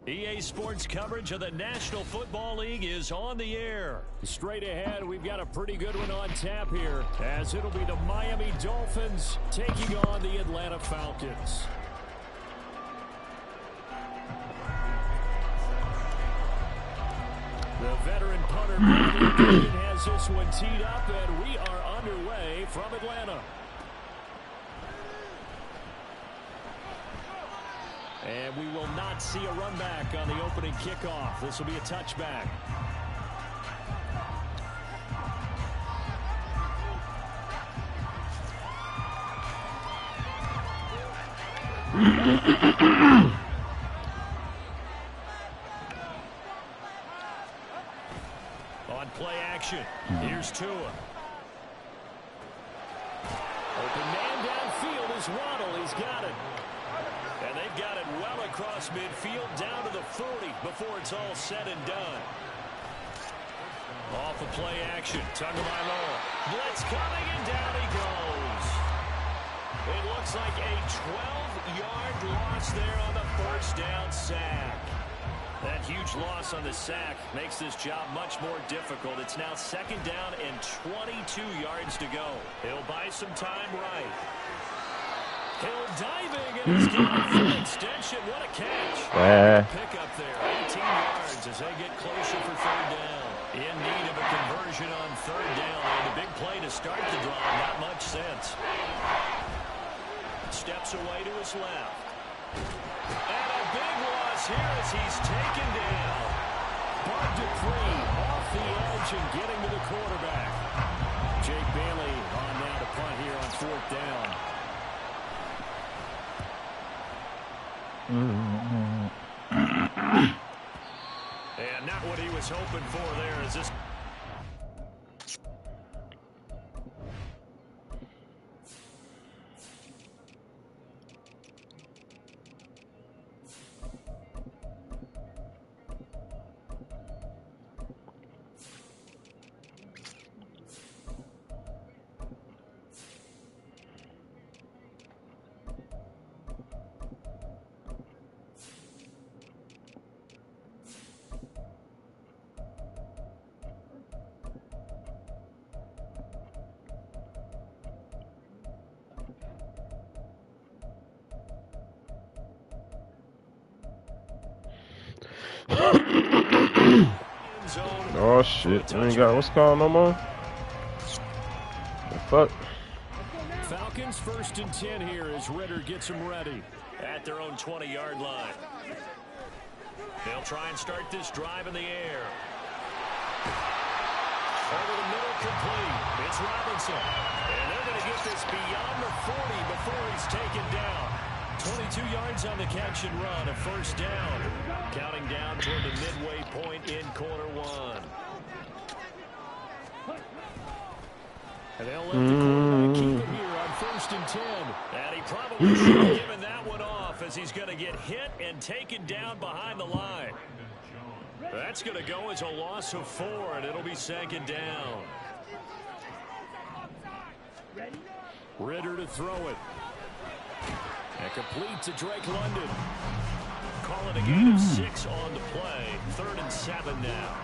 EA Sports coverage of the National Football League is on the air. Straight ahead, we've got a pretty good one on tap here, as it'll be the Miami Dolphins taking on the Atlanta Falcons. The veteran punter has this one teed up, and we are underway from Atlanta. And we will not see a run back on the opening kickoff. This will be a touchback. On play action, here's Tua. Open man downfield is Waddle. He's got it. And they've got it well across midfield, down to the 40 before it's all said and done. Off of play action, Tagovailoa. Blitz coming, and down he goes. It looks like a 12-yard loss there on the first down sack. That huge loss on the sack makes this job much more difficult. It's now second down and 22 yards to go. He'll buy some time right. Hill diving, and he's got a full extension. What a catch. Pick up there, 18 yards as they get closer for third down. In need of a conversion on third down. And a big play to start the drive. Not much sense. Steps away to his left. And a big loss here as he's taken down. Bud Dupree off the edge and getting to the quarterback. Jake Bailey on now to punt here on fourth down. And not what he was hoping for there is this. Oh shit, I ain't got what's called no more. The fuck? Falcons 1st and 10 here as Ritter gets them ready at their own 20-yard line. They'll try and start this drive in the air. Over the middle, complete. It's Robinson. And they're going to get this beyond the 40 before he's taken down. 22 yards on the catch and run, a first down. Counting down toward the midway point in quarter one. And they'll let the quarterback keep it here on 1st and 10. And he probably should have given that one off as he's going to get hit and taken down behind the line. That's going to go as a loss of 4, and it'll be second down. Ritter to throw it. And complete to Drake London. Call it a gain of 6 on the play. 3rd and 7 now.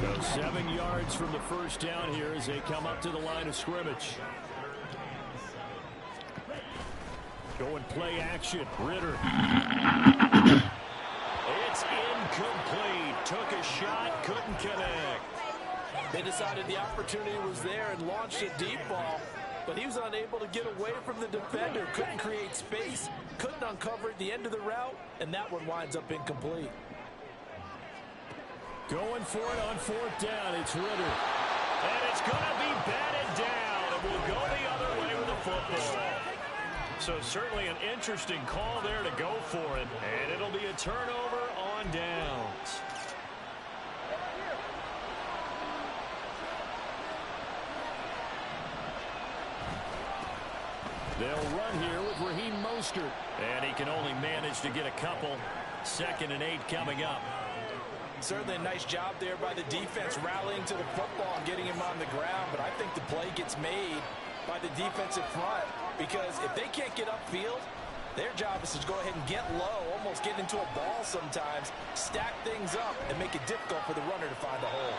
So 7 yards from the first down here as they come up to the line of scrimmage. Going play action. Ritter. It's incomplete. Took a shot, couldn't connect. They decided the opportunity was there and launched a deep ball, but he was unable to get away from the defender. Couldn't create space, couldn't uncover at the end of the route, and that one winds up incomplete. Going for it on 4th down. It's Ritter. And it's going to be batted down, and we'll go the other way with the football. So certainly an interesting call there to go for it, and it'll be a turnover on downs. They'll run here with Raheem Mostert. And he can only manage to get a couple. 2nd and 8 coming up. Certainly a nice job there by the defense rallying to the football and getting him on the ground. But I think the play gets made by the defensive front. Because if they can't get upfield, Their job is to go ahead and get low, almost get into a ball sometimes, stack things up, and make it difficult for the runner to find a hole.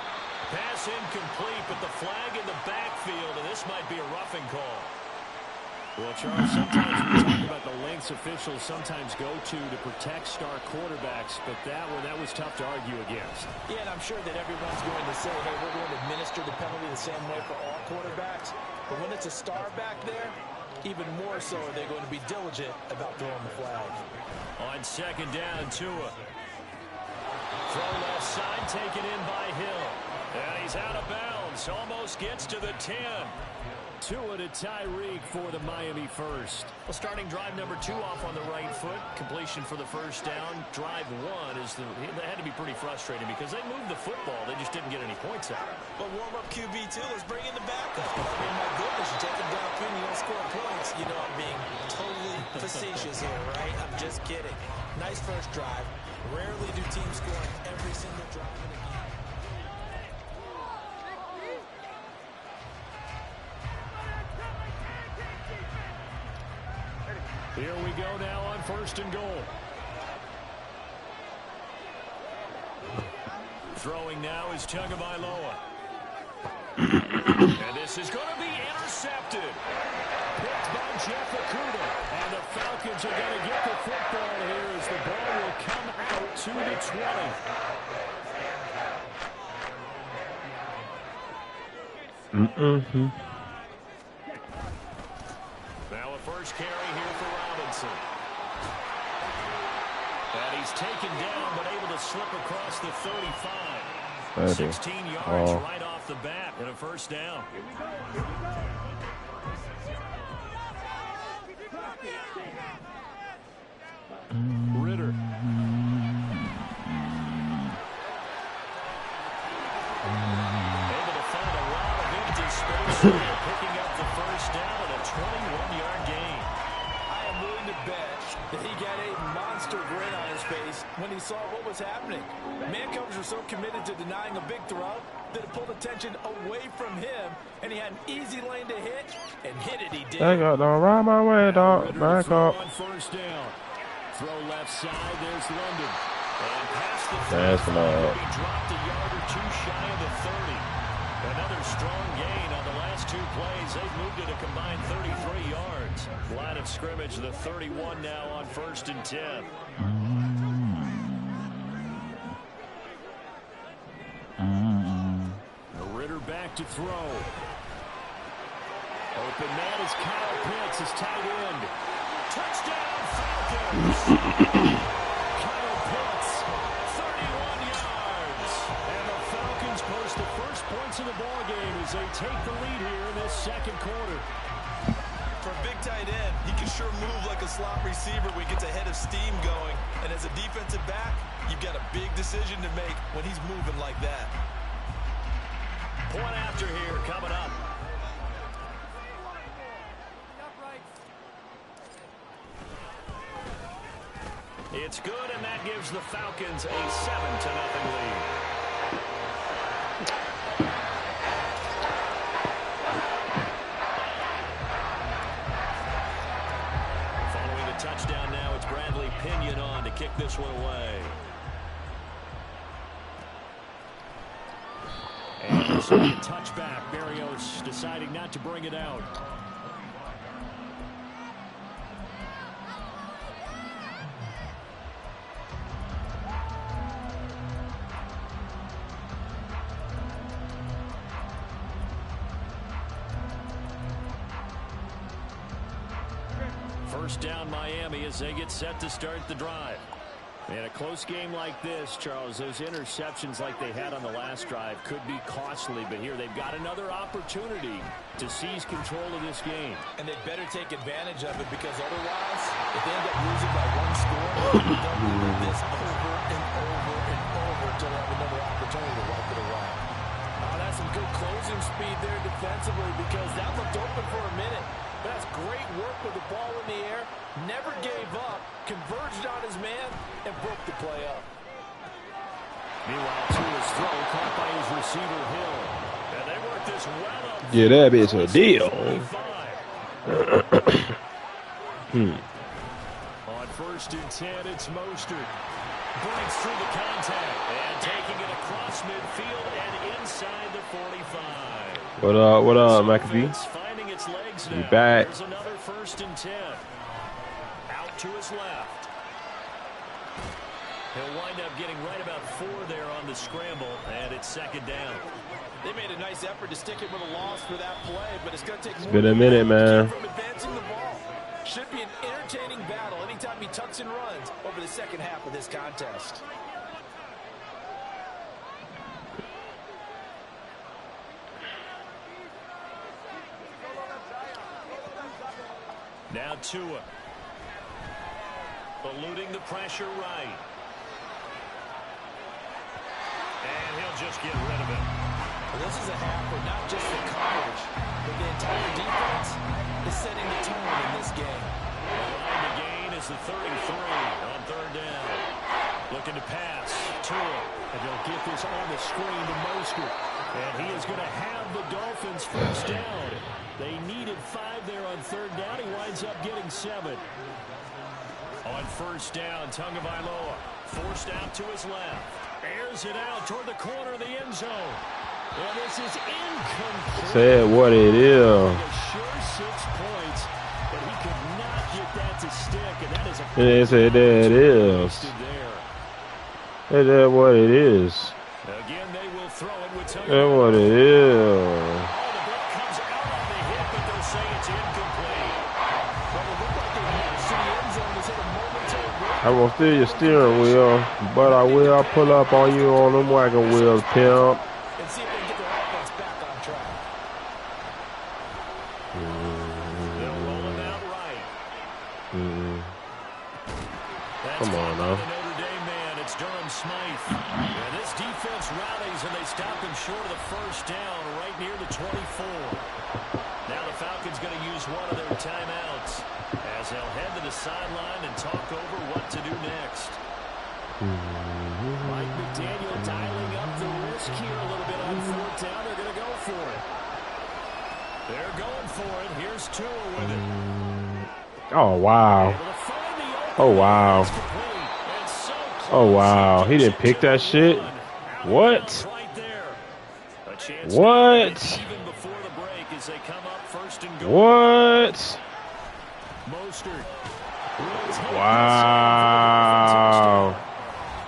Pass incomplete, but the flag in the backfield, and this might be a roughing call. Well, Charles, sometimes we talk about the lengths officials sometimes go to protect star quarterbacks, but that was tough to argue against. Yeah, and I'm sure that everyone's going to say, hey, we're going to administer the penalty the same way for all quarterbacks. But when it's a star back there, even more so are they going to be diligent about throwing the flag. On second down, Tua. Throw left side, taken in by Hill. And he's out of bounds, almost gets to the 10. Tua to Tyreek for the Miami first. Well, starting drive number 2 off on the right foot. Completion for the first down. Drive 1 that had to be pretty frustrating because they moved the football. They just didn't get any points out. But warm-up QB2, let's bring in the backup. I mean, my goodness, you take him downfield and you don't score points. You know I'm being totally facetious here, right? I'm just kidding. Nice first drive. Rarely do teams score on every single drive in a game. Here we go now on first and goal. Throwing now is Tagovailoa. And this is going to be intercepted. Picked by Jeff Okudah. And the Falcons are going to get the football here as the ball will come out to the 20. Now a first carry here for Robinson. And he's taken down but able to slip across the 35. 16 yards right off the bat and a first down. Ritter. Able to find a lot of empty space here, picking up the first down and a 21-yard gain. I am willing to bet that he got a monster grin on his face when he saw what was happening. Man-covers were so committed to denying a big throw that it pulled attention away from him, and he had an easy lane to hit, and hit it he did. I got to ride my way, dog. Back up. On first down. Throw left side, there's London. And past the 35, he dropped a yard or 2 shy of the 30. Another strong gain on the last 2 plays. They've moved it a combined 33 yards. Line of scrimmage, the 31 now on first and 10. Ritter back to throw. Open man is Kyle Pitts, his tight end. Touchdown Falcons! Kyle Pitts, 31 yards. And the Falcons post the first points of the ballgame as they take the lead here in this second quarter. For a big tight end, he can sure move like a slot receiver when he gets a head of steam going. And as a defensive back, you've got a big decision to make when he's moving like that. Point after here coming up. It's good, and that gives the Falcons a 7-0 lead. Following the touchdown now, it's Bradley Pinion on to kick this one away. And so a touchback. Barrios deciding not to bring it out. First down Miami as they get set to start the drive. In a close game like this, Charles, those interceptions like they had on the last drive could be costly, but here they've got another opportunity to seize control of this game. And they better take advantage of it because otherwise, if they end up losing by 1 score, they'll do this over and over and over until they have another opportunity to wipe it away. Oh, that's some good closing speed there defensively because that looked open for a minute. But that's great work with the ball in the air. Never gave up, converged on his man, and broke the play up. Meanwhile, to his throw, caught by his receiver, Hill. And they work this well up. Yeah, that bitch a deal. 1st and 10, it's Mostert. Breaks through the contact and taking it across midfield and inside the 45. What up, McAfee? Finding its legs You now. back? There's another 1st and 10. Out to his left. He'll wind up getting right about 4 there on the scramble, and it's 2nd down. They made a nice effort to stick it with a loss for that play, but it's going to take more been a minute, man. from advancing the ball. Should be an entertaining battle anytime he tucks and runs over the second half of this contest. Now Tua. Eluding the pressure right. And he'll just get rid of it. Well, this is a half where not just the coverage, but the entire defense is setting the tone in this game. Behind the gain is the 33 on 3rd down. Looking to pass. Tua. And they'll get this on the screen to Mostert. And he is going to have the Dolphins 1st down. They needed 5 there on 3rd down. He winds up getting 7. On 1st down, Tagovailoa forced out to his left. Airs it out toward the corner of the end zone. And this is incomplete. Said what it is. A sure 6 points, but he could not get that to stick, and that is a They said there it is. That's what it is. Again, they will throw it with That's what it is. the ball comes out on the hit, but they'll say it's incomplete. Well, it looked like they marched to the end zone. Is it a momentary break? I'm gonna steal your steering wheel, but I will pull up on you on them wagon wheels, pimp. And see if they can get their offense back on track. They'll roll him out right. That's Come on caught by now. the Notre Dame man. It's Durham Smythe. And this defense rallies, and they stop him short of the 1st down right near the 24. Now the Falcons going to use one of their timeouts as they'll head to the sideline and talk over what to do next. Mike McDaniel dialing up the risk here a little bit on 4th down. They're going to go for it. They're going for it. Here's Tua with it. Oh wow. Able to find the opening. Oh wow. It's complete. And so close. Oh wow. He didn't pick that shit. What? Right there. A chance What? even before the break as they come up 1st and goal. What? Mostert. Wow.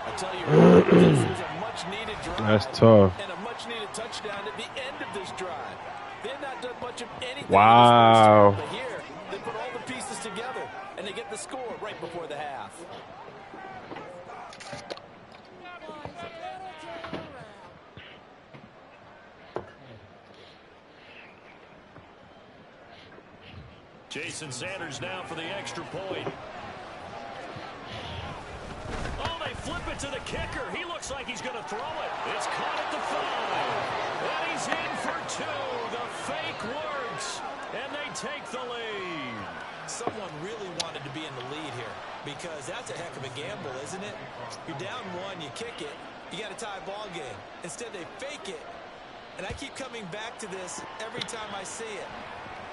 I tell you, this is a much-needed drive. That's tough. And a much-needed touchdown at the end of this drive. They had not done much of anything. Wow. In this first half, but here, they put all the pieces together, and they get the score right before the half. Jason Sanders now for the extra point. Oh, they flip it to the kicker. He looks like he's going to throw it. It's caught at the 5. And he's in for 2. The fake works. And they take the lead. Someone really wanted to be in the lead here because that's a heck of a gamble, isn't it? You're down 1, you kick it, you got a tie ball game. Instead, they fake it. And I keep coming back to this every time I see it.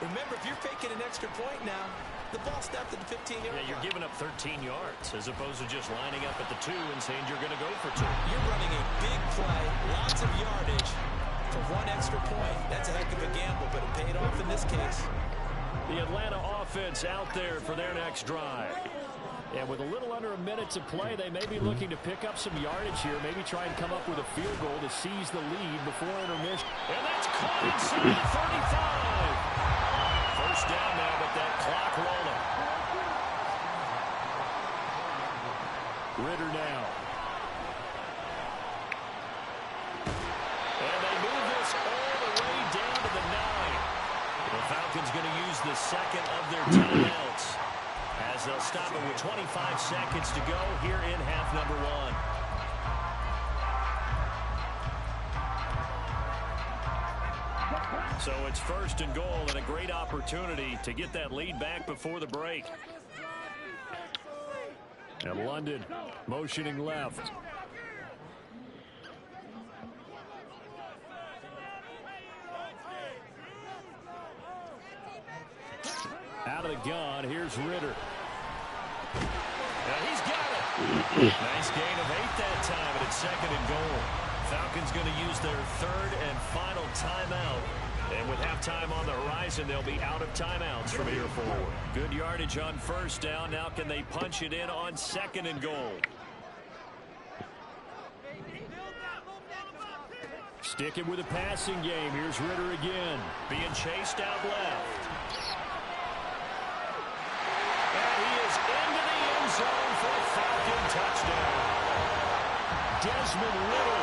Remember, if you're faking an extra point now, the ball snapped at the 15-yard line. Yeah, you're giving up 13 yards as opposed to just lining up at the 2 and saying you're going to go for 2. You're running a big play, lots of yardage for 1 extra point. That's a heck of a gamble, but it paid off in this case. The Atlanta offense out there for their next drive. And with a little under a minute to play, they may be looking to pick up some yardage here, maybe try and come up with a field goal to seize the lead before intermission. And that's caught inside the 35. 1st down now, but that clock rolling. Ritter now. And they move this all the way down to the 9. The Falcons going to use the second of their timeouts as they'll stop it with 25 seconds to go here in half number 1. So it's 1st and goal and a great opportunity to get that lead back before the break. And London motioning left. Out of the gun, here's Ritter. And Nice gain of 8 that time, and it's 2nd and goal. Falcons going to use their 3rd and final timeout. And with halftime on the horizon, they'll be out of timeouts from here forward. Good yardage on 1st down. Now can they punch it in on 2nd and goal? Sticking with the passing game. Here's Ritter again. Being chased out left. And he is into the end zone for a Falcon touchdown. Desmond Ritter,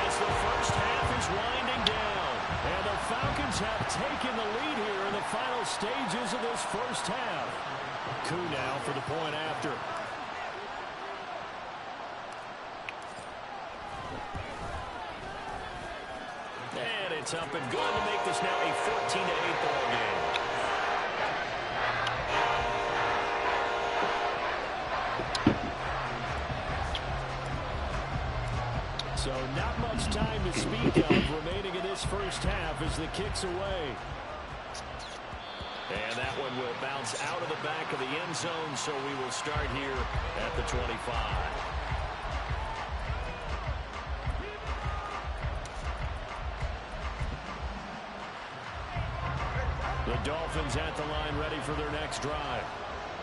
as the first half is winding down. And the Falcons have taken the lead here in the final stages of this first half. Coup now for the point after. And it's up and good to make this now a 14-8 ball game. So not much time to speak of remaining in this first half as the kick's away. And that one will bounce out of the back of the end zone, so we will start here at the 25. The Dolphins at the line ready for their next drive.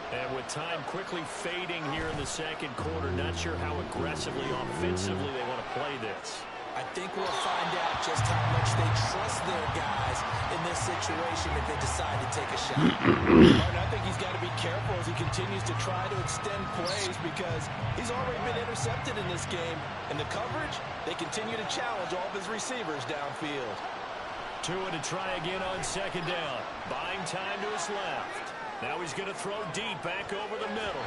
And with time quickly fading here in the 2nd quarter, not sure how aggressively, offensively they want to play this. I think we'll find out just how much they trust their guys in this situation if they decide to take a shot. And I think he's got to be careful as he continues to try to extend plays because he's already been intercepted in this game. And the coverage, they continue to challenge all of his receivers downfield. Tua to try again on 2nd down. Buying time to his left. Now he's going to throw deep back over the middle.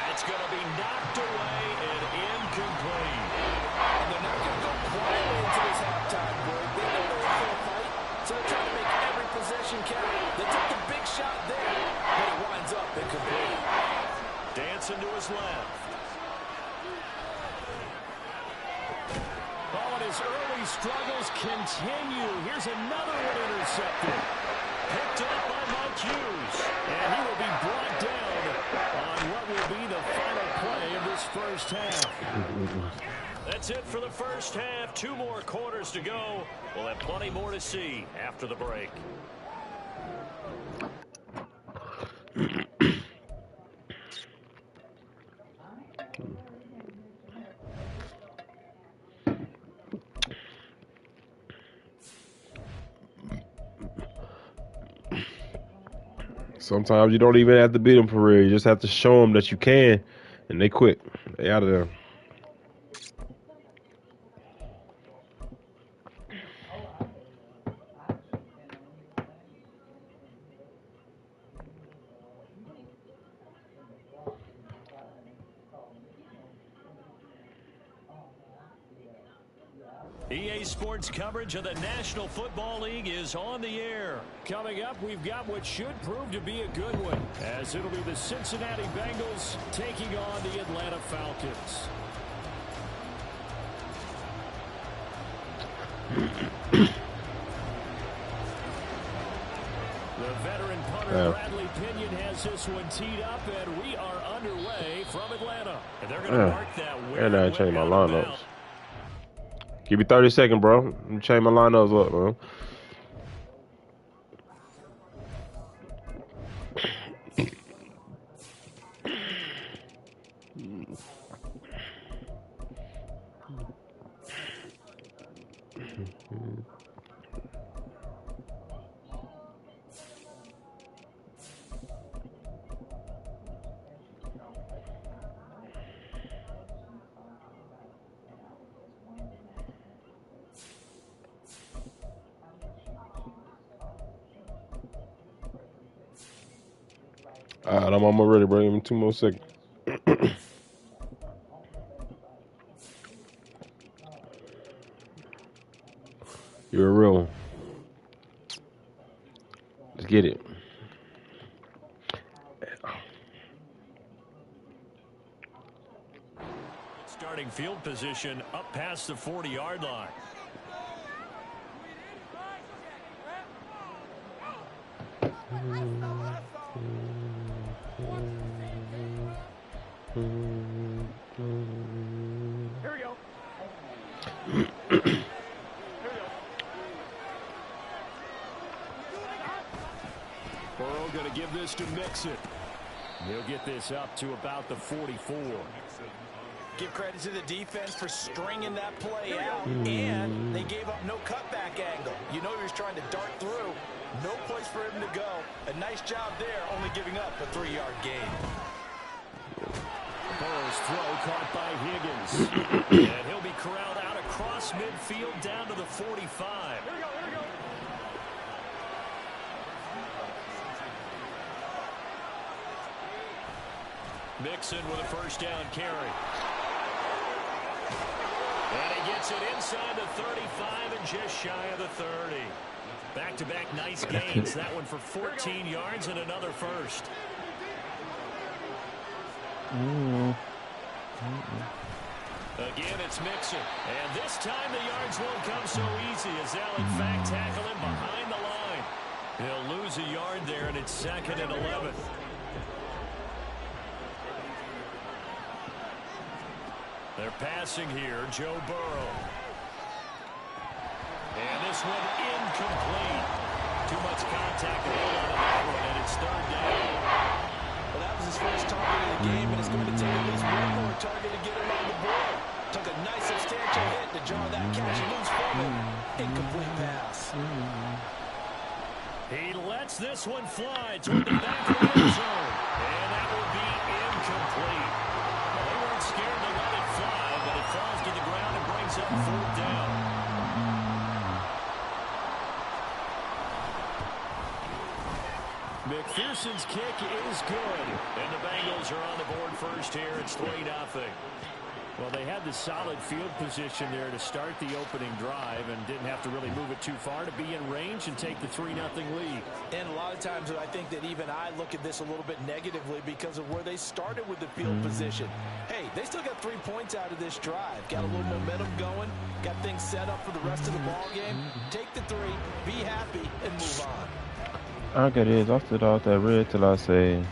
That's going to be knocked away and incomplete. And they're not going to go quietly into this halftime break. They know they're in for a fight, so they're trying to make every possession count. They took the big shot there, but it winds up incomplete. Dancing to his left. Oh, and his early struggles continue. Here's another one intercepted. Picked up by Mike Hughes. And he will be brought down on what will be the final play of this first half. That's it for the first half. 2 more quarters to go. We'll have plenty more to see after the break. Sometimes you don't even have to beat them for real. You just have to show them that you can, and they quit. They out of there. EA Sports coverage of the National Football League is on the air. Coming up, we've got what should prove to be a good one, as it'll be the Cincinnati Bengals taking on the Atlanta Falcons. The veteran punter Bradley Pinion has this one teed up, and we are underway from Atlanta. And they're going to mark that win. And I changed my lineups. Give me 30 seconds, bro. Let me change my lineups up, man. All right, I'm almost ready, bro. Give me 2 more seconds. You're a real one. Let's get it. Starting field position up past the 40-yard line. this to Mixon. He'll get this up to about the 44. Give credit to the defense for stringing that play out, and they gave up no cutback angle. You know he was trying to dart through. No place for him to go. A nice job there, only giving up a 3-yard gain. Burrow's throw caught by Higgins. And he'll be corralled out across midfield down to the 45. Here we go, here we go. Mixon with a first down carry. And he gets it inside the 35 and just shy of the 30. Back-to-back nice gains. That one for 14 yards and another first. Again, it's Mixon. And this time the yards won't come so easy as they'll in fact tackle him behind the line. He'll lose a yard there, and it's 2nd and 11. They're passing here, Joe Burrow. And this one incomplete. Too much contact to hold on that one, and it's 3rd down. Well, that was his first target of the game, and it's going to take at least one more target to get him on the board. Took a nice substantial hit to jar that catch loose from him. Incomplete pass. He lets this one fly toward the back of the end zone. And that will be incomplete. Well, they weren't scared to let it fly, but it falls to the ground and brings up 4th down. McPherson's kick is good. And the Bengals are on the board first here. It's 3-0. Well, they had the solid field position there to start the opening drive and didn't have to really move it too far to be in range and take the 3-0 lead. And a lot of times I think that even I look at this a little bit negatively because of where they started with the field position. Hey, they still got 3 points out of this drive. Got a little momentum going. Got things set up for the rest of the ball game. Take the 3, be happy, and move on. I get it. I stood out that red till I say,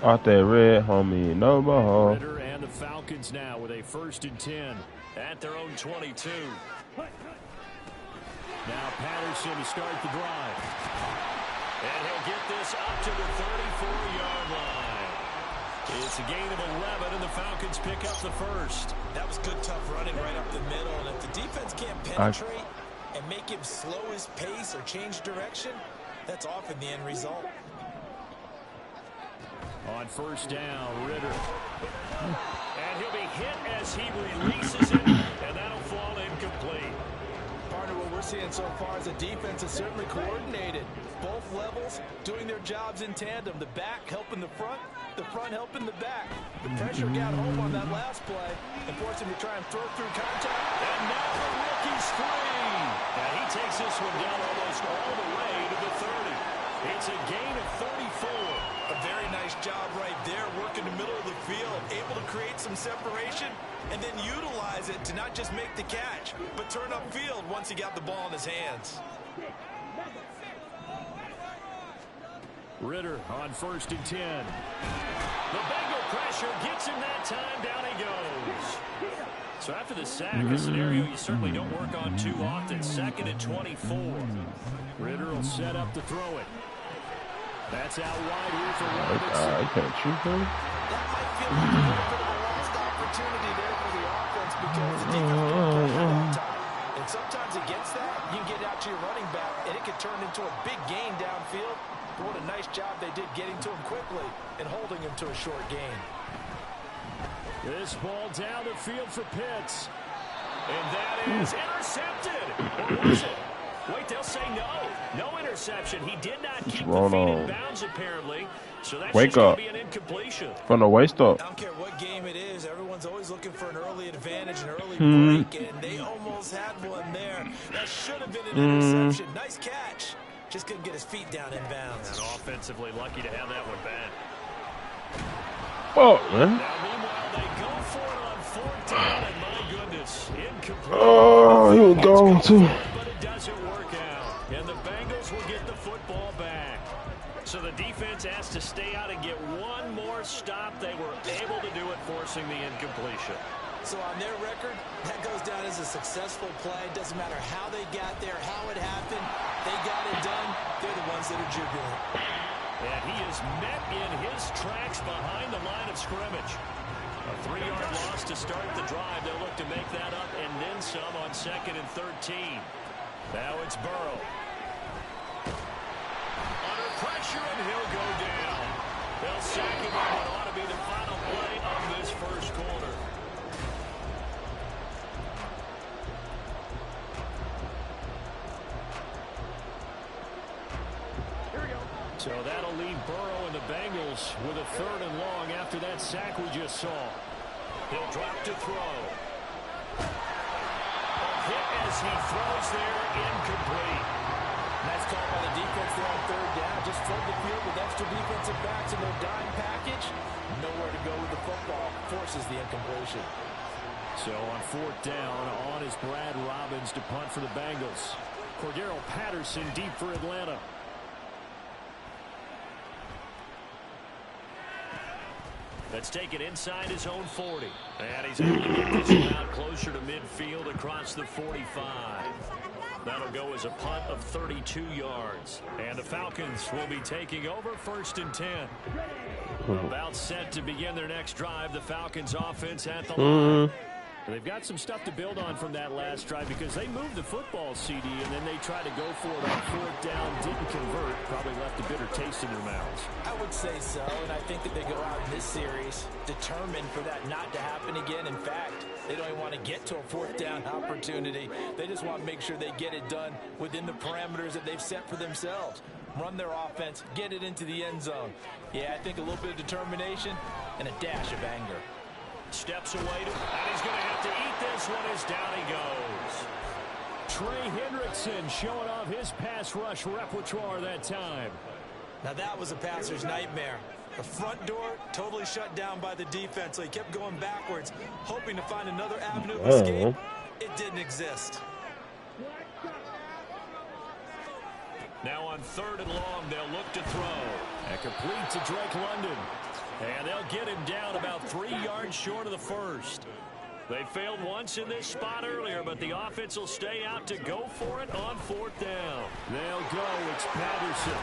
out that red, homie, no more. Ritter and the Falcons now with a 1st and 10 at their own 22. Now Patterson to start the drive. And he'll get this up to the 34-yard line. It's a gain of 11, and the Falcons pick up the 1st. That was good, tough running right up the middle. And if the defense can't penetrate and make him slow his pace or change direction, that's often the end result. On 1st down, Ritter. And he'll be hit as he releases it, and that'll fall incomplete. Partner, what we're seeing so far is the defense is certainly coordinated. Both levels doing their jobs in tandem. The back helping the front helping the back. The pressure got home on that last play and forced him to try and throw through contact. And now the rookie's free. And he takes this one down almost all the way to the 30. It's a gain of 34. A very nice job right there, working the middle of the field, able to create some separation and then utilize it to not just make the catch, but turn upfield once he got the ball in his hands. Ritter on 1st and 10. The Bengal pressure gets him that time. Down he goes. So after the sack, a scenario you certainly don't work on too often. 2nd and 24. Ritter will set up to throw it. That's out wide here for Robinson. I can't shoot him. That might feel like a little bit of a lost opportunity there for the offense because the defense can't play that on time. And sometimes against that, you can get out to your running back, and it can turn into a big gain downfield. But what a nice job they did getting to him quickly and holding him to a short gain. This ball down the field for Pitts. And that is intercepted. Or was it? Wait, they'll say no. No interception. He did not keep the feet in bounds, apparently. So that's just going to be an incompletion. From the waist up. I don't care what game it is. Everyone's always looking for an early advantage, an early break, and they almost had one there. That should have been an interception. Nice catch. Just couldn't get his feet down in bounds. And offensively lucky to have that one back. Oh, man. Now, meanwhile, they go for it on 4th down, and my goodness, incomplete. Oh, he was gone, too. But it doesn't work out, and the Bengals will get the football back. So the defense has to stay out and get one more stop. They were able to do it, forcing the incompletion. So on their record, that goes down as a successful play. Doesn't matter how they got there, how it happened. They got it done. They're the ones that are jubilant. And he is met in his tracks behind the line of scrimmage. A 3-yard loss to start the drive. They'll look to make that up and then some on 2nd and 13. Now it's Burrow. Under pressure, and he'll go down. They'll sack him on what ought to be the final play of this first quarter. So that'll leave Burrow and the Bengals with a 3rd and long after that sack we just saw. He'll drop to throw. A hit as he throws there, incomplete. Nice call by the defense there on 3rd down. Just flood the field with extra defensive backs in their dime package. Nowhere to go with the football. Forces the incompletion. So on 4th down, on is Brad Robbins to punt for the Bengals. Cordero Patterson deep for Atlanta. Let's take it inside his own 40. And he's able to get this one out closer to midfield across the 45. That'll go as a punt of 32 yards. And the Falcons will be taking over 1st and 10. About set to begin their next drive. The Falcons offense at the line. They've got some stuff to build on from that last drive because they moved the football, CD, and then they tried to go for it on 4th down, didn't convert, probably left a bitter taste in their mouths. I would say so, and I think that they go out in this series determined for that not to happen again. In fact, they don't even want to get to a 4th down opportunity. They just want to make sure they get it done within the parameters that they've set for themselves. Run their offense, get it into the end zone. Yeah, I think a little bit of determination and a dash of anger. Steps away, and he's going to have to eat this one as down he goes. Trey Hendrickson showing off his pass rush repertoire that time. Now that was a passer's nightmare. The front door totally shut down by the defense, so he kept going backwards, hoping to find another avenue of escape. It didn't exist. Now on 3rd and long, they'll look to throw. And complete to Drake London. And they'll get him down about 3 yards short of the first. They failed once in this spot earlier, but the offense will stay out to go for it on 4th down. They'll go. It's Patterson.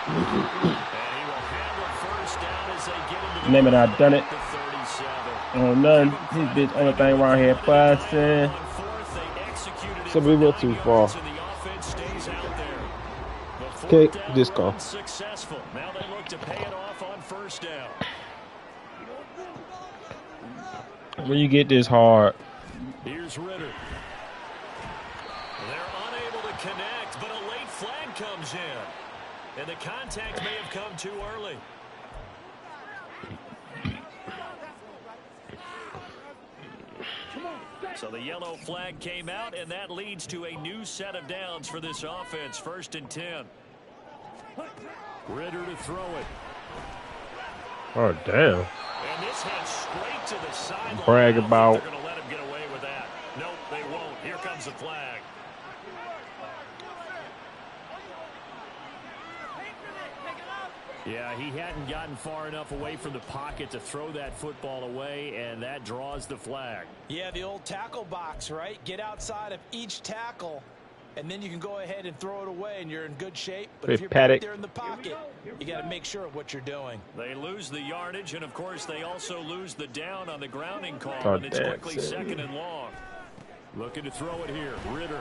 And he will handle 1st down as they get into the Name it, I've done it. 37. Oh, none. This bitch, only thing around here fussing. So we went too far. Okay, just go. Successful. Now they look to pay it off on 1st down. When you get this hard. Here's Ritter. They're unable to connect, but a late flag comes in. And the contact may have come too early. So the yellow flag came out, and that leads to a new set of downs for this offense. 1st and 10. Ritter to throw it. Oh, damn. And this heads straight to the sideline. Brag about. They're going to let him get away with that. Nope, they won't. Here comes the flag. Yeah, he hadn't gotten far enough away from the pocket to throw that football away, and that draws the flag. Yeah, the old tackle box, right? Get outside of each tackle, and then you can go ahead and throw it away, and you're in good shape. But if you're back there in the pocket, you got to make sure of what you're doing. They lose the yardage, and, of course, they also lose the down on the grounding call, and it's quickly 2nd and long. Looking to throw it here. Ritter.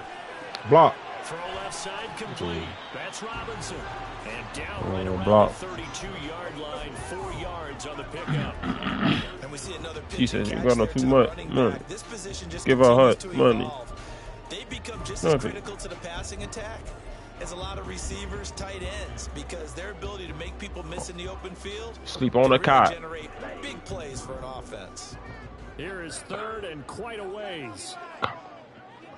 Block. Throw left side complete. That's Robinson. And down right around the 32-yard line, 4 yards on the pickup. And we see another she says you got no too much money. Give her money. They become just as critical to the passing attack as a lot of receivers, tight ends, because their ability to make people miss in the open field. Sleep on the cot. Generate big plays for an offense. Here is 3rd and quite a ways.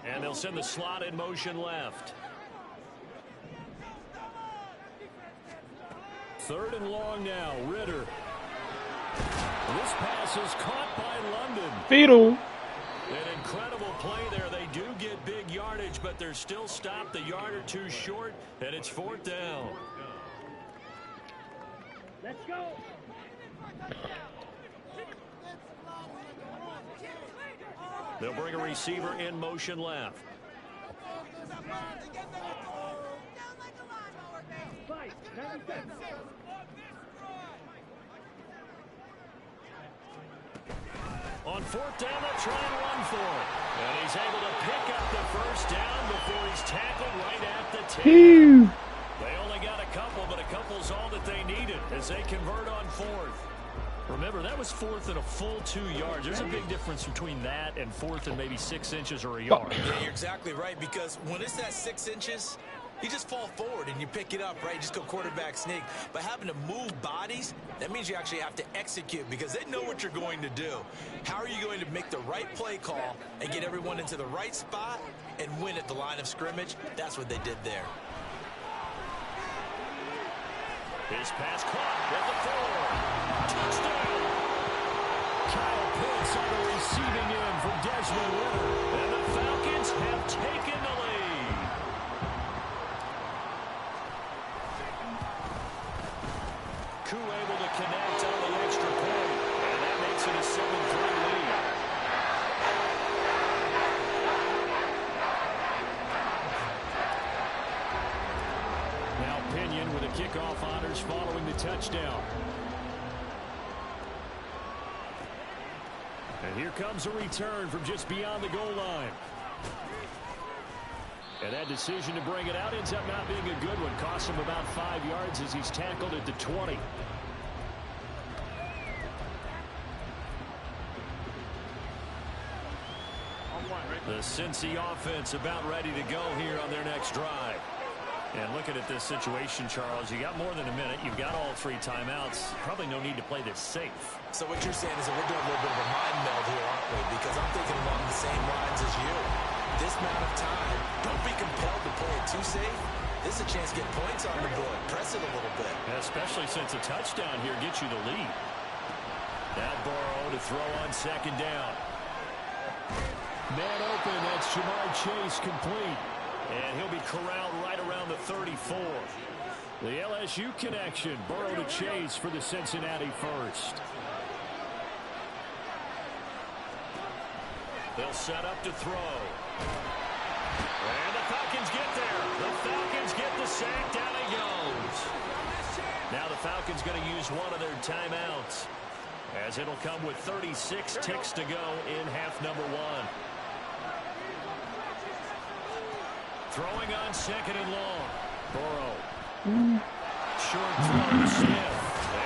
And they'll send the slot in motion left. 3rd and long now. Ritter. This pass is caught by London. Fetal. An incredible play there. They do get big yardage, but they're still stopped a yard or two short, and it's 4th down. Let's go. They'll bring a receiver in motion left. On fourth down, they'll try and run for it. And he's able to pick up the first down before he's tackled right at the 10. They only got a couple, but a couple's all that they needed as they convert on fourth. Remember, that was fourth and a full 2 yards. There's a big difference between that and fourth and maybe 6 inches or a yard. Yeah, you're exactly right, because when it's that 6 inches, you just fall forward and you pick it up, right? You just go quarterback sneak. But having to move bodies, that means you actually have to execute because they know what you're going to do. How are you going to make the right play call and get everyone into the right spot and win at the line of scrimmage? That's what they did there. His pass caught at the 4. Touchdown! Kyle Pitts on the receiving end from Desmond Ritter. And the Falcons have taken the lead. Koo able to connect on the extra point. And that makes it a 7-3 lead. Now Pinion with a kickoff honors following the touchdown. And here comes a return from just beyond the goal line. And that decision to bring it out ends up not being a good one. Costs him about 5 yards as he's tackled at the 20. The Cincy offense about ready to go here on their next drive. And looking at this situation, Charles, you got more than a minute. You've got all 3 timeouts. Probably no need to play this safe. So what you're saying is that we're doing a little bit of a mind meld here, aren't we? Because I'm thinking along the same lines as you. This amount of time, don't be compelled to play it too safe. This is a chance to get points on the board. Press it a little bit. Especially since a touchdown here gets you the lead. Now Burrow to throw on second down. Man open, that's Jamar Chase complete. And he'll be corralled right around the 34. The LSU connection, Burrow to Chase for the Cincinnati first. They'll set up to throw. And the Falcons get there. The Falcons get the sack. Down he goes. Now the Falcons going to use one of their timeouts, as it'll come with 36 ticks to go in half number 1. Throwing on second and long. Burrow. Short throw to Smith.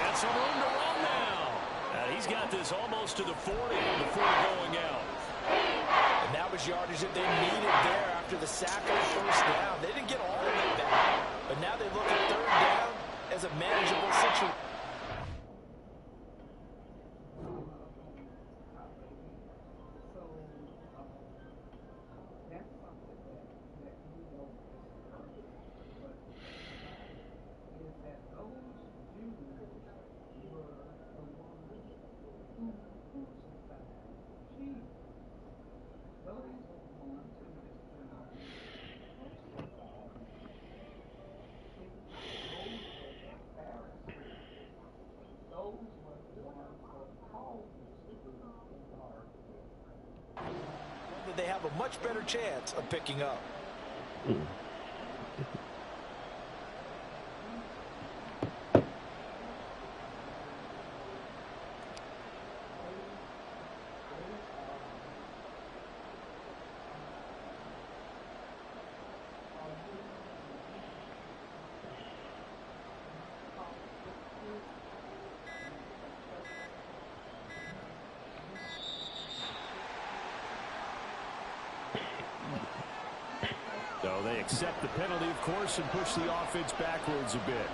And some room to run now. And he's got this almost to the 40 before going out. And that was yardage that they needed there after the sack on first down. They didn't get all of it back, but now they look at third down as a manageable situation. They have a much better chance of picking up. So they accept the penalty, of course, and push the offense backwards a bit.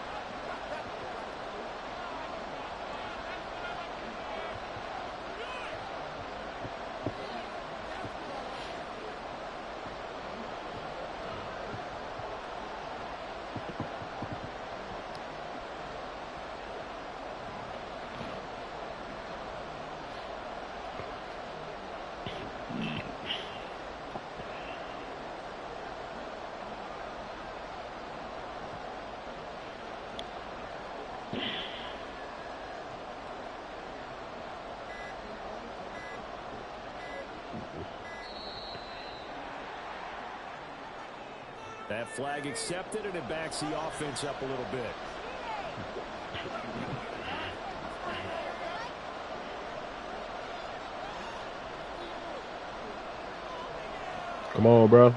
That flag accepted, and it backs the offense up a little bit. Come on, bro.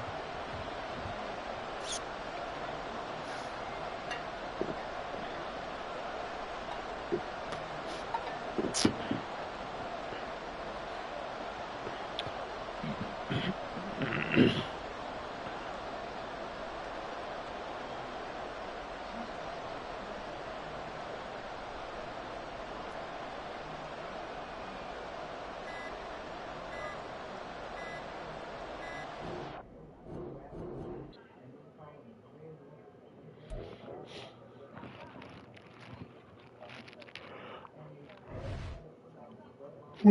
Ooh.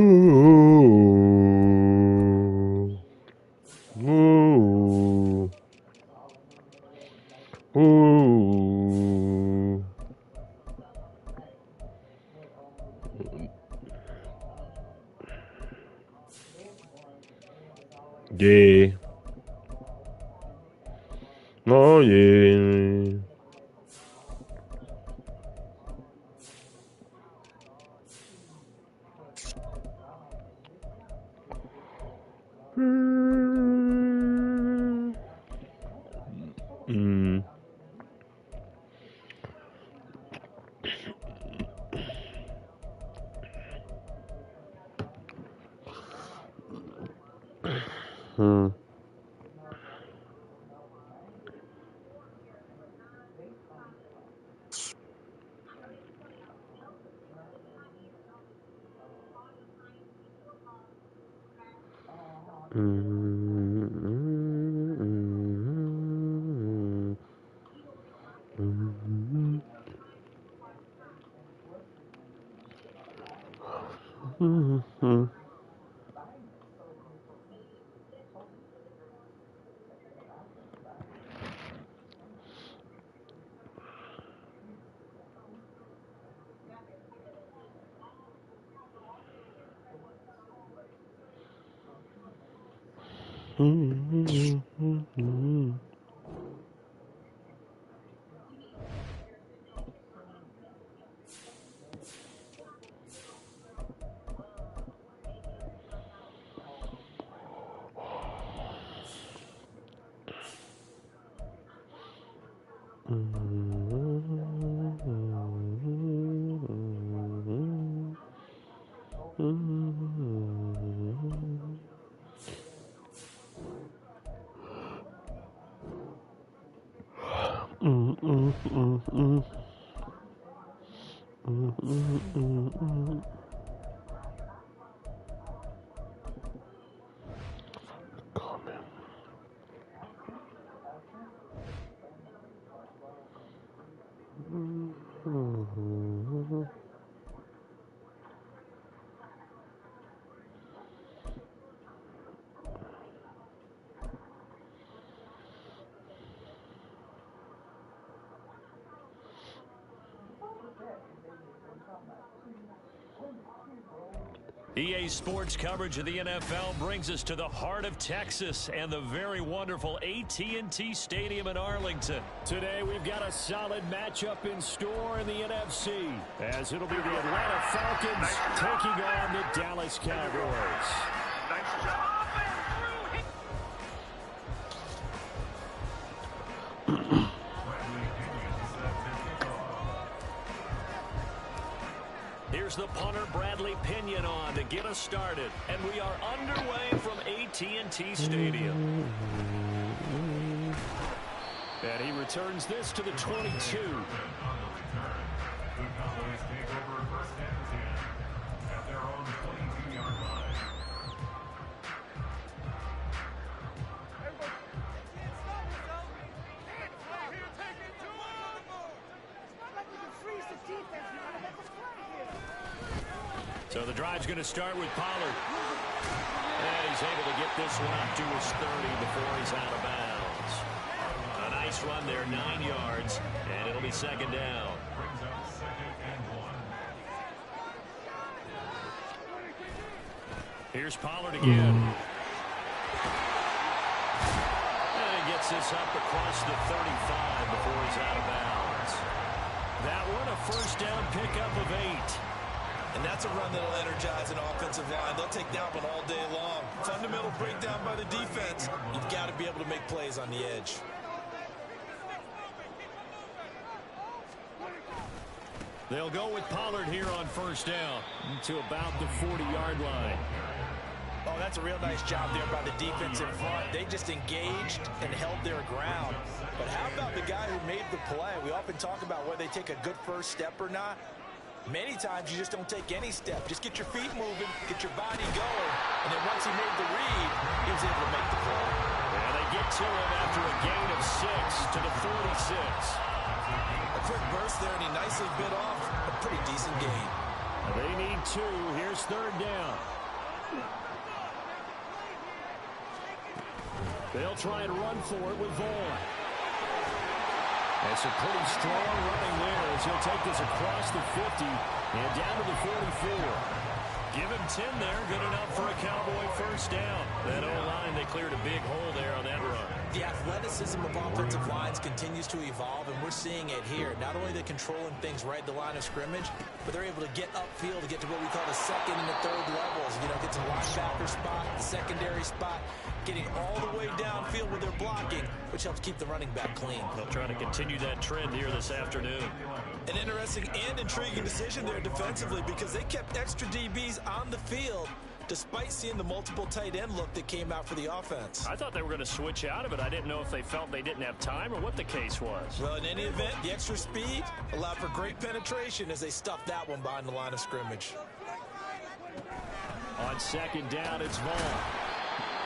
Ooh. Ooh. Yeah. Oh, yeah. Mm. Hmm. EA Sports coverage of the NFL brings us to the heart of Texas and the very wonderful AT&T Stadium in Arlington. Today we've got a solid matchup in store in the NFC, as it'll be the Atlanta Falcons taking on the Dallas Cowboys. Nice job. Here's the punter, Bradley Pinion, on to get us started. And we are underway from AT&T Stadium. And he returns this to the 22. So the drive's going to start with Pollard. And he's able to get this one up to his 30 before he's out of bounds. A nice run there, 9 yards, and it'll be second down. Here's Pollard again. And he gets this up across the 35 before he's out of bounds. That one, a first down pickup of 8. And that's a run that'll energize an offensive line. They'll take that one all day long. Fundamental breakdown by the defense. You've got to be able to make plays on the edge. They'll go with Pollard here on first down to about the 40-yard line. Oh, that's a real nice job there by the defense in front. They just engaged and held their ground. But how about the guy who made the play? We often talk about whether they take a good first step or not. Many times you just don't take any step. Just get your feet moving, get your body going, and then once he made the read, he was able to make the play. And they get to him after a gain of 6 to the 46. A quick burst there, and he nicely bit off a pretty decent gain. They need 2. Here's third down. They'll try and run for it with Vaughn. That's a pretty strong running there as he'll take this across the 50 and down to the 44. Give him 10 there, good enough for a Cowboy first down. That O-line, they cleared a big hole there on that run. The athleticism of offensive lines continues to evolve, and we're seeing it here. Not only are they controlling things right at the line of scrimmage, but they're able to get upfield to get to what we call the second and the third levels. You know, get to the linebacker spot, the secondary spot, getting all the way downfield with their blocking, which helps keep the running back clean. They'll try to continue that trend here this afternoon. An interesting and intriguing decision there defensively because they kept extra DBs on the field despite seeing the multiple tight end look that came out for the offense. I thought they were going to switch out of it. I didn't know if they felt they didn't have time or what the case was. Well, in any event, the extra speed allowed for great penetration as they stuffed that one behind the line of scrimmage. On second down, it's Vaughn.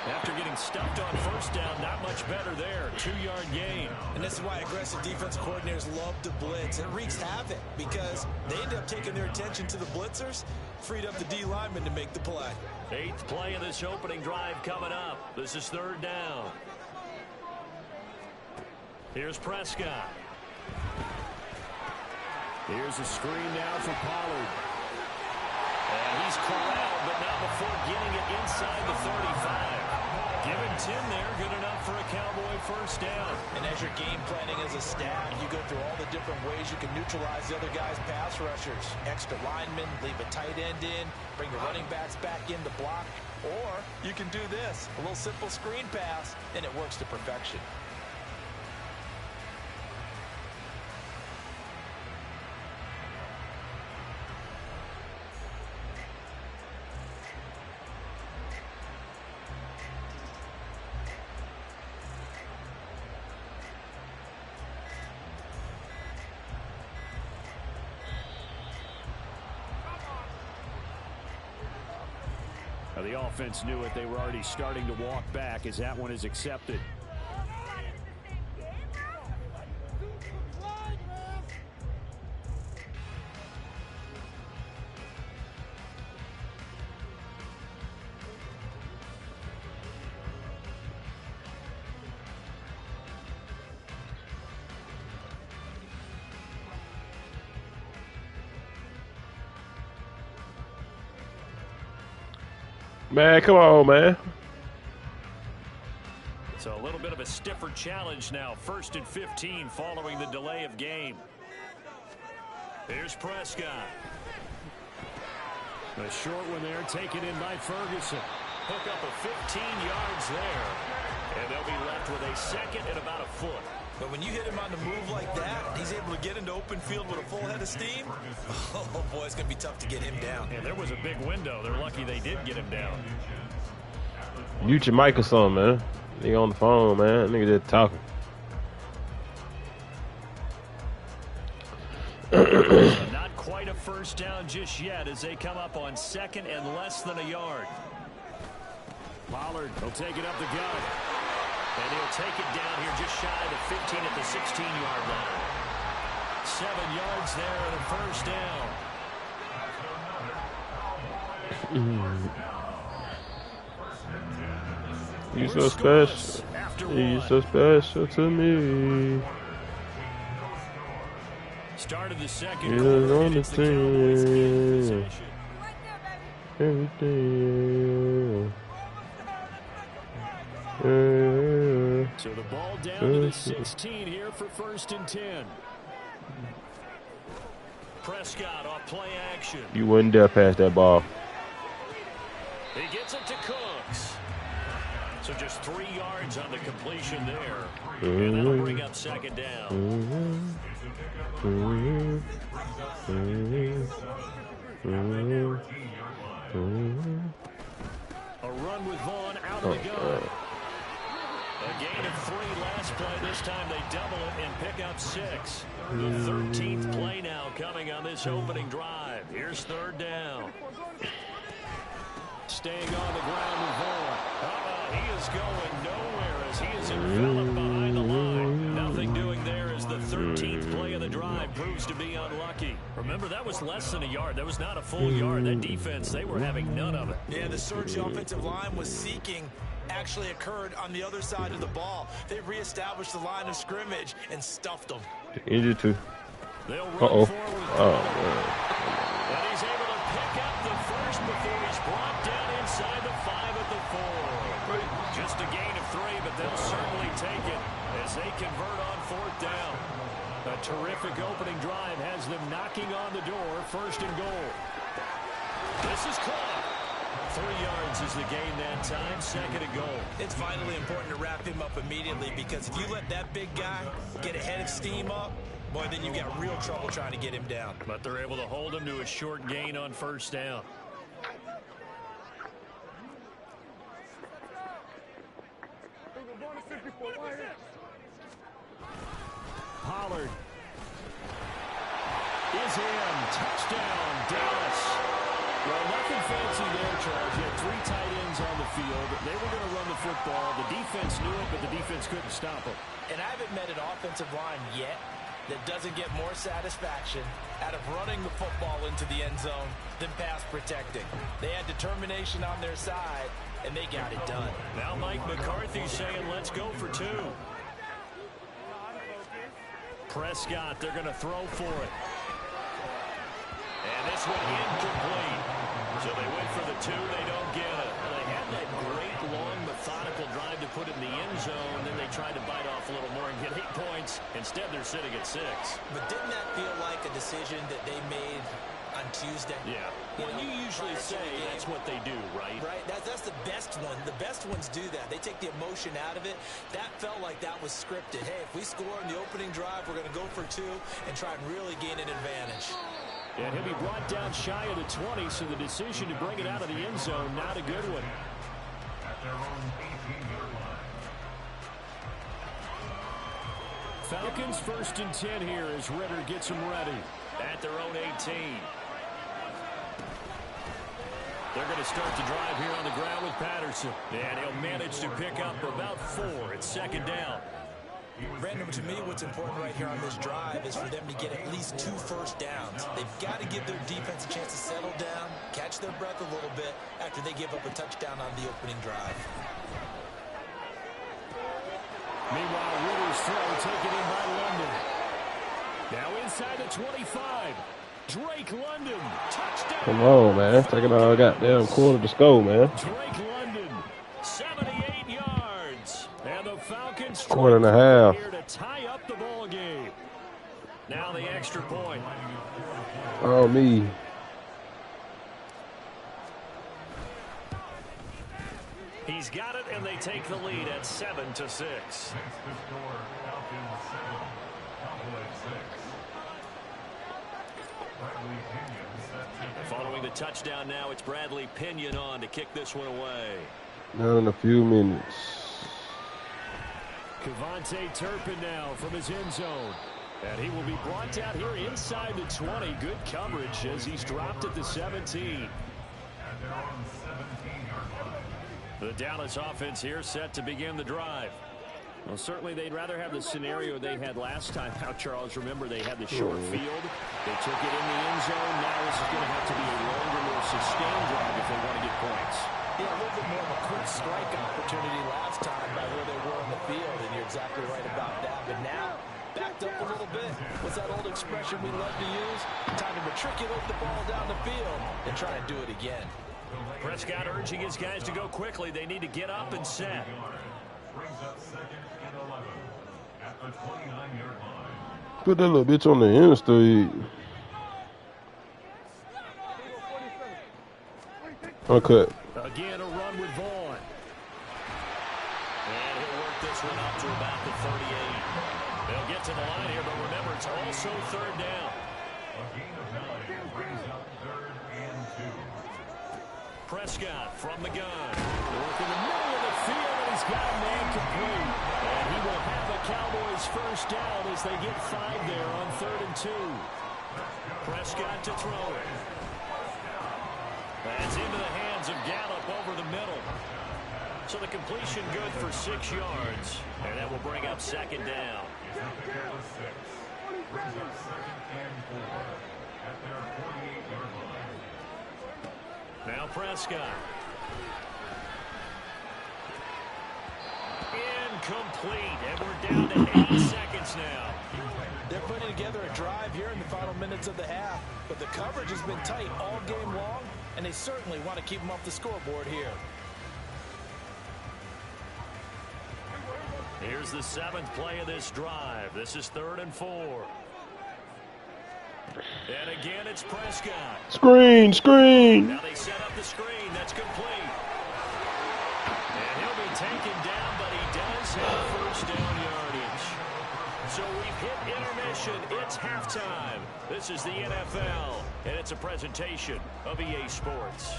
After getting stuffed on first down, not much better there. 2-yard gain. And this is why aggressive defense coordinators love to blitz. It wreaks havoc because they end up taking their attention to the blitzers, freed up the D lineman to make the play. 8th play of this opening drive coming up. This is third down. Here's Prescott. Here's a screen now for Pollard. And he's corralled, but not before getting it inside the 35. Give him 10 there, good enough for a Cowboy first down. And as you're game planning as a staff, you go through all the different ways you can neutralize the other guy's pass rushers. Extra linemen, leave a tight end in, bring the running backs back in to block. Or you can do this, a little simple screen pass, and it works to perfection. The offense knew it. They were already starting to walk back as that one is accepted. Man, come on, man. So a little bit of a stiffer challenge now. 1st and 15 following the delay of game. Here's Prescott. A short one there taken in by Ferguson. Hook up of 15 yards there. And they'll be left with a second and about a foot. But when you hit him on the move like that, he's able to get into open field with a full head of steam. Oh, boy, it's going to be tough to get him down. And there was a big window. They're lucky they did get him down. Mute your mic or something, man. Nigga on the phone, man. Nigga just talking. Not quite a first down just yet as they come up on second and less than a yard. Pollard will take it up the gut. And he'll take it down here just shy of the 15 at the 16-yard line. 7 yards there and a first down. You so special. You so special to me. Started the second quarter. On the team. Everything. So the ball down to the 16 here for 1st and 10. Prescott off play action. You wouldn't dare pass that ball. He gets it to Cooks. So just 3 yards on the completion there. And that'll bring up second down. A run with Vaughn out of the gun. A gain of 3 last play. This time they double it and pick up 6. The 13th play now coming on this opening drive. Here's third down. Staying on the ground with Vaughn. He is going nowhere as he is enveloped behind the line. Nothing doing there as the 13th play of the drive proves to be unlucky. Remember, that was less than a yard. That was not a full yard. That defense, they were having none of it. Yeah, the surge the offensive line was seeking actually occurred on the other side of the ball. They reestablished the line of scrimmage and stuffed them. Injured too. They'll run forward. And he's able to pick up the first before he's brought down inside the 5 at the 4. Just a gain of 3, but they'll certainly take it as they convert on 4th down. A terrific opening drive has them knocking on the door, 1st and goal. This is caught. 3 yards is the gain that time, 2nd and goal. It's vitally important to wrap him up immediately because if you let that big guy get a head of steam up, boy, then you've got real trouble trying to get him down. But they're able to hold him to a short gain on 1st down. Pollard is in. Touchdown, Dallas. Well, nothing fancy there, Charles. You had 3 tight ends on the field. They were going to run the football. The defense knew it, but the defense couldn't stop them. And I haven't met an offensive line yet that doesn't get more satisfaction out of running the football into the end zone than pass protecting. They had determination on their side, and they got it done. Now Mike McCarthy saying, let's go for 2. Prescott, they're going to throw for it. And this one incomplete. So they went for the 2, they don't get it. They had that great, long, methodical drive to put it in the end zone. Then they tried to bite off a little more and get 8 points. Instead, they're sitting at 6. But didn't that feel like a decision that they made on Tuesday? Yeah. Well, you usually say that's what they do, right? Right. That's the best one. The best ones do that. They take the emotion out of it. That felt like that was scripted. Hey, if we score in the opening drive, we're going to go for 2 and try and really gain an advantage. And he'll be brought down shy of the 20, so the decision to bring it out of the end zone, not a good one. Falcons 1st and 10 here as Ritter gets them ready at their own 18. They're going to start the drive here on the ground with Patterson. And he'll manage to pick up about 4 at 2nd down. Brandon, to me, what's important right here on this drive is for them to get at least 2 first downs. They've got to give their defense a chance to settle down, catch their breath a little bit after they give up a touchdown on the opening drive. Meanwhile, Ritter's throw taken in by London. Now inside the 25. Drake London, touchdown. Come on, man. Taking all goddamn quarter to score, man. Drake London, 78 yards. And the Falcons quarter and a half here to tie up the ball game. Now the extra point. Oh, me. He's got it, and they take the lead at 7-6. Following the touchdown now, it's Bradley Pinion on to kick this one away. Not in a few minutes. Kevontae Turpin now from his end zone. And he will be brought down here inside the 20. Good coverage as he's dropped at the 17. The Dallas offense here set to begin the drive. Well, certainly they'd rather have the scenario they had last time out, Charles. Remember, they had the short field. They took it in the end zone. Now this is going to have to be a longer, more sustained drive if they want to get points. Yeah, a little bit more of a quick strike opportunity last time by where they were on the field, and you're exactly right about that. But now, backed up a little bit. What's that old expression we love to use? Time to matriculate the ball down the field and try to do it again. Prescott urging his guys to go quickly. They need to get up and set. Put that little bitch on the interstate. cut. Again, a run with Vaughn. And he'll work this one up to about the 38. They'll get to the line here, but remember, it's also third down. Prescott from the gun. Working the middle of the field, and he's got a man complete. And he will have a Cowboys first down as they get 5 there on 3rd and 2. Prescott to throw it. That's into the hands of Gallup over the middle. So the completion good for 6 yards. And that will bring up 2nd down. Now Prescott. Incomplete. And we're down to 8 seconds now. They're putting together a drive here in the final minutes of the half. But the coverage has been tight all game long. And they certainly want to keep them off the scoreboard here. Here's the 7th play of this drive. This is 3rd and 4. And again, it's Prescott. Screen. Now they set up the screen. That's complete. And he'll be taken down, but he does have first down yardage. So we've hit intermission. It's halftime. This is the NFL, and it's a presentation of EA Sports.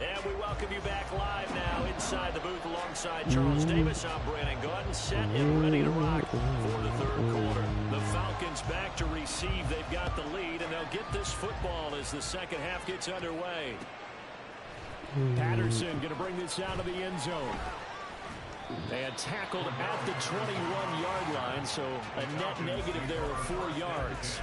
And we welcome you back live now inside the booth alongside Charles Davis. I'm Brandon Gordon, set and ready to rock for the 3rd quarter. The Falcons back to receive. They've got the lead, and they'll get this football as the second half gets underway. Patterson going to bring this out of the end zone. And tackled at the 21-yard line, so a net negative there of 4 yards.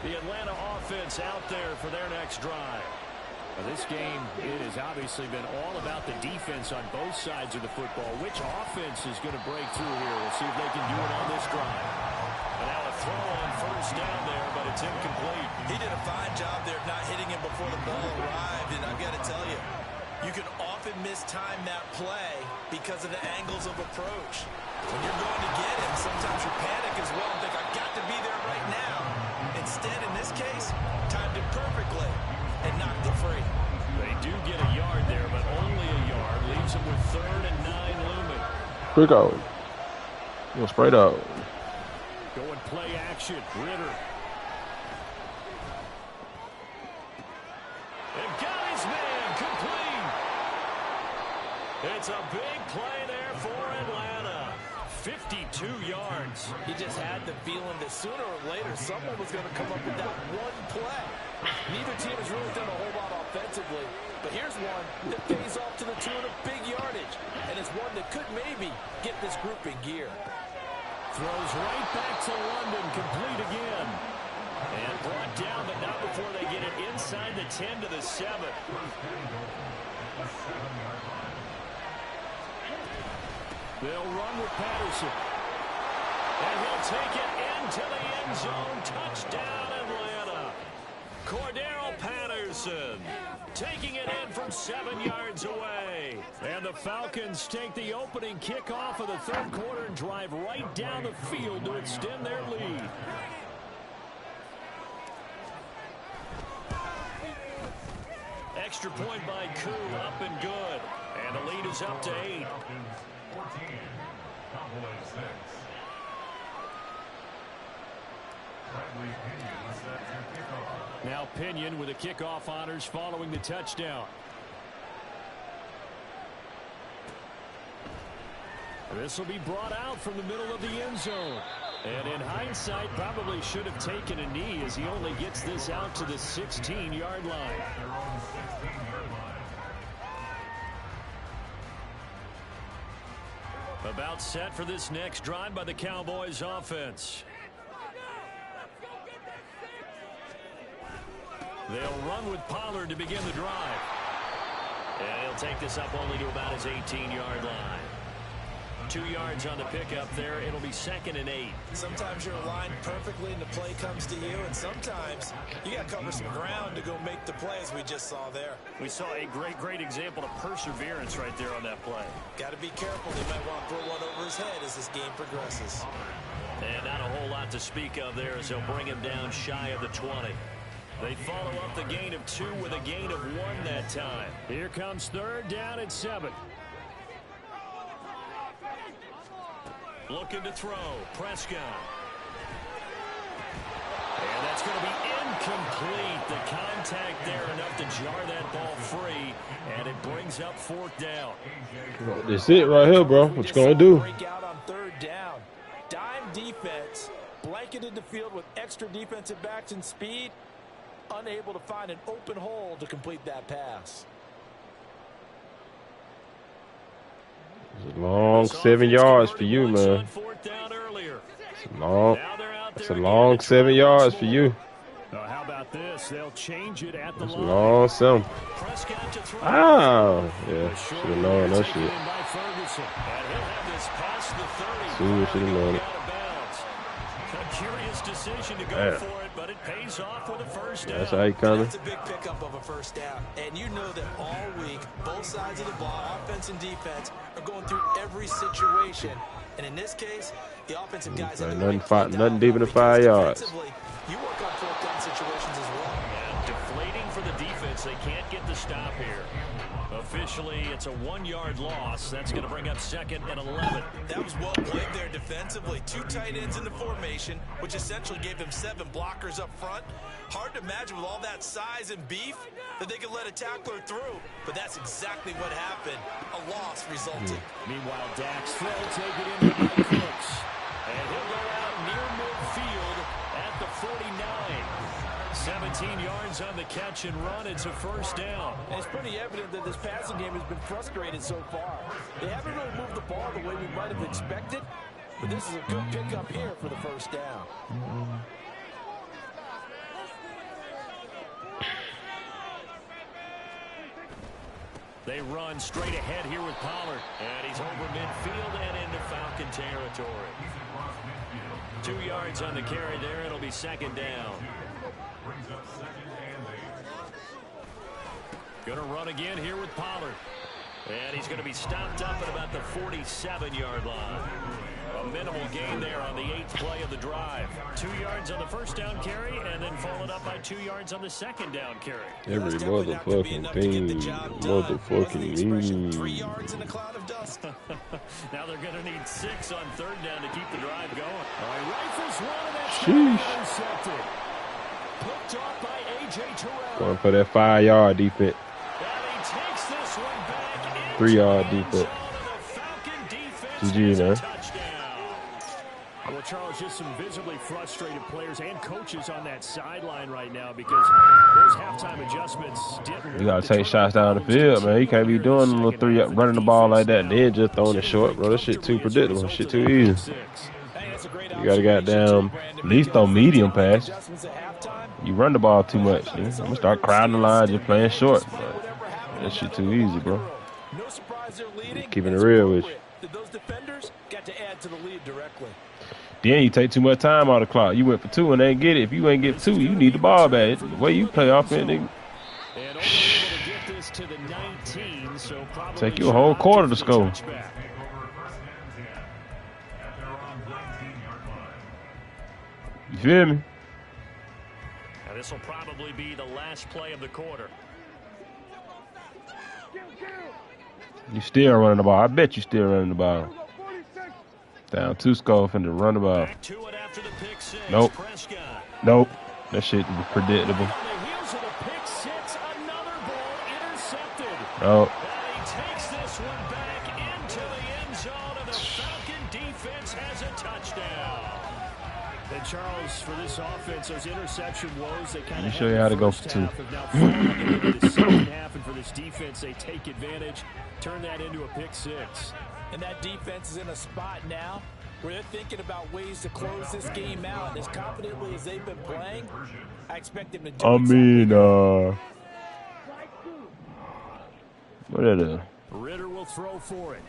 The Atlanta offense out there for their next drive. Well, this game, it has obviously been all about the defense on both sides of the football. Which offense is going to break through here? We'll see if they can do it on this drive. And now a throw on first down there, but it's incomplete. He did a fine job there of not hitting him before the ball arrived. And I've got to tell you, you can often mistime that play because of the angles of approach. When you're going to get him, sometimes you panic as well and think, I've got to be there right now. Instead, in this case, timed it perfectly and knocked it free. They do get a yard there, but only a yard. Leaves them with 3rd and 9 looming. Quick out. You'll spread out. Going play action. Ritter. And got his man complete. It's a big play there for Atlanta. 52 yards. He just had the feeling that sooner or later someone was going to come up with that one play. Neither team has really done a whole lot offensively, but here's one that pays off to the tune of big yardage, and it's one that could maybe get this group in gear. Throws right back to London, complete again. And brought down, but not before they get it inside the 10 to the 7. They'll run with Patterson. And he'll take it into the end zone. Touchdown, Atlanta. Cordero Patterson taking it in from 7 yards away. And the Falcons take the opening kickoff of the 3rd quarter and drive right down the field to extend their lead. Extra point by Koo, up and good. And the lead is up to 8. Now Pinion with the kickoff honors following the touchdown. This will be brought out from the middle of the end zone. And in hindsight, probably should have taken a knee as he only gets this out to the 16-yard line. About set for this next drive by the Cowboys offense. They'll run with Pollard to begin the drive. And he'll take this up only to about his 18-yard line. 2 yards on the pickup there. It'll be 2nd and 8. Sometimes you're aligned perfectly and the play comes to you, and sometimes you got to cover some ground to go make the play, as we just saw there. We saw a great example of perseverance right there on that play. Got to be careful. They might want to throw one over his head as this game progresses. And not a whole lot to speak of there as they'll bring him down shy of the 20. They follow up the gain of 2 with a gain of 1 that time. Here comes 3rd down and 7. Looking to throw. Prescott. And that's going to be incomplete. The contact there enough to jar that ball free. And it brings up 4th down. That's it right here, bro. What you going to do? Break out on 3rd down. Dime defense. Blanketed the field with extra defensive backs and speed. Unable to find an open hole to complete that pass. It's a long 7 yards for you, man. It's a long 7 yards for you. How about this? They'll change it at the It's a line. long 7. Ah, yeah, should have known that shit. Should have known it. A curious decision to go for it, but it pays off with a 1st down. That's how you coming. That's a big pickup of a 1st down. And you know that all week, both sides of the ball, offense and defense, are going through every situation. And in this case, the offensive guys have nothing deeper than 5 yards. You work on 4th down situations as well. And deflating for the defense. They can't get the stop here. Officially, it's a 1-yard loss. That's going to bring up 2nd and 11. That was well played there defensively. 2 tight ends in the formation, which essentially gave them 7 blockers up front. Hard to imagine with all that size and beef that they could let a tackler through. But that's exactly what happened. A loss resulted. Meanwhile, Dak's throw taken in by Cooks. And he'll go out near midfield at the 49. 17 yards on the catch and run. It's a 1st down. And it's pretty evident that this passing game has been frustrated so far. They haven't really moved the ball the way we might have expected, but this is a good pickup here for the 1st down. They run straight ahead here with Pollard. And he's over midfield and into Falcon territory. 2 yards on the carry there. It'll be 2nd down. Going to run again here with Pollard. And he's going to be stopped up at about the 47-yard line. A minimal gain there on the 8th play of the drive. 2 yards on the 1st down carry, and then followed up by 2 yards on the 2nd down carry. Every motherfucking thing. Motherfucking me. 3 yards in a cloud of dust. Now they're going to need 6 on 3rd down to keep the drive going. All right, rifles one, and that's intercepted. Picked off by A.J. Terrell. Going for that 5-yard defense. 3-yard defense. GG, man. Well, Charles, just some visibly frustrated players and coaches on that sideline right now because those halftime adjustments didn't. You gotta take shots down the field, man. You can't be doing a little 3-up, running the ball like that, and then just throwing it short, bro. That shit too predictable. That shit too easy. You gotta goddamn at least throw medium pass. You run the ball too much. I'm gonna start crowding the line, just playing short. That shit too easy, bro. No surprise they're leading. Keeping it real with you. Those defenders got to add to the lead directly. Then you take too much time out of the clock. You went for 2 and they ain't get it. If you ain't get 2, you need the ball back. The way you play offense, nigga. Take you a whole quarter to score. You feel me? Now this will probably be the last play of the quarter. You still running the ball. I bet you still running the ball. Down 2 score finna run the ball. Nope. Nope. That shit was predictable. Nope. Takes this one back into the end zone, and the Falcon defense has a touchdown. And Charles, for this offense, those interception woes, they kind of show you how to go for 2. Now into the second half, and for this defense, they take advantage, turn that into a pick 6. And that defense is in a spot now where they're thinking about ways to close this game out. And as confidently as they've been playing, I expect them to do what is it? Ritter will throw for it.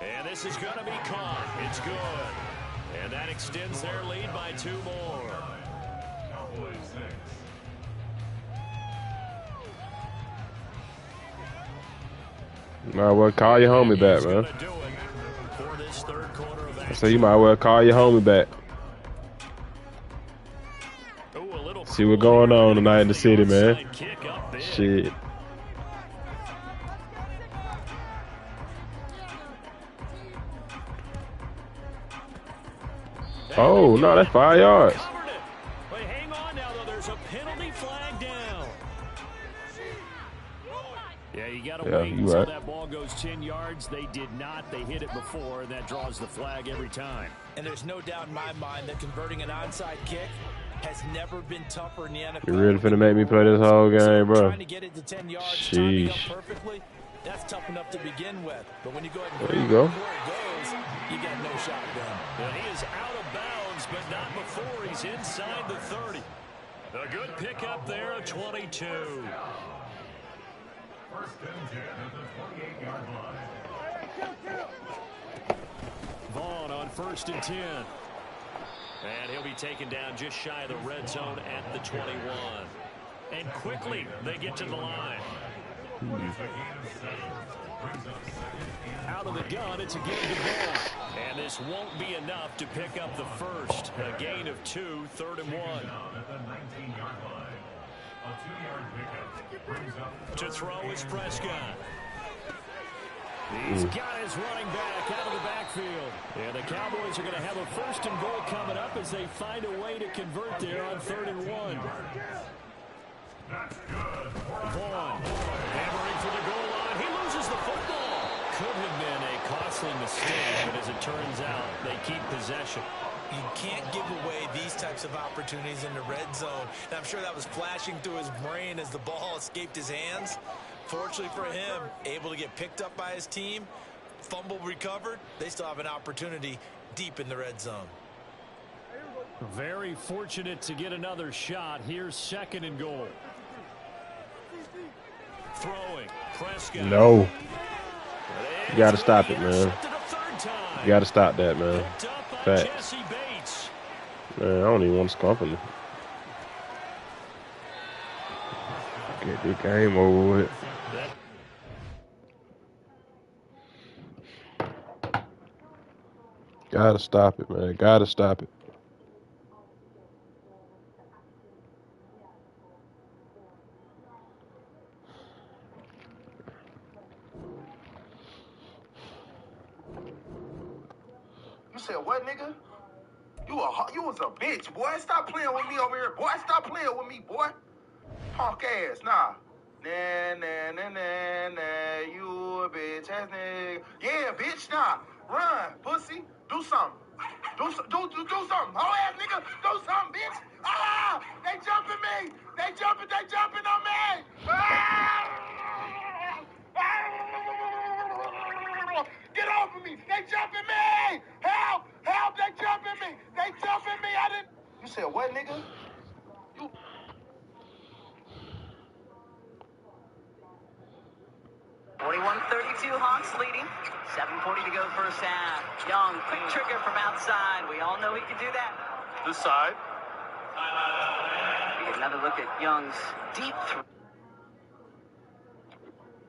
And pass is going to be caught. It's good. And that extends their lead by 2 more. Might well call your homie back, man. I say you might well call your homie back. See what's going on tonight in the city, man. Shit. Oh, no, that's 5 yards. But hang on now, though. There's a penalty flag down. Yeah, you got to wait until that ball goes 10 yards. They did not. They hit it before, and that draws the flag every time. And there's no doubt in my mind that converting an onside kick has never been tougher in the NFL. You really finna make me play this whole game, bro? Trying to get it to 10 yards, timing up perfectly, that's tough enough to begin with. But when you go ahead and there you go. Before it goes, you got no shot then. Well, he is out of bounds, but not before he's inside the 30. A good pickup there of 22. First and 10 at the 28-yard line. Vaughn on 1st and 10. And he'll be taken down just shy of the red zone at the 21. And quickly, they get to the line. Out of the gun, it's a gain of ball. And this won't be enough to pick up the first. A gain of 2, 3rd and 1. To throw is Prescott. He's got his running back out of the backfield. And the Cowboys are going to have a 1st and goal coming up as they find a way to convert there on 3rd and 1. Vaughn hammering for the goal line. He loses the football. Could have been a costly mistake, but as it turns out, they keep possession. You can't give away these types of opportunities in the red zone. And I'm sure that was flashing through his brain as the ball escaped his hands. Fortunately for him, able to get picked up by his team, fumble recovered. They still have an opportunity deep in the red zone. Very fortunate to get another shot. Here's 2nd and goal. Throwing. Prescott. No. You got to stop it, man. You got to stop that, man. Facts. Man, I don't even want to score from it. Get the game over with. Gotta stop it, man. Gotta stop it. You said what, nigga? You was a bitch, boy. Stop playing with me over here, boy. Stop playing with me, boy. Punk ass, nah. Nah, you a bitch ass nigga. Yeah, bitch, nah. Run, pussy. Do something. Do something. Whole ass nigga, do something, bitch. Ah! They jumping me. They jumping on me. Ah! Get off of me. They jumping me. Help, they jumping me. They jumping me. I didn't. You said what, nigga? You. 41-32 Hawks leading. 7:40 to go first half. Young, quick trigger from outside. We all know he can do that. This side. Another look at Young's deep throw.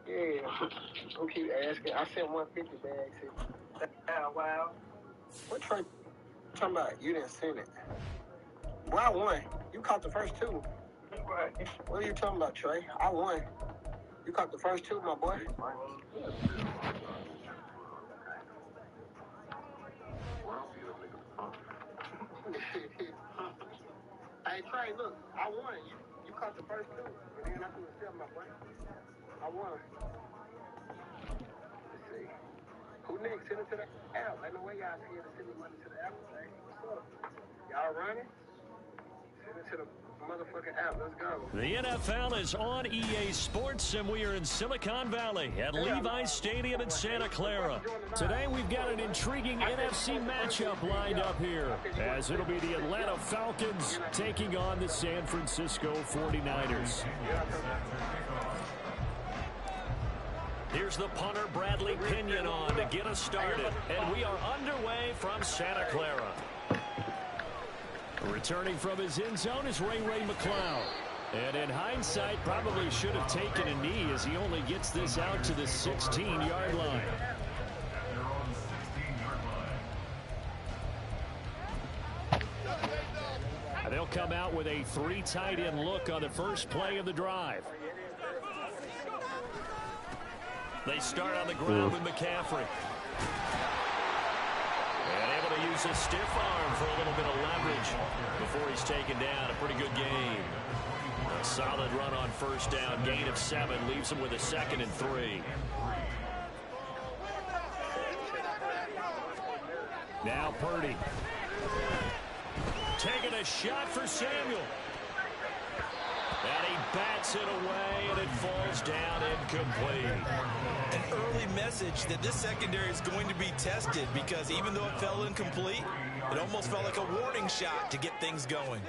Yeah, don't keep asking. I sent 150 bags. Wow. What Trey talking about? You didn't send it. Well, I won. You caught the first 2. What are you talking about, Trey? I won. You caught the first 2, my boy. Hey, Trey, look, I won. You caught the first 2. But then I couldn't sell, my boy. I won. Let's see. Who next? Send it to the app. Ain't no way y'all scared to send the money to the app today. What's up? Y'all running? Send it to the motherfucking app. Let's go. The NFL is on EA Sports, and we are in Silicon Valley at Levi's Stadium in Santa Clara. Today, we've got an intriguing NFC matchup lined up here, as it'll be the Atlanta Falcons taking on the San Francisco 49ers. Here's the punter, Bradley Pinion, on to get us started. And we are underway from Santa Clara. Returning from his end zone is Ray McCloud. And in hindsight, probably should have taken a knee as he only gets this out to the 16-yard line. They'll come out with a 3 tight end look on the first play of the drive. They start on the ground with McCaffrey. And able to use his stiff arm for a little bit of leverage before he's taken down. A pretty good game. A solid run on first down. Gain of 7 leaves him with a 2nd and 3. Now Purdy. Taking a shot for Samuel. And he bats it away, and it falls down incomplete. An early message that this secondary is going to be tested, because even though it fell incomplete, it almost felt like a warning shot to get things going.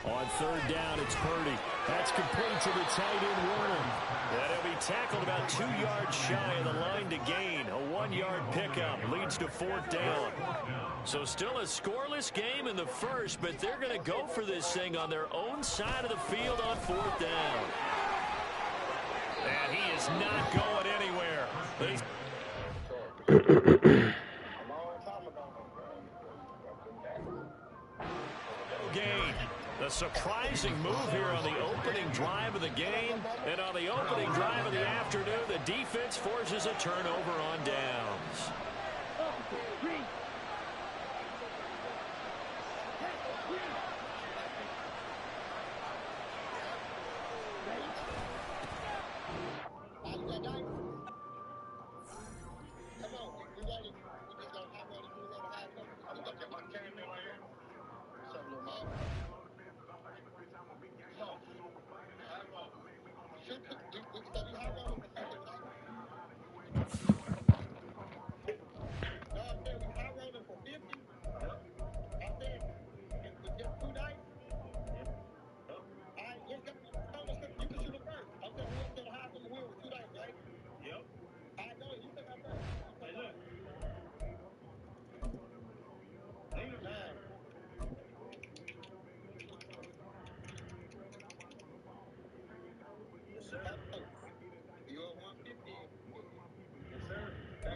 On third down, it's Purdy. That's complete to the tight end, Warner. And he'll be tackled about 2 yards shy of the line to gain. A 1-yard pickup leads to 4th down. So still a scoreless game in the first, but they're going to go for this thing on their own side of the field on 4th down. And he is not going anywhere. Gain. A surprising move here on the opening drive of the game. And on the opening drive of the afternoon, the defense forces a turnover on downs.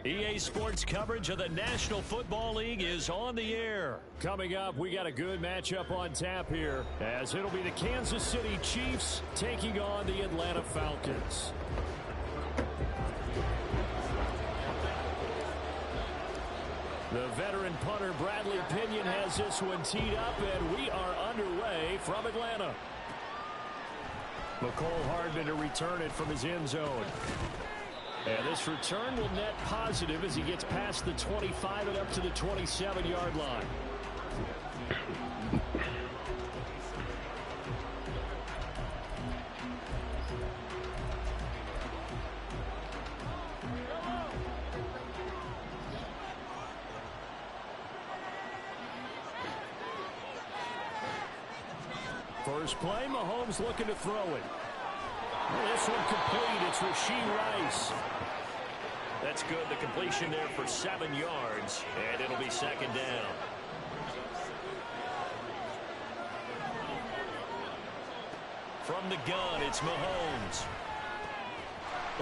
EA Sports coverage of the National Football League is on the air. Coming up, we got a good matchup on tap here, as it'll be the Kansas City Chiefs taking on the Atlanta Falcons. The veteran punter Bradley Pinion has this one teed up, and we are underway from Atlanta. McCole Hardman to return it from his end zone. And this return will net positive as he gets past the 25 and up to the 27-yard line. First play, Mahomes looking to throw it. This one complete. It's Rashee Rice. That's good. The completion there for 7 yards, and it'll be 2nd down. From the gun, it's Mahomes.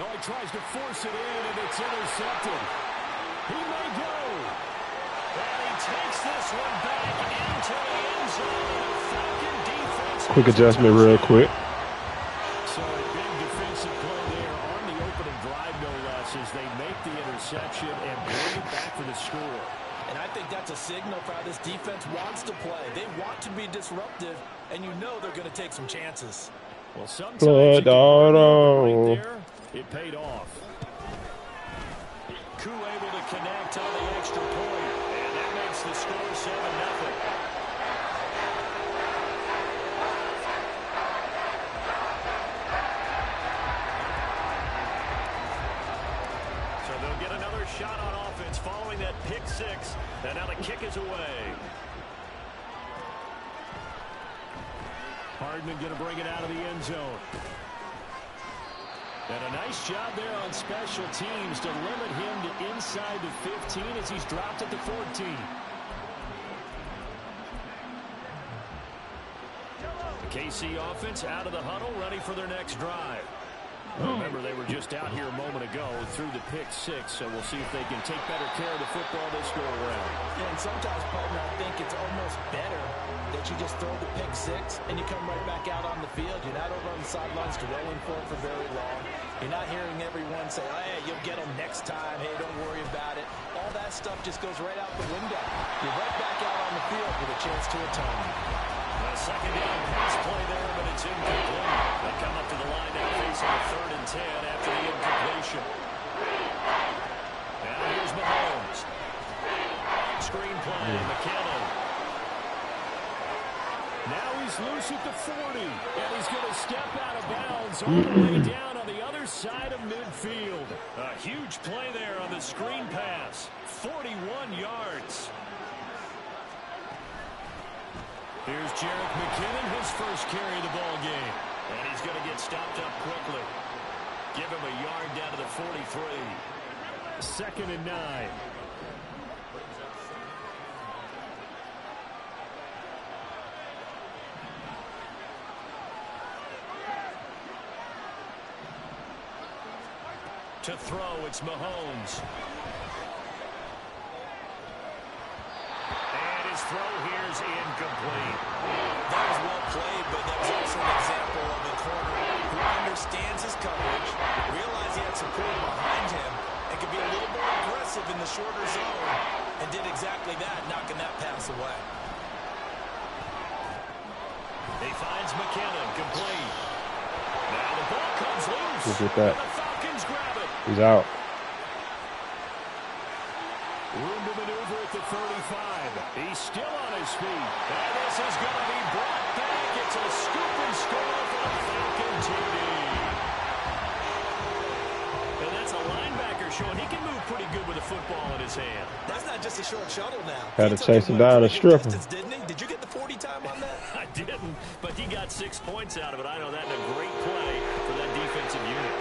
Oh, he tries to force it in, and it's intercepted. He may go. And he takes this one back into the end zone. Falcon defense. Quick adjustment real quick. So a big defensive play there on the opening drive, no less, as they make the interception and bring it back for the score. And I think that's a signal for how this defense wants to play. They want to be disruptive, and you know they're going to take some chances. Well, sometimes right there, it paid off. Koo able to connect on the extra point, and that makes the score 7-0. They'll get another shot on offense following that pick six, and now the kick is away. Hardman going to bring it out of the end zone. And a nice job there on special teams to limit him to inside the 15 as he's dropped at the 14. The KC offense out of the huddle, ready for their next drive. Remember, they were just out here a moment ago through the pick six, so we'll see if they can take better care of the football this go around. And sometimes, partner, I think it's almost better that you just throw the pick six and you come right back out on the field. You're not over on the sidelines dwelling for it for very long. You're not hearing everyone say, oh, hey, you'll get them next time. Hey, don't worry about it. All that stuff just goes right out the window. You're right back out on the field with a chance to atone. A second down pass play there, but it's incomplete. They come up to the line now facing a 3rd and 10 after the incompletion. Now here's Mahomes. Screen play, McKinnon. Now he's loose at the 40, and he's going to step out of bounds all the way down on the other side of midfield. A huge play there on the screen pass. 41 yards. Here's Jerick McKinnon, his first carry of the ball game. And he's going to get stopped up quickly. Give him a yard down to the 43. 2nd and 9. To throw, it's Mahomes. Throw here's incomplete. That was well played, but that was also an example of a corner who understands his coverage, realized he had support behind him, and could be a little more aggressive in the shorter zone, and did exactly that, knocking that pass away. He finds McKinnon, complete. Now the ball comes loose. Look at that. The Falcons grab it. He's out. Room to maneuver at the 35. He's still on his feet. And this is going to be brought back. It's a scoop and score for the Falcon TD. And that's a linebacker showing he can move pretty good with a football in his hand. That's not just a short shuttle now. Had to chase him down and strip him. Didn't he? Did you get the 40 time on that? I didn't, but he got 6 points out of it. I know that in a great play for that defensive unit.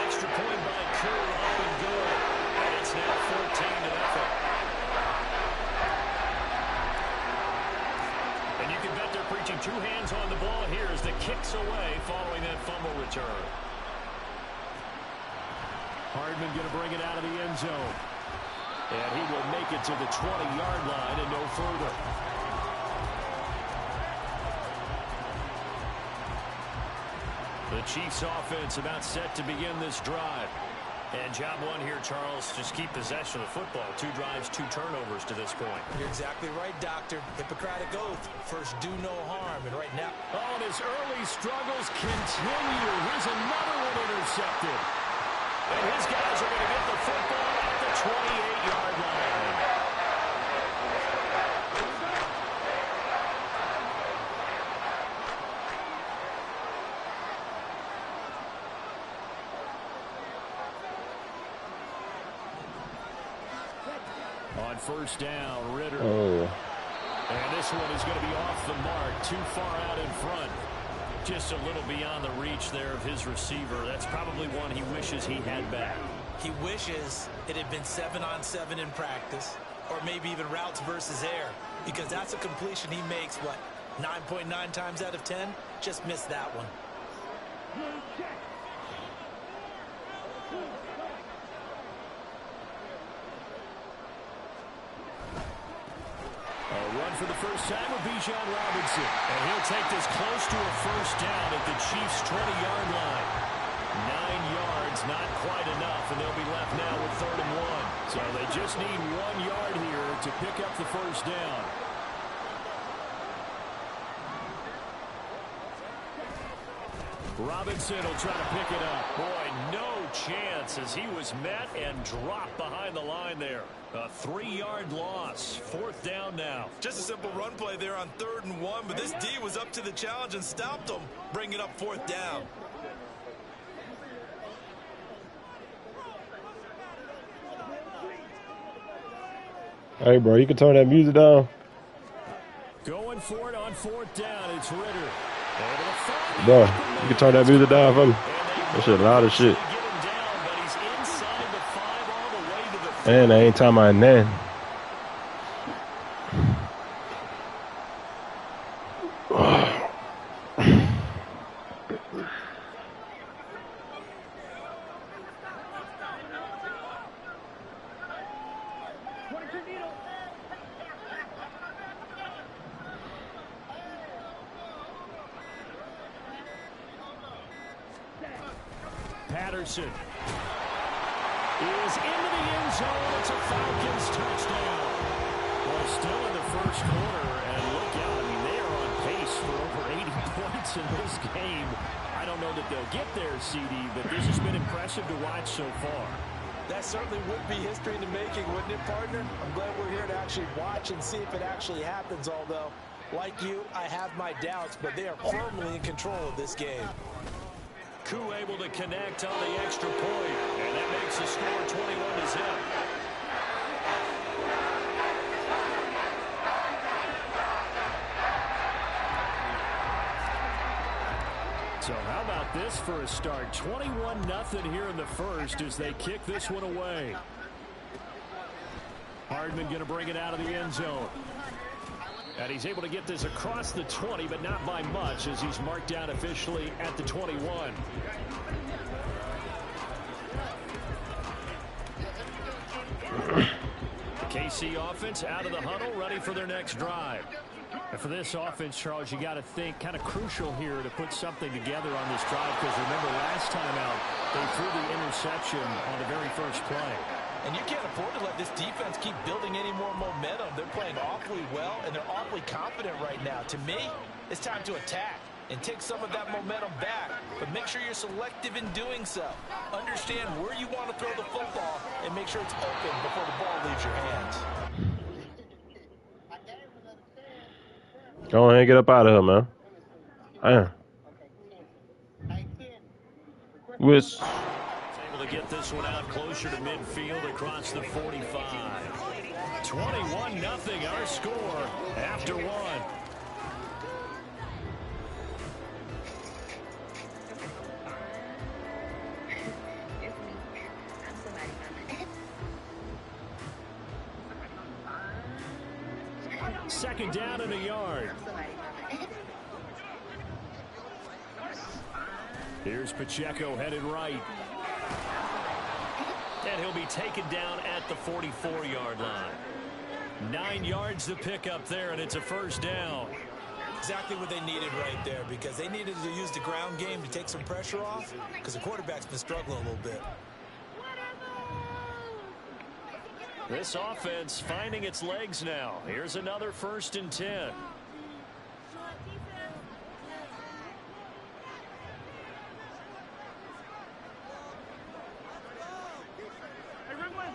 Extra point by Kerr, up and good. And it's now 14-0. And you can bet they're preaching 2 hands on the ball here as the kick's away following that fumble return. Hardman going to bring it out of the end zone. And he will make it to the 20-yard line and no further. The Chiefs offense about set to begin this drive. And job one here, Charles, just keep possession of the football. 2 drives, 2 turnovers to this point. You're exactly right, Doctor. Hippocratic oath. First, do no harm. And right now... Oh, and his early struggles continue. Here's another one intercepted. And his guys are going to get the football at the 28-yard line. On first down, Ritter. Oh. And this one is going to be off the mark, too far out in front. Just a little beyond the reach there of his receiver. That's probably one he wishes he had back. He wishes it had been 7-on-7 in practice, or maybe even routes versus air, because that's a completion he makes, what, 9.9 times out of 10? Just missed that one. A run for the first time with Bijan Robinson. And he'll take this close to a first down at the Chiefs' 20-yard line. 9 yards, not quite enough, and they'll be left now with 3rd and 1. So they just need 1 yard here to pick up the first down. Robinson will try to pick it up. Boy, no chance as he was met and dropped behind the line there. A 3-yard loss. 4th down now. Just a simple run play there on 3rd and 1, but this D was up to the challenge and stopped him, bringing up 4th down. Hey, bro, you can turn that music down. Going for it on 4th down. It's Ritter. Bro, you can turn that music down for me. And they That's a lot of shit. And I ain't talking about nothing. Patterson is into the end zone. It's a Falcons touchdown. Well, still in the first quarter, and look out. I mean, they are on pace for over 80 points in this game. I don't know that they'll get there, CD, but this has been impressive to watch so far. That certainly would be history in the making, wouldn't it, partner? I'm glad we're here to actually watch and see if it actually happens, although, like you, I have my doubts, but they are firmly in control of this game. Koo able to connect on the extra point, and that makes the score 21-0. So how about this for a start? 21-0 here in the first as they kick this one away. Hardman going to bring it out of the end zone. And he's able to get this across the 20, but not by much as he's marked down officially at the 21. The KC offense out of the huddle, ready for their next drive. And for this offense, Charles, you got to think kind of crucial here to put something together on this drive, because remember last time out, they threw the interception on the very first play. And you can't afford to let this defense keep building any more momentum. They're playing awfully well, and they're awfully confident right now. To me, it's time to attack and take some of that momentum back. But make sure you're selective in doing so. Understand where you want to throw the football and make sure it's open before the ball leaves your hands. Go ahead and get up out of here, man. Which... able to get this one out closer to midfield across the 45. 21-0 our score after one. Second down and a yard. Here's Pacheco headed right. And he'll be taken down at the 44-yard line. 9 yards to pick up there, and it's a first down. Exactly what they needed right there, because they needed to use the ground game to take some pressure off, because the quarterback's been struggling a little bit. This offense finding its legs now. Here's another 1st and 10.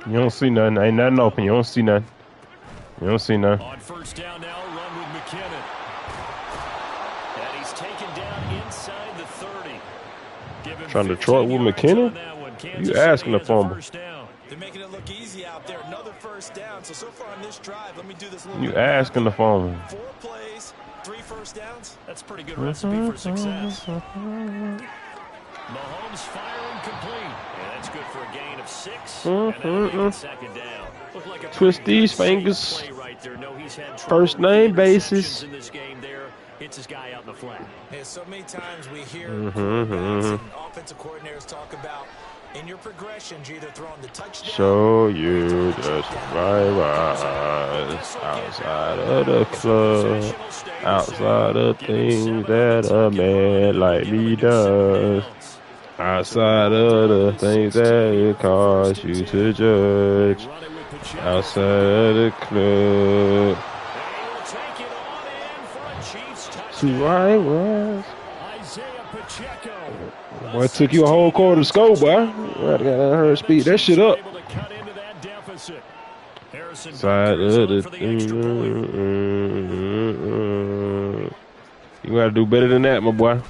You don't see nothing. Ain't nothing open. You don't see nothing. You don't see nothing. On first down now, run with McKinnon. And he's taken down inside the 30. Trying to Detroit with McKinnon? You asking the fumble. They're making it look easy out there. Another first down. So far on this drive, let me do this a little You asking the fumble. 4 plays, 3 first downs. That's a pretty good recipe for success. Mahomes firing complete. And that's good for a gain of 6. And that'll make it second down. Like twist these fingers. Right there. No, he's had first name basis. In this game there. Hits his guy out in the flat. Yeah, so many times we hear and offensive coordinators talk about in your progressions, you're either throwing the touchdown. Show you just right outside of the club, outside of things that a man like me does, outside of the things that it costs you to judge, outside of the club. So I was. Boy, it took you a whole quarter to score, boy. I gotta her speed that shit up. Side of the thing. You gotta do better than that, my boy.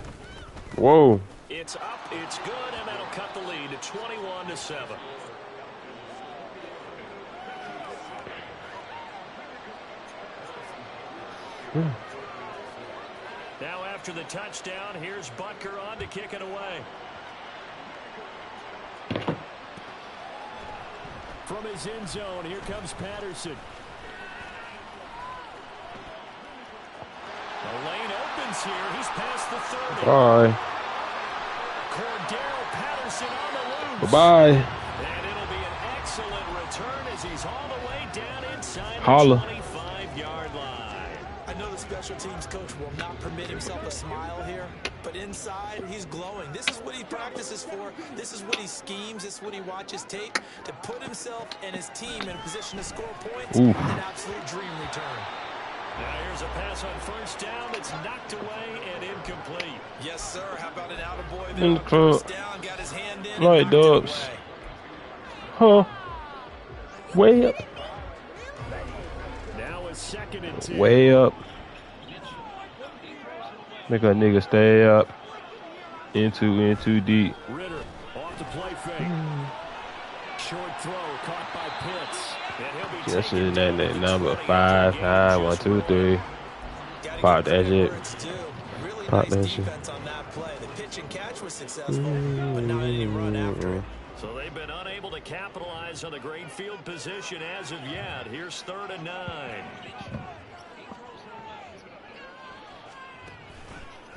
Whoa. It's up, it's good, and that'll cut the lead to 21-7. Now after the touchdown, here's Butker on to kick it away. From his end zone, here comes Patterson. The lane opens here. He's past the 30. Bye. Cordero Patterson on the loose. Bye. And it'll be an excellent return as he's all the way down inside Holla. the 25-yard line. I know the special teams coach will not permit himself a smile here, but inside, he's glowing. This is what he practices for. This is what he schemes. This is what he watches tape to put himself and his team in a position to score points. Oof. An absolute dream return. Now here's a pass on first down that's knocked away and incomplete. Yes, sir. How about an attaboy In there the club. first down, got his hand in, Right, and knocked it Dubs. away. Huh. Way up. Now a 2nd and 10. Way up. Make a nigga stay up. In too deep. Ritter off the play fake. Short throw caught by Pitts. And he'll be That's taken in down that for number 20 5, after the high, game 1, just 2, 3. Gotta Pop give that credit shit. where it's due. Really Pop nice that shit. defense on that play. The pitch and catch was successful, but not any run after it. So they've been unable to capitalize on the great field position as of yet. Here's 3rd and 9.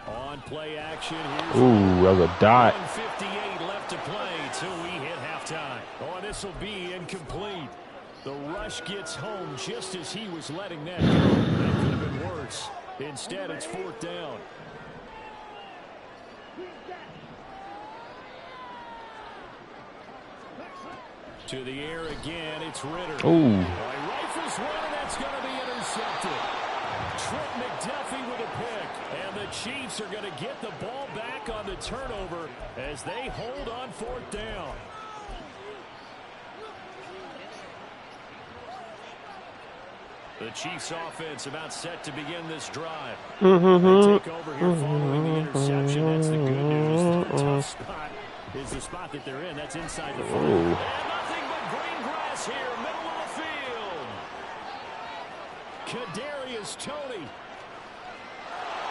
On play action. Here's Ooh, that was a dot. 1:58 left to play till we hit halftime. Oh, and this will be incomplete. The rush gets home just as he was letting that go. That could have been worse. Instead, it's 4th down. To the air again, it's Ritter. Ooh. Rifles one, and that's going to be intercepted. Trent McDuffie with a pick. And the Chiefs are going to get the ball back on the turnover as they hold on 4th down. The Chiefs offense about set to begin this drive. They take over here following the interception. That's the good news. Their tough spot is the spot that they're in. That's inside the 40. And nothing but green grass here, middle of the field. Kadarius Toney.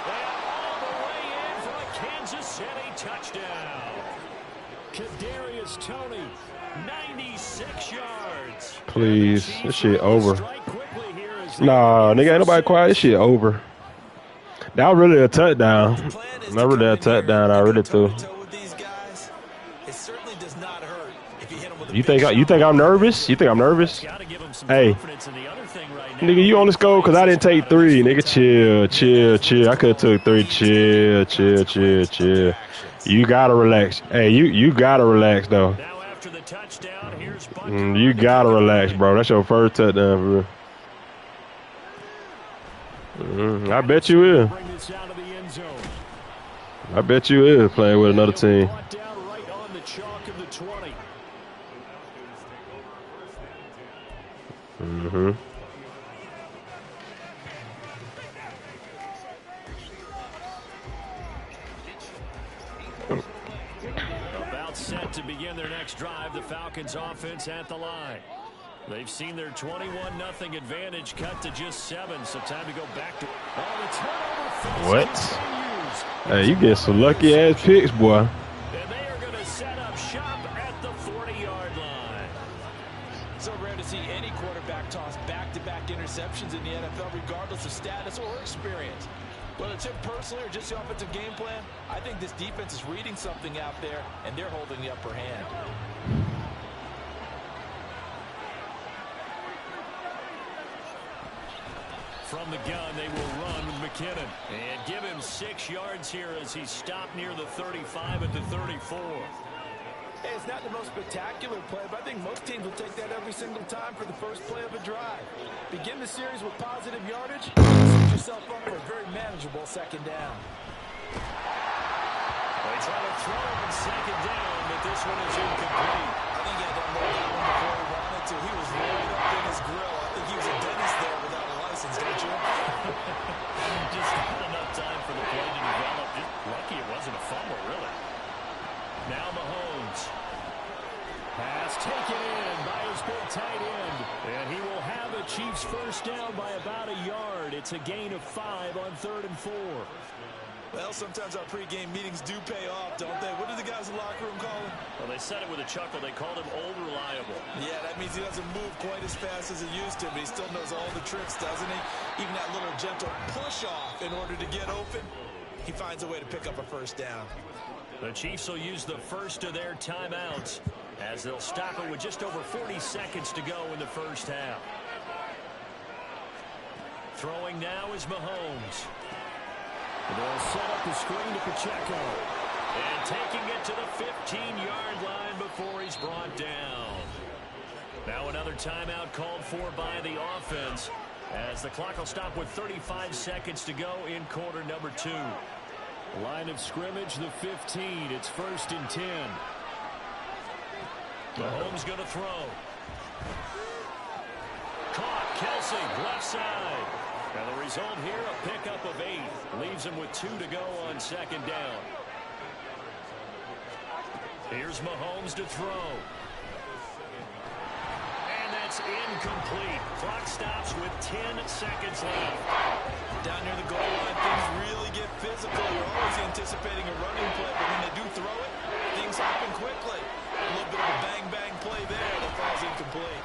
And all the way in for a Kansas City touchdown. Kadarius Toney, 96 yards. Please, this shit over. Nah, nigga, ain't nobody quiet. This shit over. That was really a touchdown. Not really a touchdown. I really threw. You think I'm nervous? You think I'm nervous? Hey, nigga, you only scored because I didn't take 3. Nigga, chill. I could have took 3. Chill. You gotta relax. Hey, you gotta relax though. You gotta relax, bro. That's your first touchdown, bro. I bet you will. I bet you will playing with another team. About set to begin their next drive, the Falcons offense at the line. They've seen their 21-0 advantage cut to just 7, so time to go back to What? Hey, you get some lucky ass picks, boy. And they are going to set up shop at the 40-yard line. So rare to see any quarterback toss back-to-back interceptions in the NFL, regardless of status or experience. Whether it's him personally or just the offensive game plan, I think this defense is reading something out there, and they're holding the upper hand. From the gun, they will run with McKinnon. And give him 6 yards here as he stopped near the 35 at the 34. Hey, it's not the most spectacular play, but I think most teams will take that every single time for the first play of a drive. Begin the series with positive yardage, set yourself up for a very manageable 2nd down. They try to throw him in 2nd down, but this one is incomplete. I think he had that more down before he wanted to. He was right up in his grill. I think he was a dentist there without a license, don't you? Just not enough time for the play to develop. Just lucky it wasn't a fumble, really. Now Mahomes. Pass taken in by his big tight end. And he will have the Chiefs first down by about a yard. It's a gain of 5 on 3rd and 4. Well, sometimes our pregame meetings do pay off, don't they? What do the guys in the locker room call him? Well, they said it with a chuckle. They called him old reliable. Yeah, that means he doesn't move quite as fast as he used to, but he still knows all the tricks, doesn't he? Even that little gentle push-off in order to get open, he finds a way to pick up a first down. The Chiefs will use the first of their timeouts as they'll stop it with just over 40 seconds to go in the first half. Throwing now is Mahomes. They'll set up the screen to Pacheco. And taking it to the 15-yard line before he's brought down. Now another timeout called for by the offense as the clock will stop with 35 seconds to go in quarter number 2. Line of scrimmage, the 15. It's 1st and 10. Mahomes going to throw. Caught. Kelsey, left side. Now the result here, a pickup of 8. Leaves him with 2 to go on second down. Here's Mahomes to throw. And that's incomplete. Clock stops with 10 seconds left. Down near the goal line, things really get physical. You're always anticipating a running play, but when they do throw it, things happen quickly. A little bit of a bang-bang play there that falls incomplete.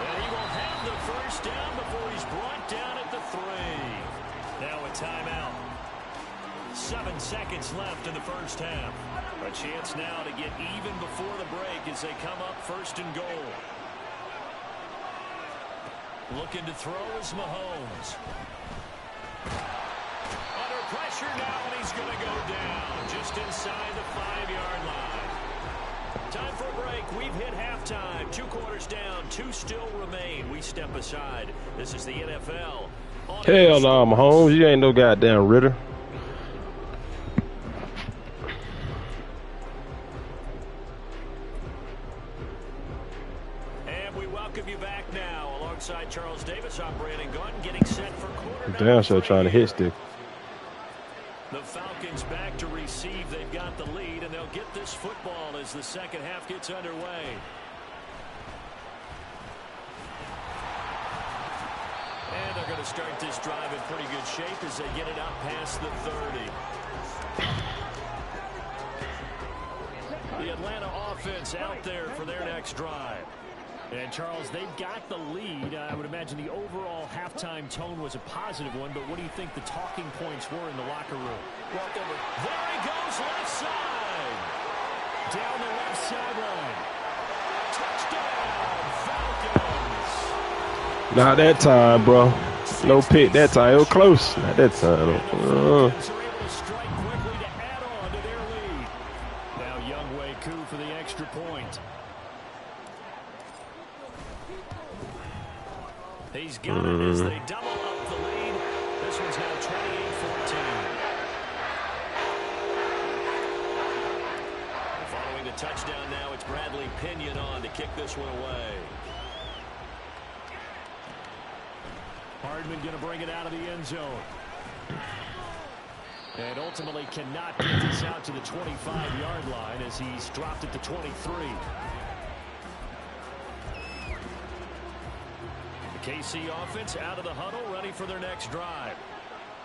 And he will have the first down before he's brought down at the 3. Now a timeout. 7 seconds left in the first half. A chance now to get even before the break as they come up 1st and goal. Looking to throw is Mahomes. Under pressure now, and he's going to go down just inside the 5-yard line. Time for a break. We've hit halftime. 2 quarters down. 2 still remain. We step aside. This is the NFL. Hell no, Mahomes. You ain't no goddamn Ritter. And we welcome you back now. Alongside Charles Davis, I'm Brandon Gunn, getting set for quarter Damn sure trying to hit stick. The Falcons back to receive. They've got the lead, and they'll get this football as the second half gets underway. And they're going to start this drive in pretty good shape as they get it up past the 30. The Atlanta offense out there for their next drive. And, Charles, they've got the lead. I would imagine the overall halftime tone was a positive one, but what do you think the talking points were in the locker room? Walked over. There he goes, left side. Down the left sideline. Touchdown, Falcons. Not that time, bro. No pick that time. It was close. Not that time. And the Falcons are able to strike quickly to add on to their lead. Now Younghoe Koo for the extra point. He's got it as they double up the lead. This one's now 28-14. Following the touchdown now, it's Bradley Pinion on to kick this one away. Hardman going to bring it out of the end zone. And ultimately cannot get this out to the 25-yard line as he's dropped it to 23. KC offense out of the huddle, ready for their next drive.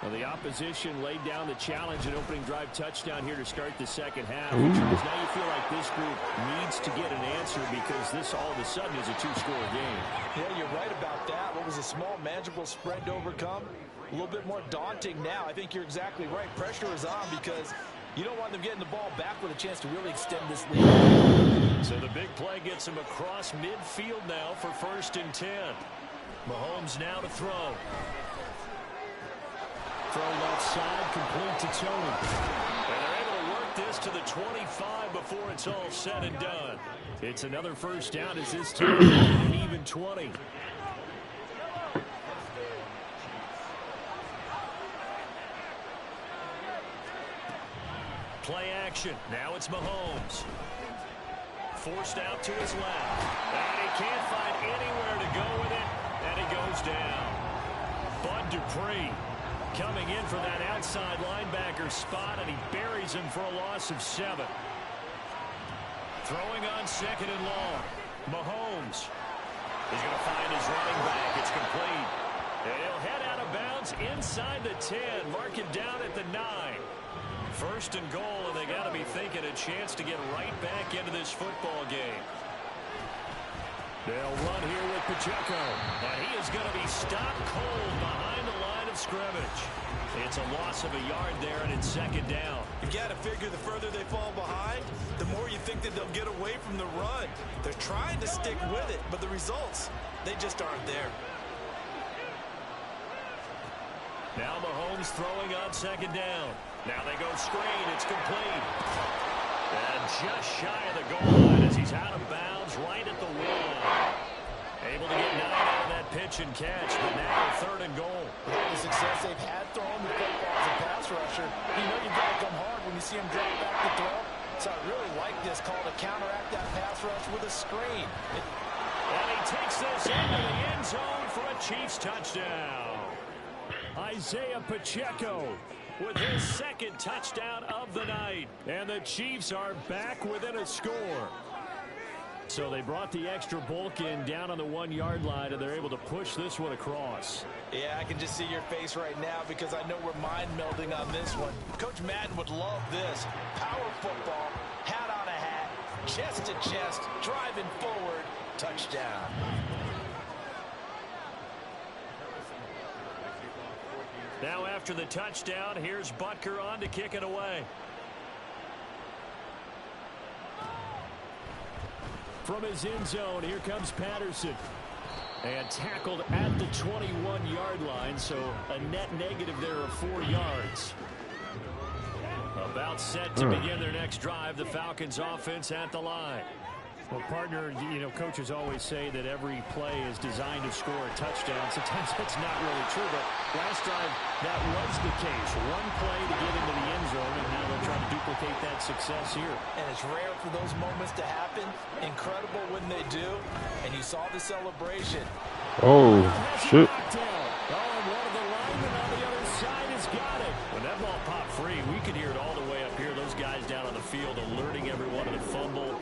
Well, the opposition laid down the challenge and opening drive touchdown here to start the second half. Ooh. Charles, now you feel like this group needs to get an answer because this all of a sudden is a 2-score game. Yeah, you're right about that. What was a small, manageable spread to overcome? A little bit more daunting now. I think you're exactly right. Pressure is on because you don't want them getting the ball back with a chance to really extend this lead. So the big play gets him across midfield now for 1st and 10. Mahomes now to throw. Throw left side, complete to Tony. And they're able to work this to the 25 before it's all said and done. It's another first down as this time an even 20. Play action. Now it's Mahomes. Forced out to his left. And he can't find anywhere to go with it. And he goes down. Bud Dupree coming in for that outside linebacker spot, and he buries him for a loss of 7. Throwing on 2nd and long. Mahomes is going to find his running back. It's complete. And he'll head out of bounds inside the 10, mark it down at the 9. First and goal, and they got to be thinking a chance to get right back into this football game. They'll run here with Pacheco, and he is going to be stopped cold behind the line of scrimmage. It's a loss of a yard there, and it's second down. You got to figure the further they fall behind, the more you think that they'll get away from the run. They're trying to stick with it, but the results, they just aren't there. Now Mahomes throwing on second down. Now they go screen. It's complete. And just shy of the goal line as he's out of bounds right at the wall. Able to get 9 out of that pitch and catch, but now third and goal. The success they've had throwing the football as a pass rusher, you know you've got to come hard when you see him drop back to throw. So I really like this call to counteract that pass rush with a screen. And he takes this into the end zone for a Chiefs touchdown. Isaiah Pacheco with his second touchdown of the night. And the Chiefs are back within a score. So they brought the extra bulk in down on the 1-yard line, and they're able to push this one across. Yeah, I can just see your face right now because I know we're mind melding on this one. Coach Madden would love this. Power football, hat on a hat, chest to chest, driving forward, touchdown. Now after the touchdown, here's Butker on to kick it away. From his end zone, here comes Patterson. And tackled at the 21-yard line, so a net negative there of 4 yards. About set to begin their next drive, the Falcons offense at the line. Well, partner, you know, coaches always say that every play is designed to score a touchdown. Sometimes that's not really true, but last drive, that was the case. One play to get into the end zone, and now they'll try to duplicate that success here. And it's rare for those moments to happen. Incredible when they do. And you saw the celebration. Oh, shit. Oh, and one of the linemen on the other side has got it. When that ball popped free, we could hear it all the way up here. Those guys down on the field alerting everyone to the fumble.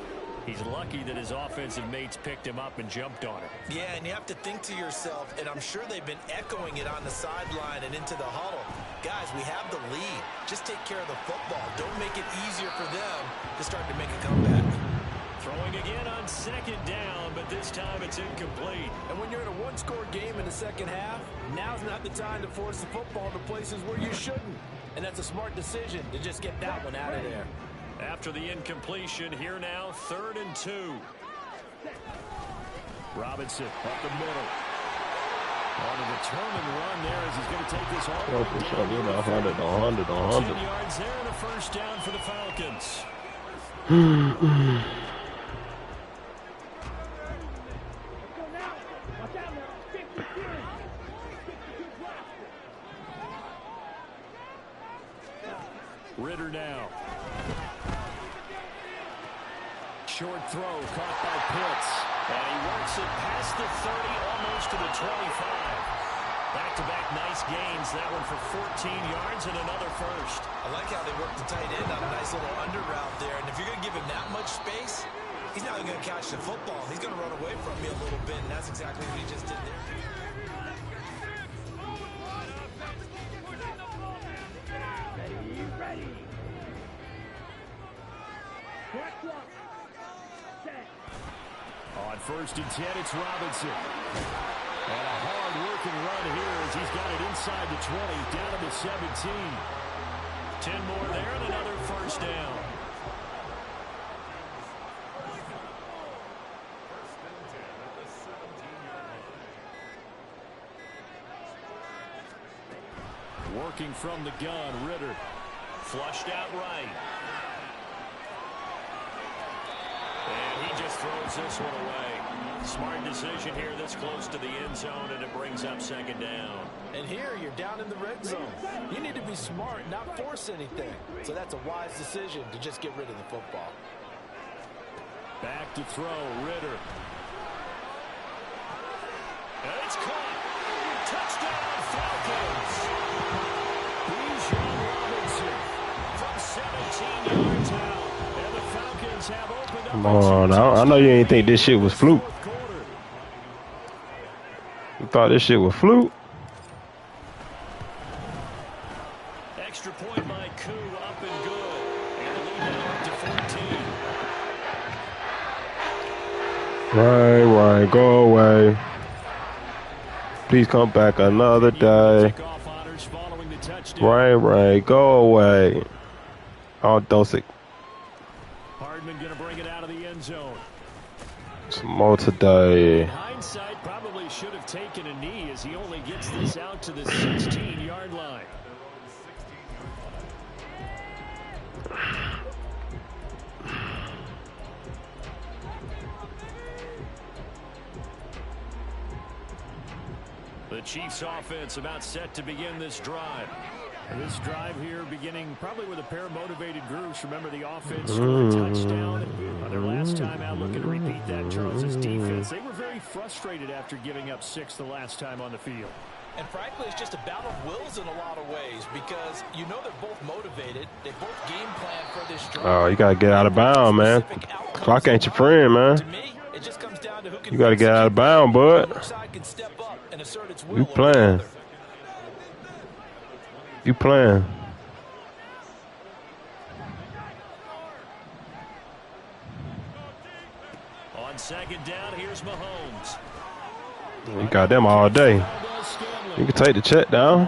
He's lucky that his offensive mates picked him up and jumped on it. Yeah, and you have to think to yourself, and I'm sure they've been echoing it on the sideline and into the huddle. Guys, we have the lead. Just take care of the football. Don't make it easier for them to start to make a comeback. Throwing again on second down, but this time it's incomplete. And when you're in a one-score game in the second half, now's not the time to force the football to places where you shouldn't. And that's a smart decision to just get that one out of there. After the incompletion, here now, 3rd and 2. Robinson up the middle. On a determined run there as he's going to take this all the way down. 10 yards there and a first down for the Falcons. Ritter now. Short throw caught by Pitts. And he works it past the 30, almost to the 25. Back-to-back nice gains. That one for 14 yards and another first. I like how they work the tight end on a nice little under route there. And if you're going to give him that much space, he's not going to catch the football. He's going to run away from me a little bit, and that's exactly what he just did there. On 1st and 10, it's Robinson. And a hard-working run here as he's got it inside the 20, down to the 17. 10 more there and another first down. Working from the gun, Ritter. Flushed out right. And he just throws this one away. Smart decision here this close to the end zone, and it brings up second down. And here you're down in the red zone. You need to be smart, not force anything. So that's a wise decision to just get rid of the football. Back to throw, Ritter. And it's caught. Touchdown, Falcons. Bijan Robinson from 17 yards out. And the Falcons have opened up. Come on, I know you ain't think this shit was fluke. You thought this shit was fluke? coup up and good. And the lead now up to 14. Right, go away. Please come back another day. Right, go away. Oh, Dosick. Hardman going to bring it out of the end zone. Some more today. In hindsight, probably should have taken a knee as he only gets this out to the 16-yard line. The Chiefs offense about set to begin this drive. This drive here beginning probably with a pair of motivated groups. Remember, the offense scored a touchdown on their last time out, looking to repeat that. Charles's defense, they were very frustrated after giving up 6 the last time on the field. And frankly, it's just a battle of wills in a lot of ways because you know they're both motivated. They both game plan for this drive. Oh, you got to get out of bounds, man. Clock ain't your friend, man. To me, it just comes down to who can you got to get out of bounds, bud. You playing. You playing. On second down, here's Mahomes. You got them all day. You can take the check down.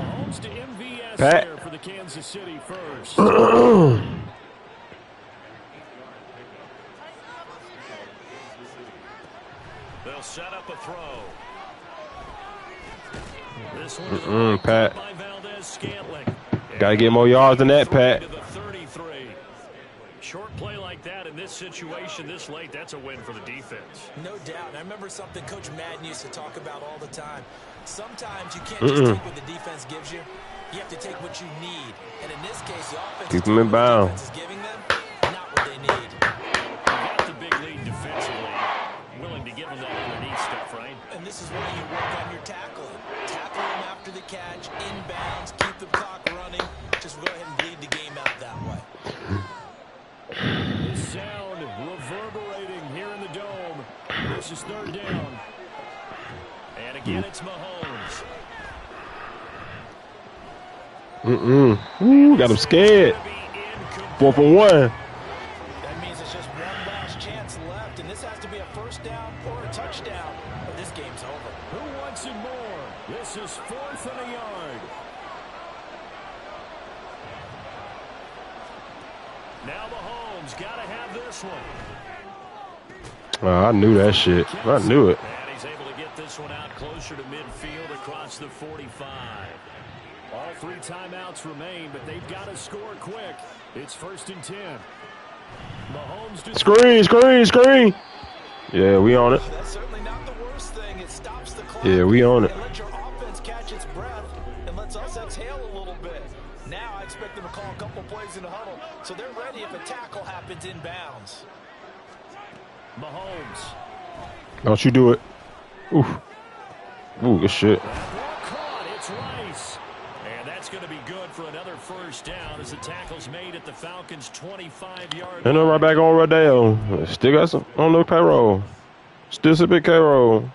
Pat. For the Kansas City first. They'll set up a throw. This one Pat. by Valdez-Scantling. Got to get more yards than that, Pat. Short play like that in this situation this late, that's a win for the defense. No doubt. I remember something Coach Madden used to talk about all the time. Sometimes you can't just take what the defense gives you. You have to take what you need. And in this case, the offense keep them in bounds. Is giving them not what they need. You got the big lead defensively. Willing to give them that underneath stuff, right? And this is where you work on your tackling. Tackle them after the catch, inbounds, keep the clock running. Just go ahead and bleed the game out that way. The sound reverberating here in the dome. This is third down. And again, it's Mahomes. Ooh, got him scared. 4th and 1. That means it's just one last chance left, and this has to be a first down or a touchdown, or this game's over. Who wants it more? This is 4th and a yard. Now Mahomes got to have this one. Oh, I knew that shit. I knew it. And he's able to get this one out closer to midfield across the 45. All 3 timeouts remain, but they've got to score quick. It's 1st and 10. Mahomes to Screen. Yeah, we on it. That's certainly not the worst thing. It stops the clock. Yeah, we on it. And let your offense catch its breath and lets us exhale a little bit. Now I expect them to call a couple plays in the huddle, so they're ready if a tackle happens inbounds. Mahomes. Don't you do it. Ooh, good shit. Caught. It's Rice. And that's going to be good for another first down as the tackle's made at the Falcons' 25-yard line. And then right back on Rodeo. Still got some on the payroll. Still some big payroll.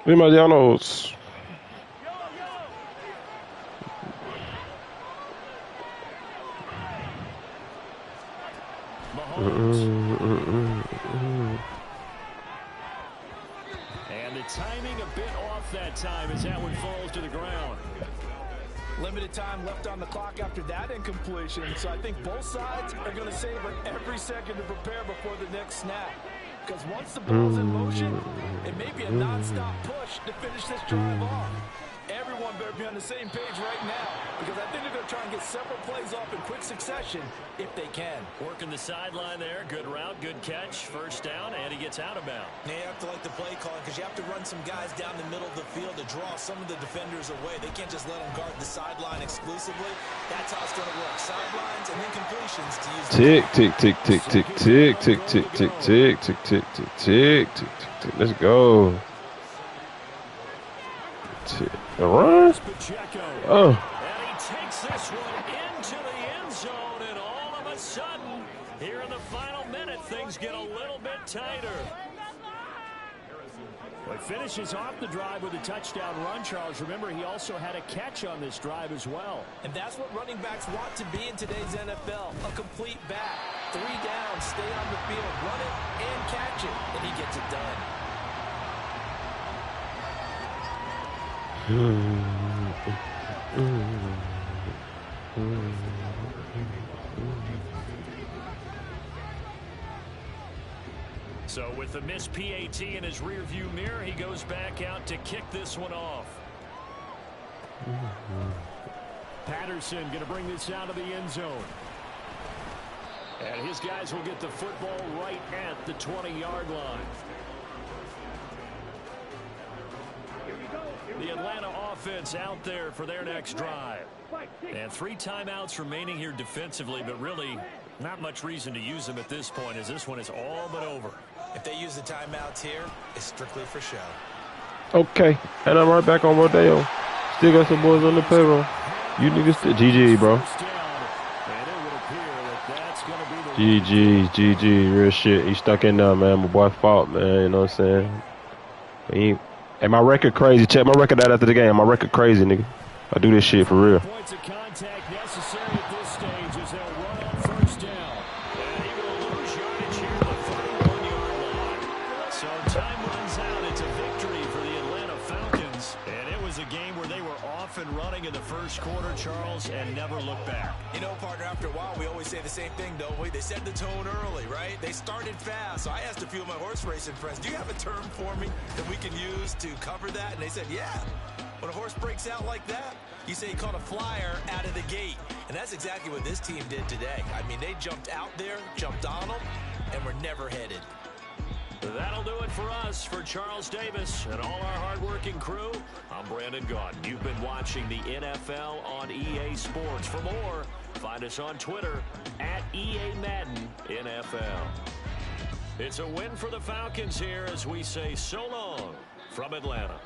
Mahomes. And the timing a bit off that time as that one falls to the ground. Limited time left on the clock after that incompletion, so I think both sides are going to savor every second to prepare before the next snap. Because once the ball's in motion, it may be a non-stop push to finish this drive off. Everyone better be on the same page right now, because I think they're going to try and get several plays off in quick succession if they can. Working the sideline there. Good route, good catch. First down, and he gets out of bounds. You have to like the play calling because you have to run some guys down the middle of the field to draw some of the defenders away. They can't just let them guard the sideline exclusively. That's how it's going to work. Sidelines and then completions to use. Tick, tick, tick, tick, tick, tick, tick, tick, tick, tick, tick, tick, tick, tick, tick, tick. Let's go. Run. Oh. And he takes this one into the end zone, and all of a sudden, here in the final minute, things get a little bit tighter. Well, he finishes off the drive with a touchdown run, Charles. Remember, he also had a catch on this drive as well. And that's what running backs want to be in today's NFL, a complete back. 3 down, stay on the field, run it and catch it, and he gets it done. So with the missed PAT in his rearview mirror, he goes back out to kick this one off. Patterson going to bring this out of the end zone. And his guys will get the football right at the 20-yard line. The Atlanta offense out there for their next drive. And 3 timeouts remaining here defensively, but really not much reason to use them at this point, as this one is all but over. If they use the timeouts here, it's strictly for show. Okay, and I'm right back on Rodeo. Still got some boys on the payroll. You niggas still GG, bro. GG, real shit. He stuck in there, man. My boy fought, man. You know what I'm saying? Hey, my record crazy. Check my record out after the game. My record crazy, nigga. I do this shit for real. Points of contact necessary at this stage as they'll run on first down. And he will lose yardage here at the 31-yard line. So time runs out. It's a victory for the Atlanta Falcons. And it was a game where they were off and running in the first quarter, Charles, and never looked back. You know, partner, after a while, we always say the same thing, don't we? They set the tone early, right? They started fast. So I asked a few of my horse racing friends, do you have a term for me that we can use to cover that? And they said, yeah. When a horse breaks out like that, you say he caught a flyer out of the gate. And that's exactly what this team did today. I mean, they jumped out there, jumped on them, and were never headed. That'll do it for us. For Charles Davis and all our hardworking crew, I'm Brandon Gaudin. You've been watching the NFL on EA Sports. For more, find us on Twitter at EA Madden NFL. It's a win for the Falcons here as we say so long from Atlanta.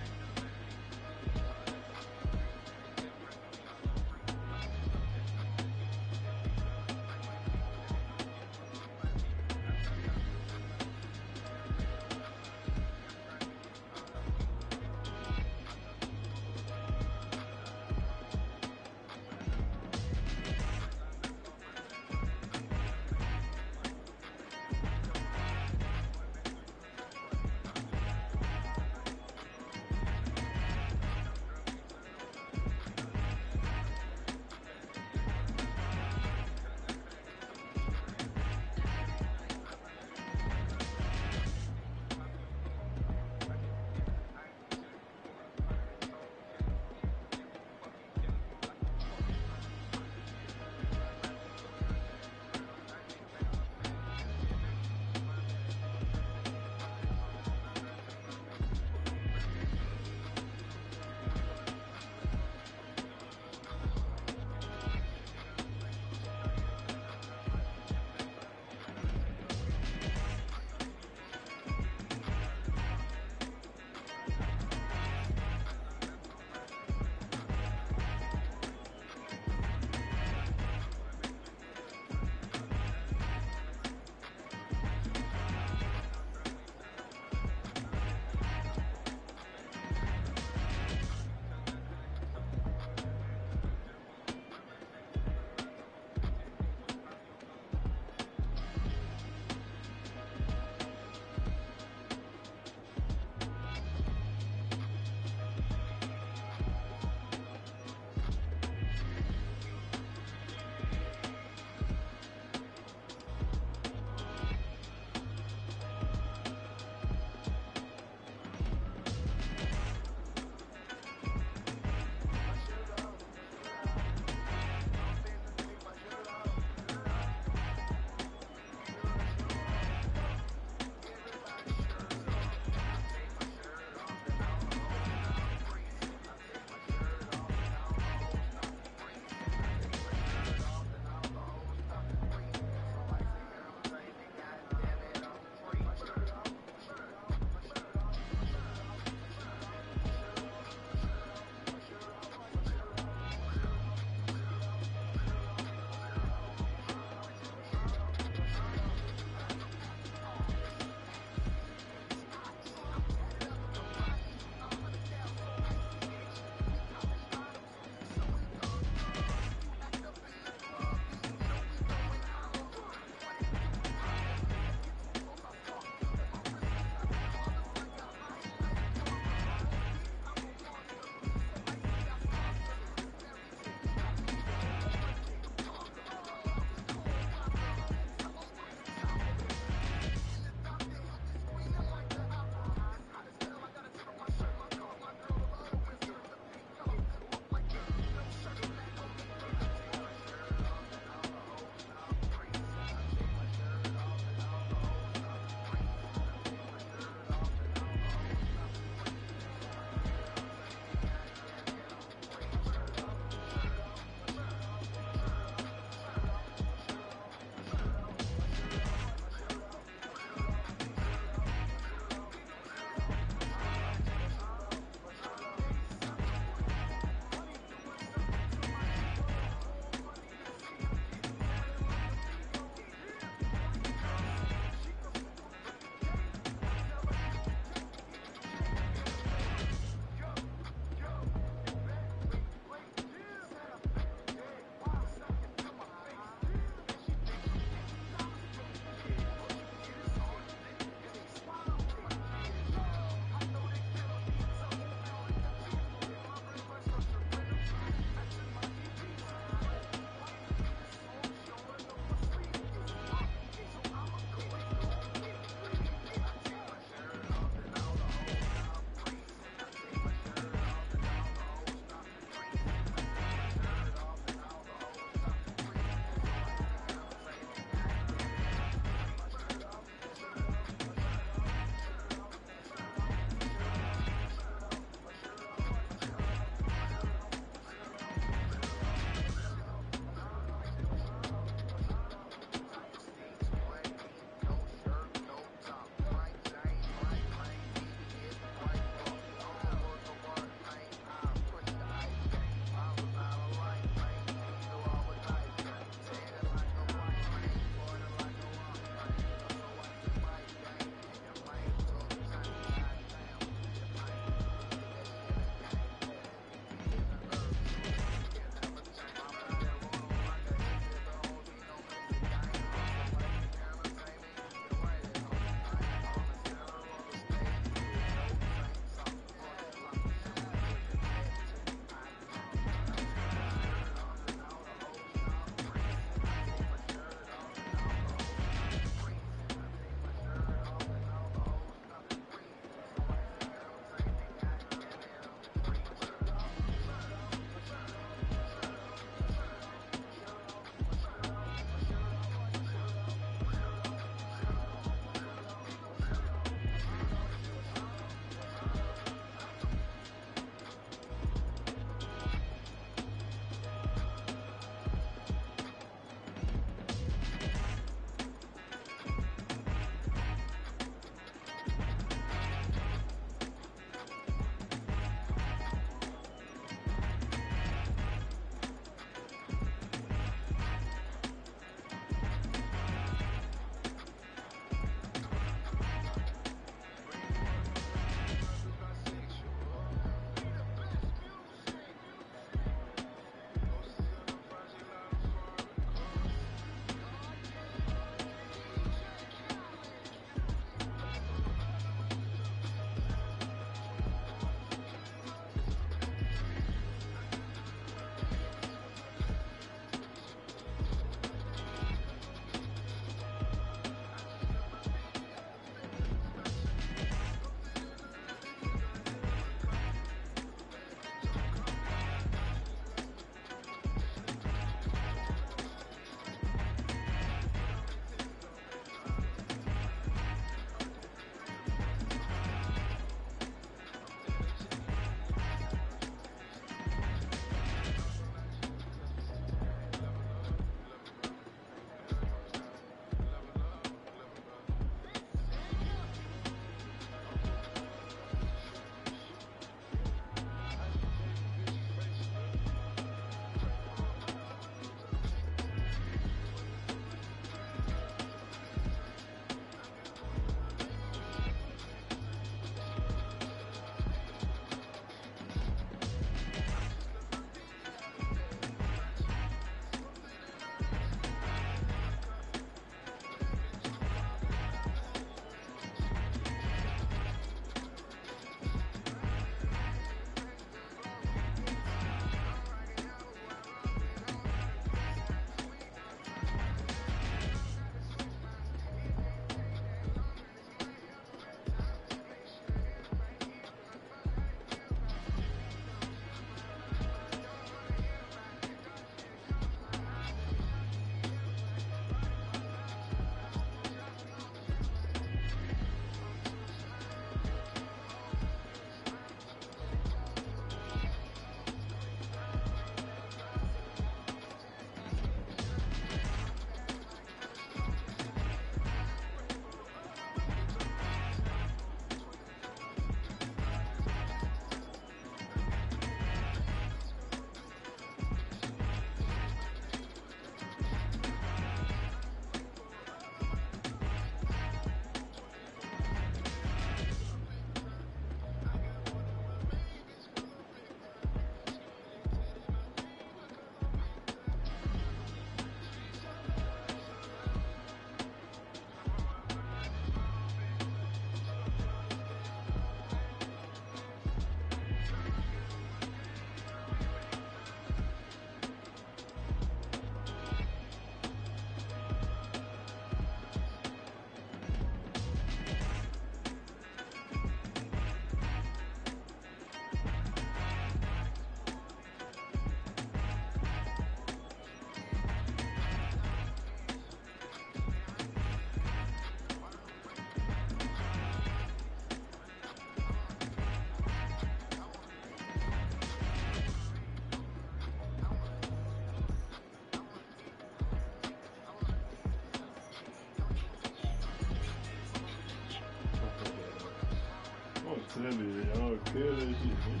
that bitch. Oh, kill that shit, man.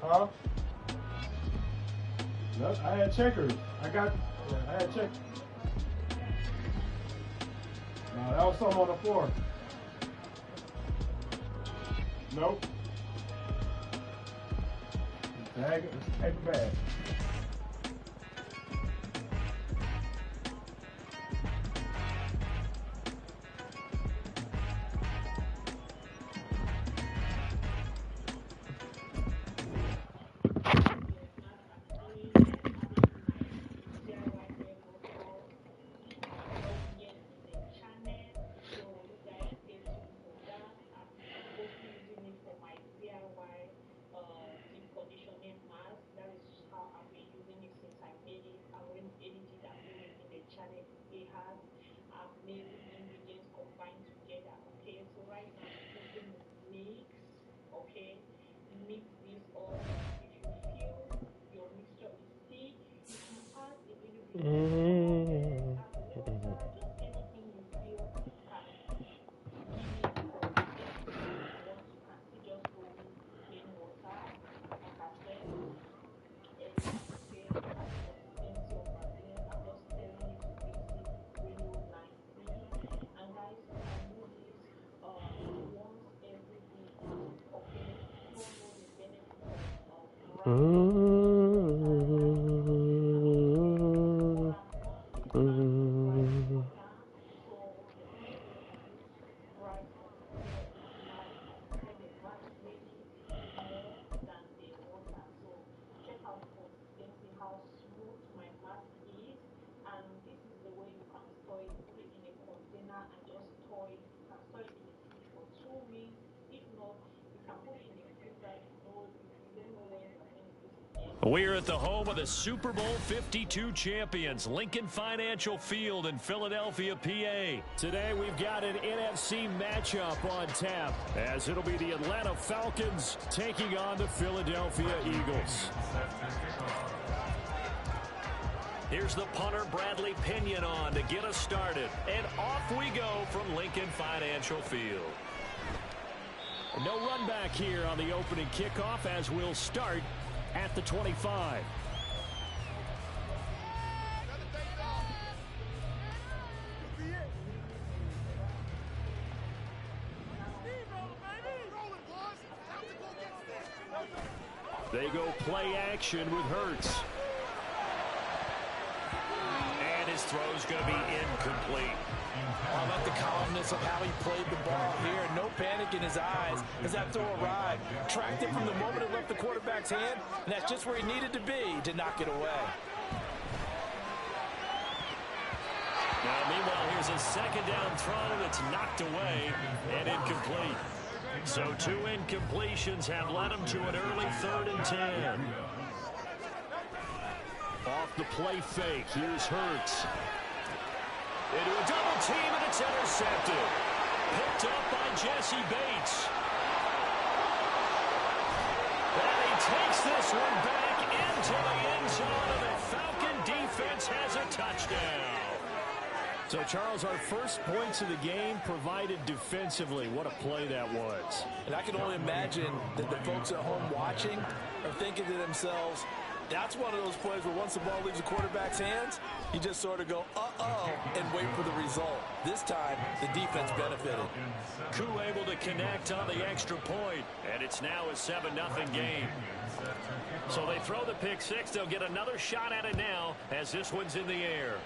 Huh? No, I had checkers. I had checkers. No, that was something on the floor. Nope. Tag it. Let's take it back. We're at the home of the Super Bowl 52 champions, Lincoln Financial Field in Philadelphia, PA. Today we've got an NFC matchup on tap, as it'll be the Atlanta Falcons taking on the Philadelphia Eagles. Here's the punter, Bradley Pinion, on to get us started. And off we go from Lincoln Financial Field. No run back here on the opening kickoff, as we'll start at the 25. They go play action with Hurts. And his throw's going to be incomplete. I like the calmness of how he played the ball here. No panic in his eyes as that throw arrived. Tracked it from the moment it left the quarterback's hand, and that's just where he needed to be to knock it away. Now, meanwhile, here's a second down throw that's knocked away and incomplete. So 2 incompletions have led him to an early 3rd and 10. Off the play fake, here's Hurts. Into a double team, and it's intercepted. Picked up by Jesse Bates. And he takes this one back into the end zone, and the Falcon defense has a touchdown. So, Charles, our first points of the game provided defensively. What a play that was. And I can only imagine that the folks at home watching are thinking to themselves, that's one of those plays where once the ball leaves the quarterback's hands, you just sort of go, uh-oh, and wait for the result. This time, the defense benefited. Koo able to connect on the extra point, and it's now a 7-0 game. So they throw the pick six. They'll get another shot at it now as this one's in the air.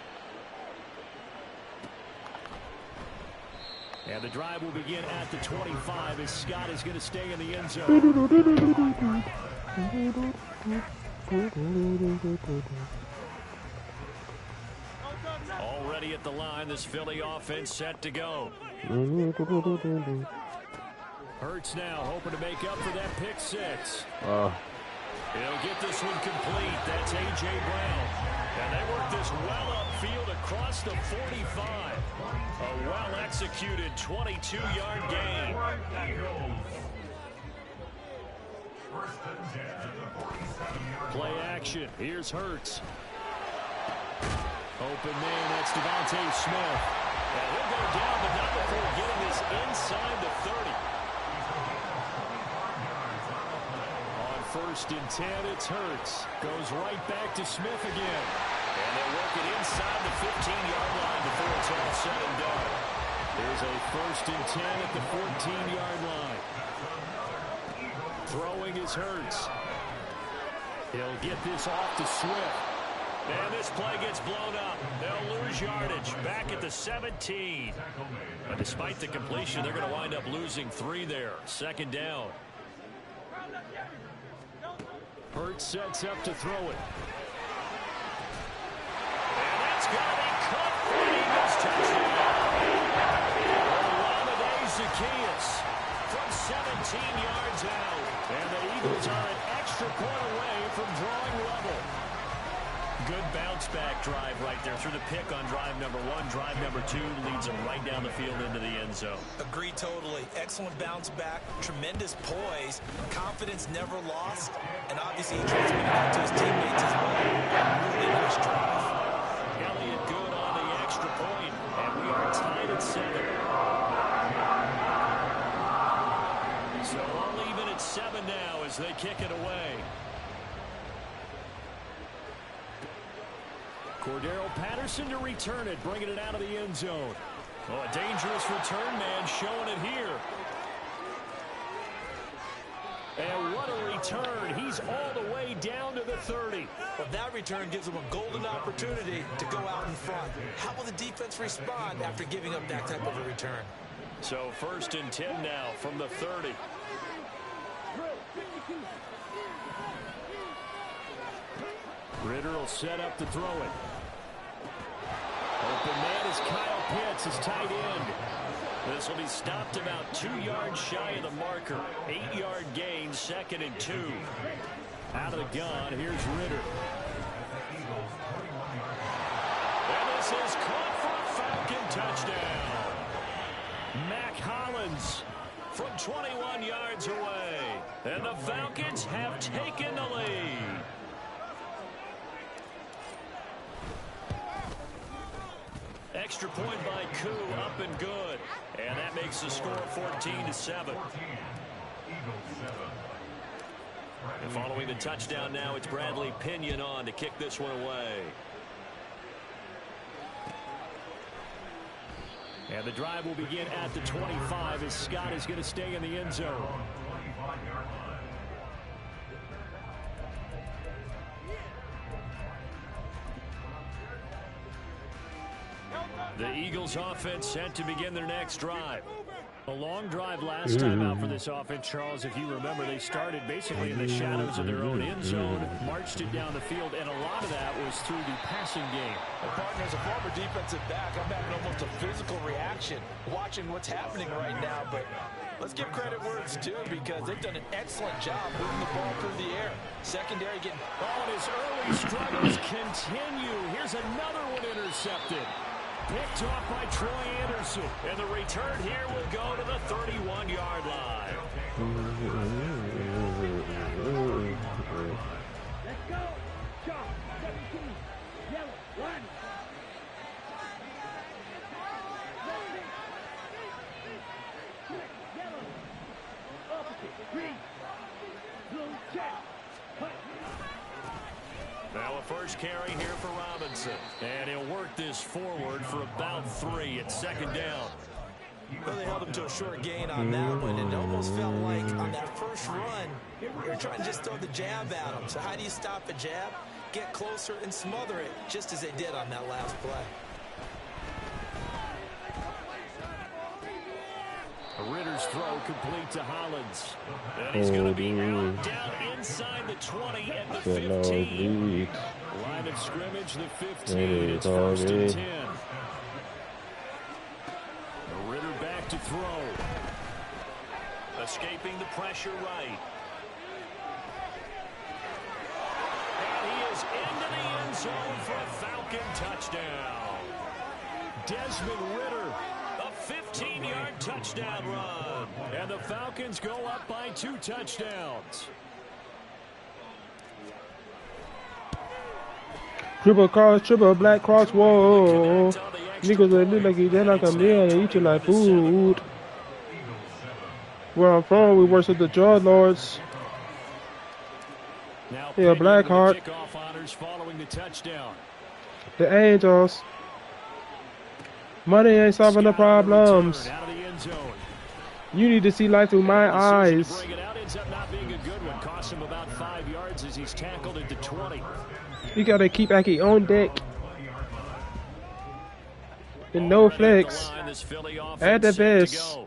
And the drive will begin at the 25 as Scott is going to stay in the end zone. Already at the line, this Philly offense set to go. Hurts now hoping to make up for that pick six. He'll get this one complete. That's A.J. Brown. And they work this well upfield across the 45. A well-executed 22-yard gain. Play action. Here's Hurts. Open man, that's Devontae Smith. And he'll go down, but not before getting this inside the 30. On 1st and 10. It's Hurts. Goes right back to Smith again. And they'll work it inside the 15-yard line before it's all said and done. There's a 1st and 10 at the 14-yard line. Throwing is Hurts. He'll get this off to Swift. And this play gets blown up. They'll lose yardage. Back at the 17. But despite the completion, they're going to wind up losing 3 there. 2nd down. Hurts sets up to throw it. And that's going to be caught for the Eagles touchdown. Olamide Zaccheaus from 17 yards out. And the Eagles are an extra point away from drawing level. Good bounce-back drive right there through the pick on drive number 1. Drive number 2 leads them right down the field into the end zone. Agree totally. Excellent bounce-back, tremendous poise, confidence never lost, and obviously he transmitted that to his teammates as well. Really nice drive. Elliott good on the extra point, and we are tied at 7. So all even at 7 now as they kick it away. Cordero Patterson to return it, bringing it out of the end zone. Oh, a dangerous return man showing it here. And what a return. He's all the way down to the 30. Well, that return gives him a golden opportunity to go out in front. How will the defense respond after giving up that type of a return? So 1st and 10 now from the 30. Ritter will set up to throw it. Open man is Kyle Pitts, his tight end. This will be stopped about 2 yards shy of the marker. 8-yard gain, 2nd and 2. Out of the gun, here's Ritter. And this is caught for a Falcon touchdown. Mac Hollins from 21 yards away. And the Falcons have taken the lead. Extra point by Koo, up and good. And that makes the score 14-7. And following the touchdown now, it's Bradley Pinion on to kick this one away. And the drive will begin at the 25 as Scott is going to stay in the end zone. The Eagles offense set to begin their next drive. A long drive last time out for this offense, Charles. If you remember, they started basically in the shadows of their own end zone, marched it down the field, and a lot of that was through the passing game. Well, partner, as a former defensive back, I'm having almost a physical reaction watching what's happening right now. But let's give credit where it's due because they've done an excellent job moving the ball through the air. Secondary getting... Oh, and his early struggles continue. Here's another one intercepted. Picked off by Troy Anderson. And the return here will go to the 31-yard line. Let's go. Charles, 17. Yellow, 1. Yellow. Opposite. 3. Blue, check. Now a first carry here for Robinson. And he'll work this forward for about 3 at 2nd down. Well, they held him to a short gain on that one. It almost felt like on that first run, you're trying to just throw the jab at him. So how do you stop a jab? Get closer and smother it, just as they did on that last play. Ritter's throw complete to Hollins. And he's going to be out down inside the 20 at the 15. Line of scrimmage, the 15. It's 1st and 10. Ritter back to throw. Escaping the pressure right. And he is into the end zone for a Falcon touchdown. Desmond Ritter. 15-yard touchdown run. And the Falcons go up by 2 touchdowns. Triple cross, triple black cross, whoa. Niggas that look like they like a meal and eat you like food. Where I'm from, we worship the Drug Lords. Now Yeah, Blackheart. kickoff honors following the touchdown. The Angels. Money ain't solving the problems. Out of the end zone. You need to see life through my eyes. Bring it out, ends up not being a good one. Costs him about 5 yards as he's tackled into 20. You gotta keep Aki on deck. And no flex. At the best.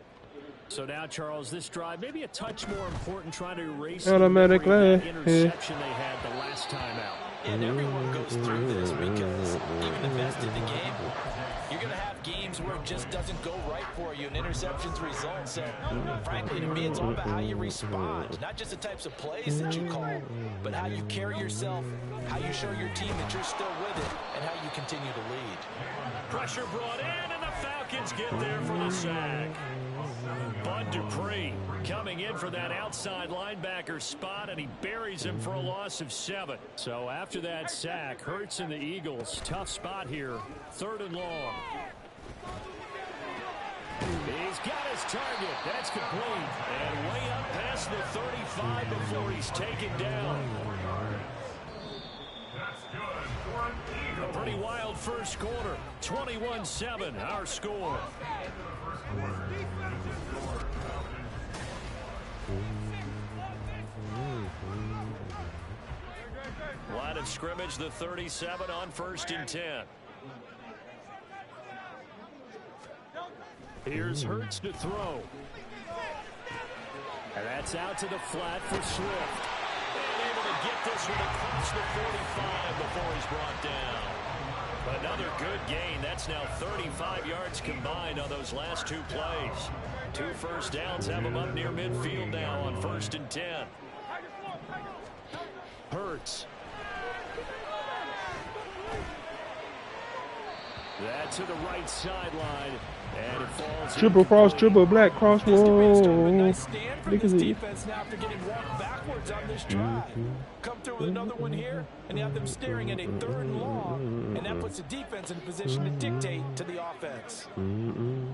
So now, Charles, this drive maybe a touch more important, trying to erase Automatically. the interception they had the last time out. And everyone goes through this because even the best in the game, you're going to have games where it just doesn't go right for you and interceptions result. So, frankly, to me, it's all about how you respond. Not just the types of plays that you call, but how you carry yourself, how you show your team that you're still with it, and how you continue to lead. Pressure brought in, and the Falcons get there for the sack. Bud Dupree coming in for that outside linebacker spot, and he buries him for a loss of 7. So after that sack, Hurts and the Eagles, tough spot here, 3rd and long. He's got his target. That's complete. And way up past the 35 before he's taken down. A pretty wild first quarter. 21-7, our score. Line of scrimmage, the 37 on 1st and 10. Here's Hurts to throw. And that's out to the flat for Swift. And able to get this one across the 45 before he's brought down. Another good gain. That's now 35 yards combined on those last 2 plays. 2 first downs have him up near midfield now on 1st and 10. Hurts. That to the right sideline. And it falls. Triple cross, triple black cross. Whoa. Nice stand from this defense now after getting walked backwards on this drive. Come through with another one here, and you have them staring at a 3rd and long, and that puts the defense in a position to dictate to the offense.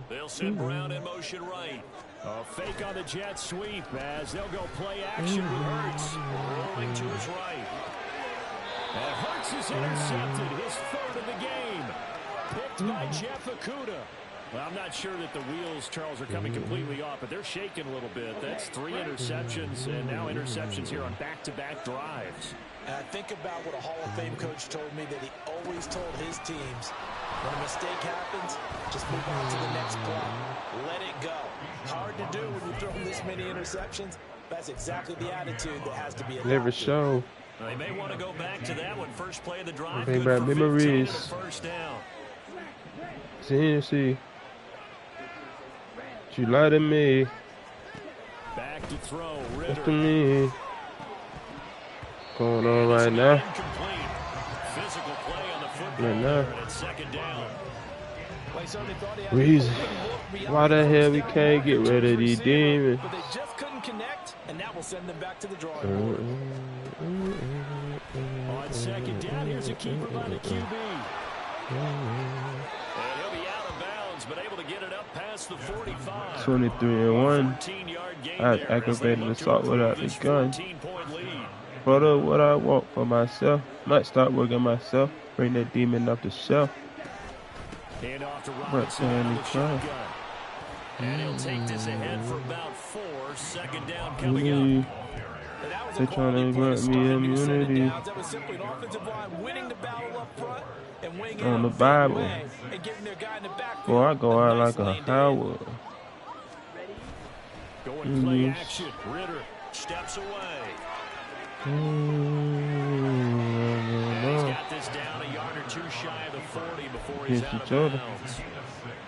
They'll send Brown in motion right. A fake on the jet sweep as they'll go play action with Hurts. Rolling to his right. And Hurts is intercepted, his 3rd of the game. Picked by Jeff Okudah. Well, I'm not sure that the wheels, Charles, are coming completely off, but they're shaking a little bit. That's 3 interceptions, and now interceptions here on back-to-back drives. And I think about what a Hall of Fame coach told me that he always told his teams, when a mistake happens, just move on to the next play. Let it go. Hard to do when you throw this many interceptions. That's exactly the attitude that has to be adopted. Never show. They may want to go back to that one. First play of the drive. Bring back memories. First down. See. You lie to me. Back to throw. What's to me? Going on right now. Physical play on the football Right now. and it's 2nd down. Reason. Why the hell we can't get rid of these demons? But they just couldn't connect, and that will send them back to the drawing board. On 2nd down, here's a keeper by the QB. And he'll be out of bounds, but able to get it up past the 45. 23-1. I aggravated assault without the gun. Brother, what I want for myself. Might start working myself. Bring that demon up the shelf. Hand off to Robinson on the shotgun. And he'll take this ahead for about 4. 2nd down coming up. They're trying to grant me immunity. That was simply an offensive line winning the battle up front and weighing On the in Bible. and giving their guy in the backfield. Boy, I go out like a Howard. Going play action. Ritter steps away. He's got this down a yard or 2 shy of the 40 before he's out of bounds.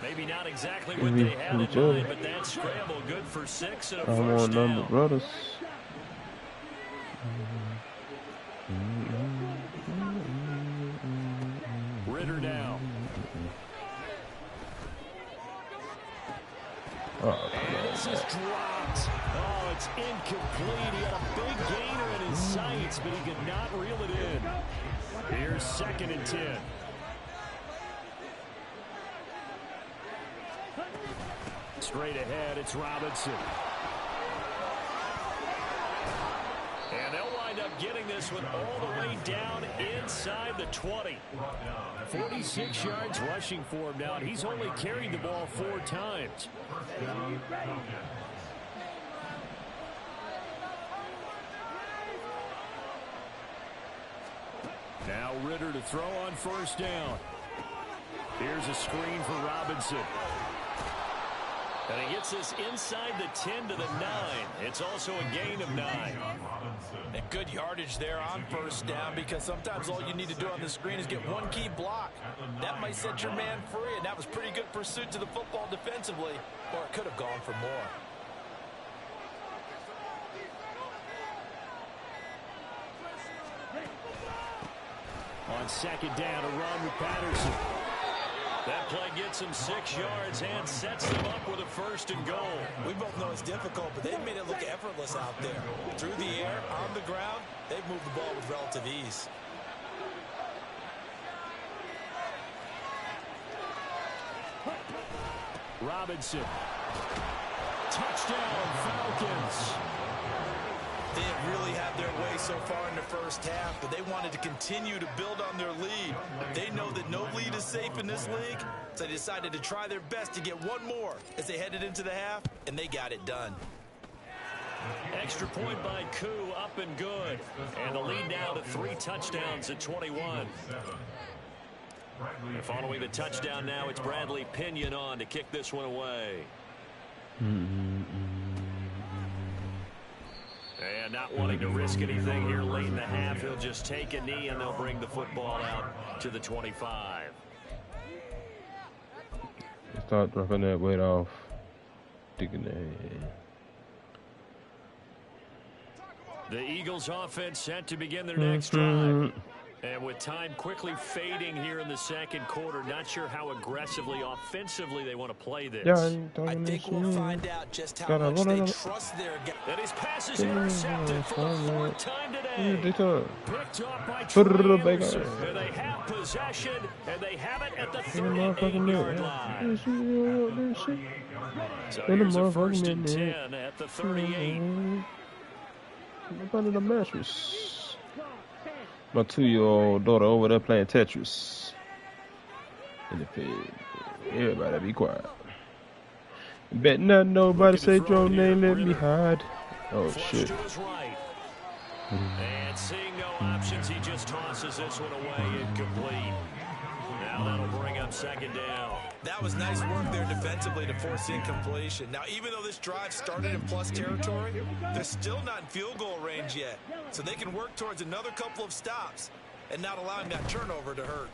Maybe not exactly what they had in mind, but that scramble good for 6 and a first down. Number brothers. Ritter now. And this is dropped. Oh, it's incomplete. He had a big gainer in his sights, but he could not reel it in. Here's 2nd and 10. Straight ahead, it's Robinson. And they'll wind up getting this this one all the way down inside the 20. 46 yards rushing for him now, and he's only carried the ball 4 times. Now Ritter to throw on first down. Here's a screen for Robinson. And he gets this inside the 10 to the 9. It's also a gain of 9. And good yardage there on first down, because sometimes all you need to do on the screen is get one key block. That might set your man free, and that was pretty good pursuit to the football defensively, or it could have gone for more. On second down, a run with Patterson. That play gets him 6 yards and sets them up with a 1st and goal. We both know it's difficult, but they've made it look effortless out there. Through the air, on the ground, they've moved the ball with relative ease. Robinson. Touchdown, Falcons. They have really had their way so far in the first half, but they wanted to continue to build on their lead. They know that no lead is safe in this league, so they decided to try their best to get one more as they headed into the half, and they got it done. Extra point by Koo, up and good. And the lead now to 3 touchdowns at 21. And following the touchdown now, it's Bradley Pinion on to kick this one away. And not wanting to risk anything here late in the half, he'll just take a knee and they'll bring the football out to the 25. Start dropping that weight off. Digging that head. The Eagles offense set to begin their next drive. And with time quickly fading here in the second quarter, not sure how aggressively, offensively they want to play this. I think we'll find out just how much they trust their guys. And his pass is intercepted for the 4th time today. Picked off by Baker. and they have possession, and they have it at the 38-yard line. So here's a 1st and 10 at the 38. Up under the mattress. My 2-year-old daughter over there playing Tetris in the field. Everybody be quiet. Bet not nobody say your name, let me hide. Oh shit. And seeing no options, he just tosses this one away, incomplete. Now that'll bring up 2nd down. That was nice work there defensively to force incompletion. Now, even though this drive started in plus territory, they're still not in field goal range yet. So they can work towards another couple of stops and not allowing that turnover to hurt.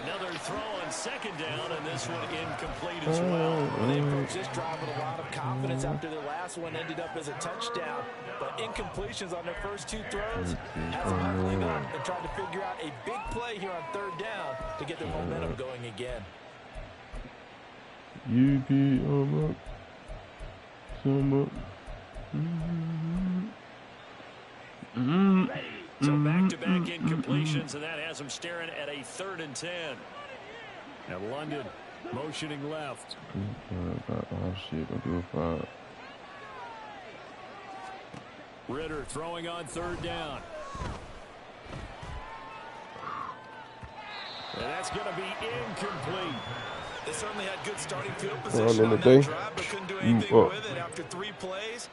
Another throw on 2nd down, and this one incomplete as well. They approached this drive with a lot of confidence after their last one ended up as a touchdown. But incompletions on their first 2 throws has them huddling up and trying to figure out a big play here on 3rd down to get their momentum going again. You be up, So back-to-back incompletions, and that has them staring at a 3rd and 10. And London motioning left. Oh shit, I'll do a 5. Ritter throwing on 3rd down. And that's going to be incomplete. They certainly had good starting field position on that drive, but couldn't do anything with it after 3 plays.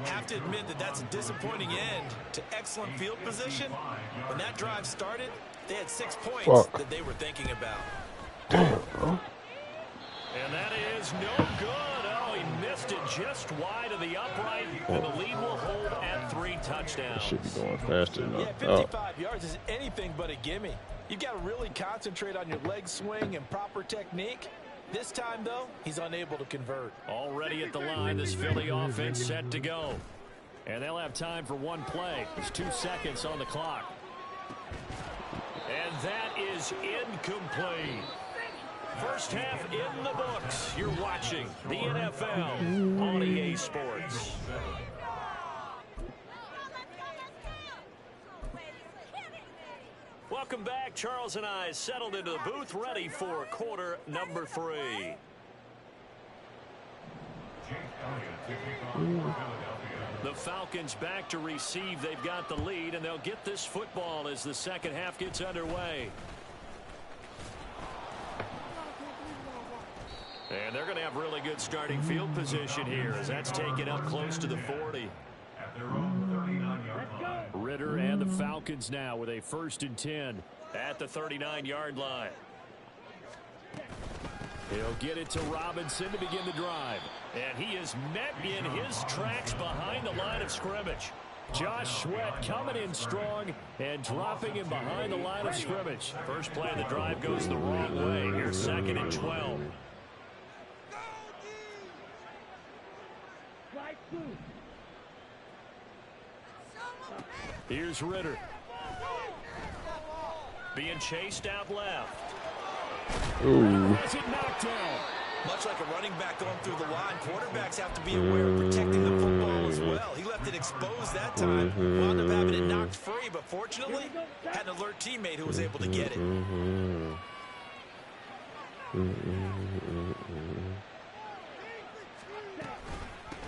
Have to admit that that's a disappointing end to excellent field position. When that drive started, they had 6 points that they were thinking about. And that is no good. Oh, he missed it just wide of the upright, and the lead will hold at 3 touchdowns. Should be going faster than Yeah, 55 yards is anything but a gimme. You've got to really concentrate on your leg swing and proper technique. This time, though, he's unable to convert. Already at the line, this Philly offense set to go. And they'll have time for 1 play. There's 2 seconds on the clock. And that is incomplete. First half in the books. You're watching the NFL on EA Sports. Welcome back. Charles and I settled into the booth, ready for quarter number 3. The Falcons back to receive. They've got the lead, and they'll get this football as the second half gets underway. And they're going to have really good starting field position here as that's taken up close to the 40. Ritter and the Falcons now with a 1st and 10 at the 39-yard line. He'll get it to Robinson to begin the drive. And he is met in his tracks behind the line of scrimmage. Josh Sweat coming in strong and dropping him behind the line of scrimmage. First play of the drive goes the wrong way. Here's 2nd and 12. Here's Ritter. Being chased out left. Ooh. Has it knocked down. Much like a running back going through the line, quarterbacks have to be aware of protecting the football as well. He left it exposed that time, wound up having it knocked free, but fortunately, had an alert teammate who was able to get it.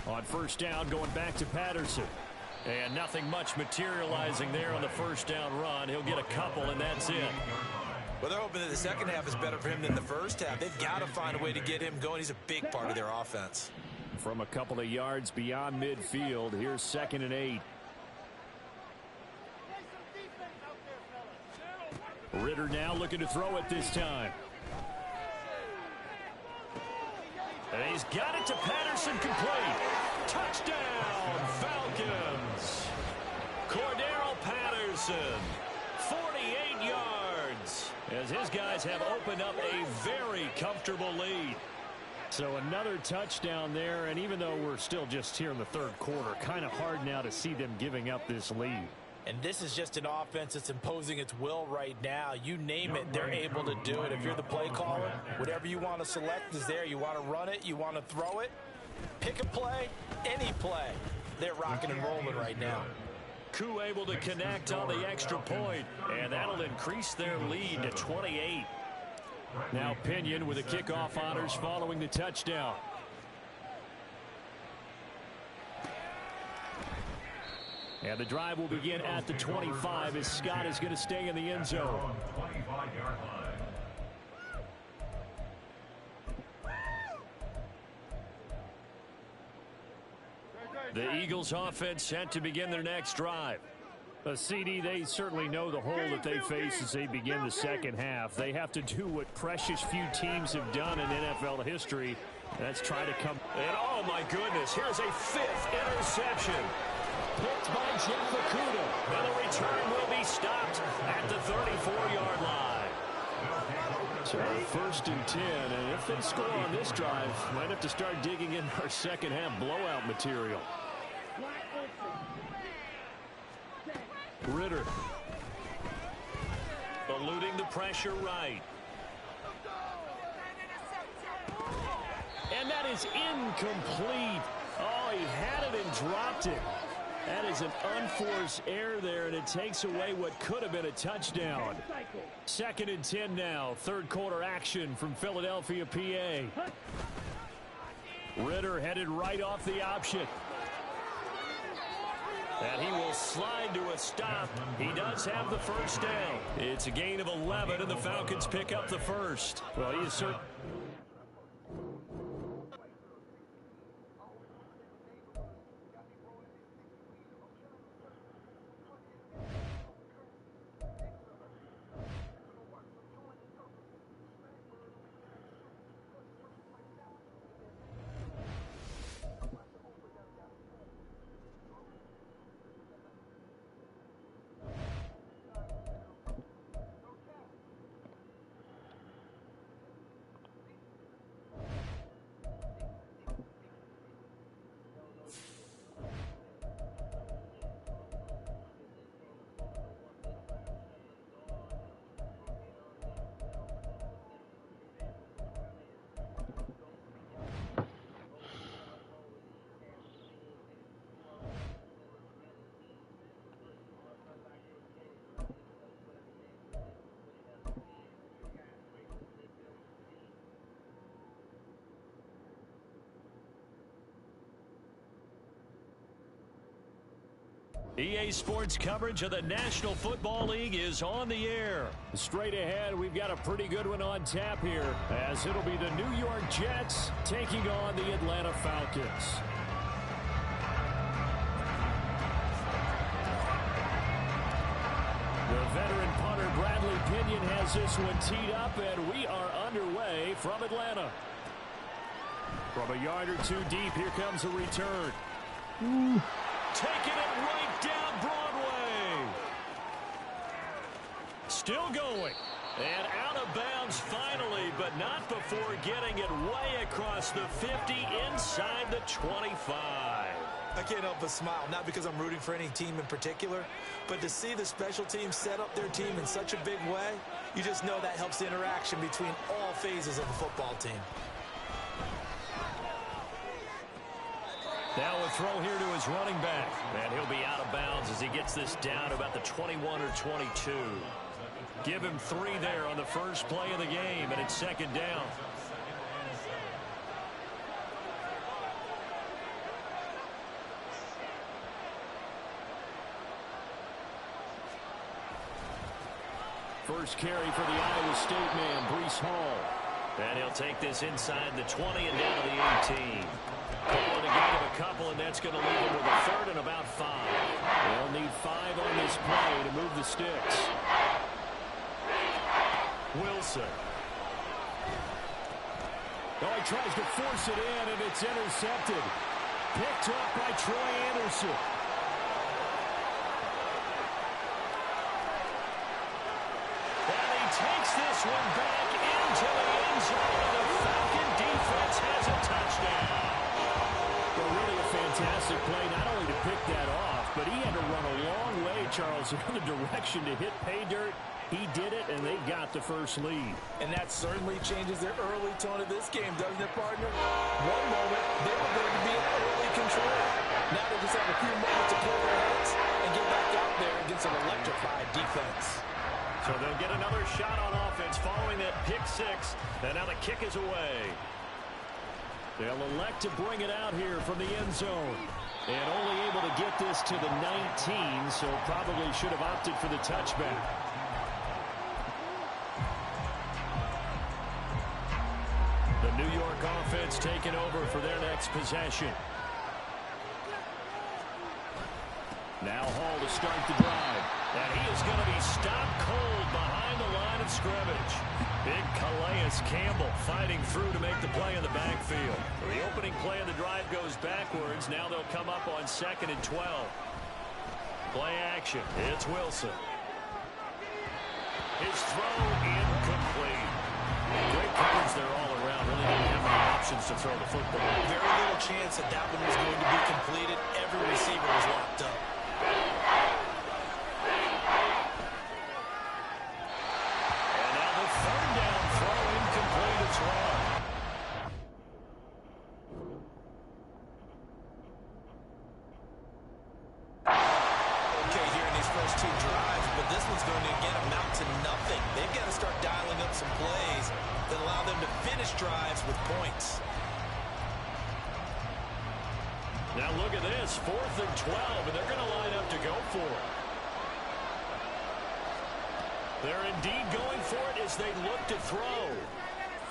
On 1st down, going back to Patterson. And nothing much materializing there on the 1st down run. He'll get a couple, and that's it. Well, they're hoping that the second half is better for him than the first half. They've got to find a way to get him going. He's a big part of their offense. From a couple of yards beyond midfield, here's 2nd and 8. Ritter now looking to throw it this time. And he's got it to Patterson, complete. Touchdown, Falcons. Cordero Patterson, 48 yards, as his guys have opened up a very comfortable lead. So another touchdown there, and even though we're still just here in the 3rd quarter, kind of hard now to see them giving up this lead. And this is just an offense that's imposing its will right now. You name it, they're able to do it. If you're the play caller, whatever you want to select is there. You want to run it, you want to throw it, pick a play, any play. They're rocking and rolling right now. Koo able to connect on the extra point, and that'll increase their lead to 28. Now Pinion with the kickoff honors following the touchdown. And the drive will begin at the 25 as Scott is going to stay in the end zone. The Eagles offense set to begin their next drive. CD, they certainly know the hole that they face as they begin the second half. They have to do what precious few teams have done in NFL history. That's try to come. And oh my goodness, here's a 5th interception. Picked by Jeff Okudah. And the return will be stopped at the 34-yard line. So 1st and 10, and if they score on this drive, might have to start digging in our second half blowout material. Ritter. Eluding the pressure right. And that is incomplete. Oh, he had it and dropped it. That is an unforced error there, and it takes away what could have been a touchdown. 2nd and 10 now. 3rd quarter action from Philadelphia, PA. Ritter headed right off the option. And he will slide to a stop. He does have the 1st down. It's a gain of 11, and the Falcons pick up the 1st. Well, he is certainly... EA Sports coverage of the National Football League is on the air. Straight ahead, we've got a pretty good one on tap here, as it'll be the New York Jets taking on the Atlanta Falcons. The veteran punter Bradley Pinion has this one teed up, and we are underway from Atlanta. From a yard or two deep, here comes a return. Taking it right down Broadway. Still going. And out of bounds finally, but not before getting it way across the 50 inside the 25. I can't help but smile, not because I'm rooting for any team in particular, but to see the special team set up their team in such a big way, you just know that helps the interaction between all phases of the football team. Now a throw here to his running back. And he'll be out of bounds as he gets this down to about the 21 or 22. Give him 3 there on the first play of the game, and it's second down. First carry for the Iowa State man, Breece Hall. And he'll take this inside the 20 and down to the 18. Calling a gain of a couple, and that's going to leave him with a third and about 5. They'll need 5 on this play to move the sticks. Wilson. Oh, he tries to force it in, and it's intercepted. Picked up by Troy Anderson. And he takes this one back into the end zone, and the Falcon defense has a touchdown. Well, really a fantastic play, not only to pick that off, but he had to run a long way, Charles, in the direction to hit pay dirt. He did it, and they've got the first lead. And that certainly changes the early tone of this game, doesn't it, partner? One moment, they were going to be in early control. Now they just have a few moments to clear their heads and get back out there against an electrified defense. So they'll get another shot on offense following that pick 6, and now the kick is away. They'll elect to bring it out here from the end zone. And only able to get this to the 19, so probably should have opted for the touchback. The New York offense taking over for their next possession. Now Hall to start the drive. And he is going to be stopped cold behind the line of scrimmage. Big Calais Campbell fighting through to make the play in the backfield. The opening play of the drive goes backwards. Now they'll come up on 2nd and 12. Play action. It's Wilson. His throw incomplete. Great coverage there all around. Really didn't have any options to throw the football. Very little chance that one was going to be completed. Every receiver was locked up. And now the 3rd down throw incomplete as well. Okay, here in these first 2 drives, but this one's going to again amount to nothing. They've got to start dialing up some plays that allow them to finish drives with points. Now look at this, 4th and 12, and they're going to line up to go for it. They're indeed going for it as they look to throw.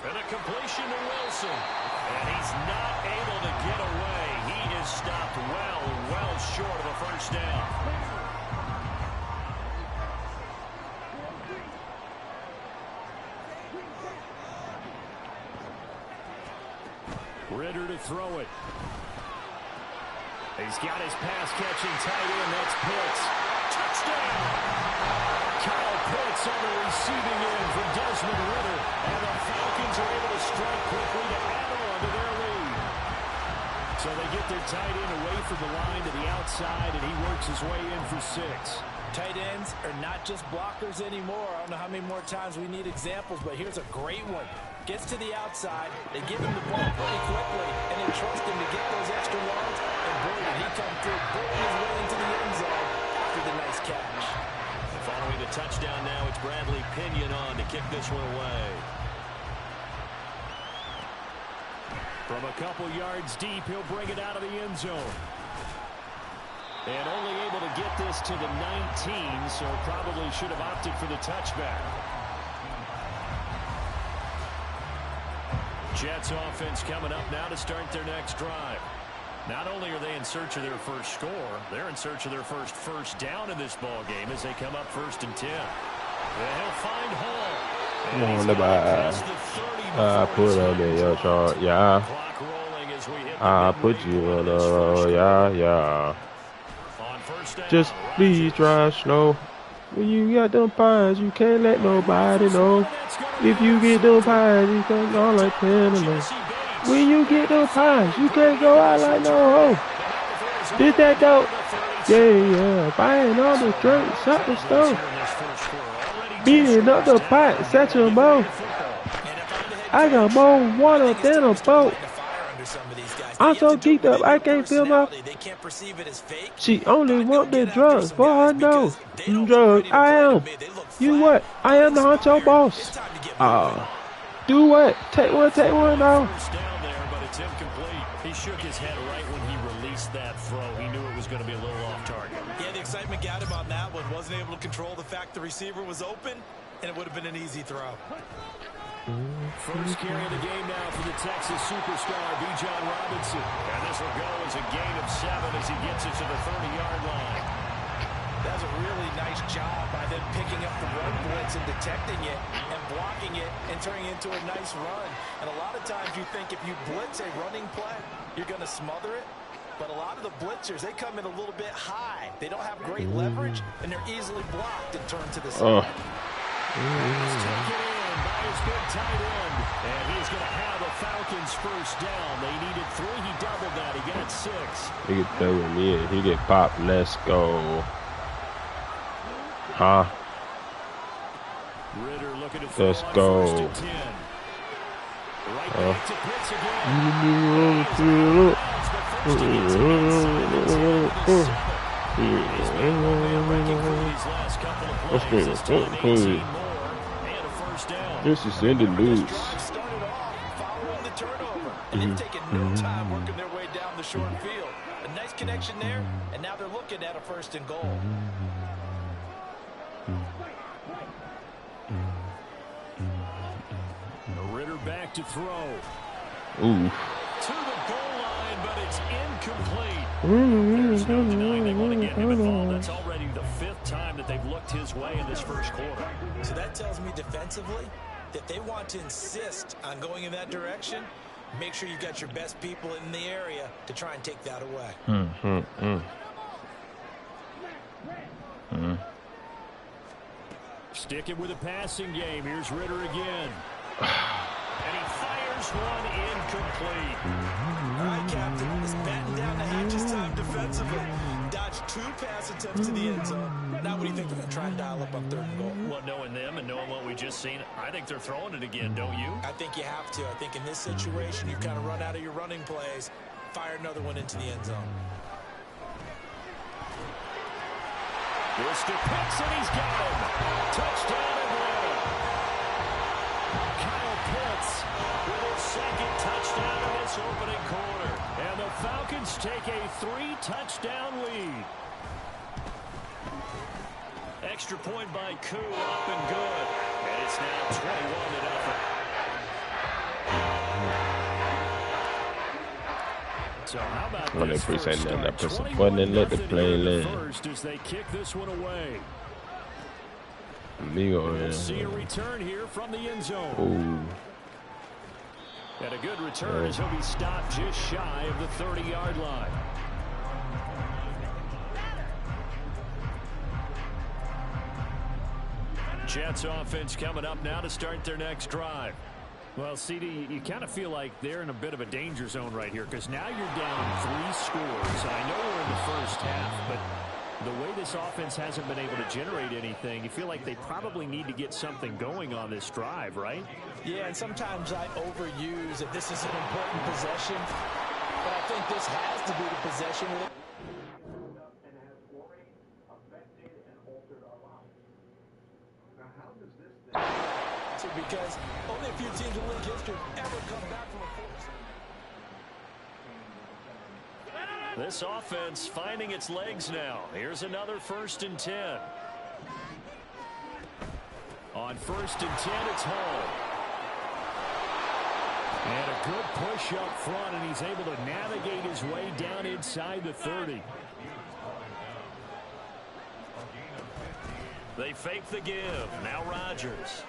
And a completion to Wilson. And he's not able to get away. He is stopped well short of a first down. Ritter to throw it. He's got his pass-catching tight end. That's Pitts. Touchdown! Kyle Pitts on the receiving end from Desmond Ritter. And the Falcons are able to strike quickly to add on to their lead. So they get their tight end away from the line to the outside, and he works his way in for 6. Tight ends are not just blockers anymore. I don't know how many more times we need examples, but here's a great one. Gets to the outside, they give him the ball pretty quickly, and they trust him to get those extra yards, and boy, did he come through, pulling his way into the end zone after the nice catch. And following the touchdown now, it's Bradley Pinion on to kick this one away. From a couple yards deep, he'll bring it out of the end zone. And only able to get this to the 19, so probably should have opted for the touchback. Jets offense coming up now to start their next drive. Not only are they in search of their first score, they're in search of their first down in this ball game as they come up 1st and 10. And he'll find Hall. Come on, I put on there, yo, Sean. Yeah. I put you on, yeah. Just please drive slow. When you got them pies, you can't let nobody know. If you get them pies, you can't go like Penelope. When you get them pies, you can't go out like no hoe. Did that dope? Yeah. Buying all the drinks out the stove. Beating up the pot, set your mouth. I got more water than a boat. I'm so geeked up, I can't feel my. She only want the drugs for her nose. Drugs, I am. You what? I am the honcho boss. Do what? Take one now. He shook his head right when he released that throw. He knew it was going to be a little off target. Yeah, the excitement got him on that one. Wasn't able to control the fact the receiver was open, and it would have been an easy throw. First carry of the game now for the Texas superstar, Bijan Robinson. And this will go as a gain of 7 as he gets it to the 30-yard line. That's a really nice job by them picking up the run blitz and detecting it and blocking it and turning it into a nice run. And a lot of times you think if you blitz a running play, you're going to smother it. But a lot of the blitzers, they come in a little bit high. They don't have great leverage, and they're easily blocked and turned to the side. He's taken in by his good tight end. And he's going to have a Falcons first down. They needed 3. He doubled that. He got 6. He get throw him in. He get popped. Let's go. Huh? Ritter looking to throw. Let's go. Right back to Pitts again. This is ended loose. Following the turnover, and they've taken no time working their way down the short field. A nice connection there, and now they're looking at a 1st and goal. Ritter back to throw. Ooh. To the goal line, but it's incomplete. There's no denying they want to get him involved. That's already the 5th time that they've looked his way in this first quarter. So that tells me defensively that they want to insist on going in that direction. Make sure you've got your best people in the area to try and take that away. Sticking with a passing game. Here's Ritter again. And he fires one incomplete. All right, Captain. It's batten down the hatches time defensively. Dodged 2 pass attempts to the end zone. Now what do you think they're going to try and dial up on 3rd and goal? Well, knowing them and knowing what we just seen, I think they're throwing it again, don't you? I think you have to. I think in this situation, you kind of run out of your running plays. Fire another one into the end zone. Here's to Pitts, and he's got him. Touchdown Atlanta. Kyle Pitts with his 2nd touchdown in this opening quarter. And the Falcons take a 3-touchdown lead. Extra point by Koo, up and good. And it's now 21-0. So how about this first start? Press a button and let the play land. First as they kick this one away. Amigo, We'll see a return here from the end zone. Ooh. And a good return as he'll be stopped just shy of the 30-yard line. Jets offense coming up now to start their next drive. Well, CD, you kind of feel like they're in a bit of a danger zone right here because now you're down 3 scores. I know we're in the first half, but the way this offense hasn't been able to generate anything, you feel like they probably need to get something going on this drive, right? Yeah, and sometimes I overuse that this is an important possession, but I think this has to be the possession with it. Because only a few teams in league history ever come back from a 4-0. This offense finding its legs now. Here's another 1st and 10. On 1st and 10, it's Hall. And a good push up front, and he's able to navigate his way down inside the 30. They fake the give. Now Rodgers.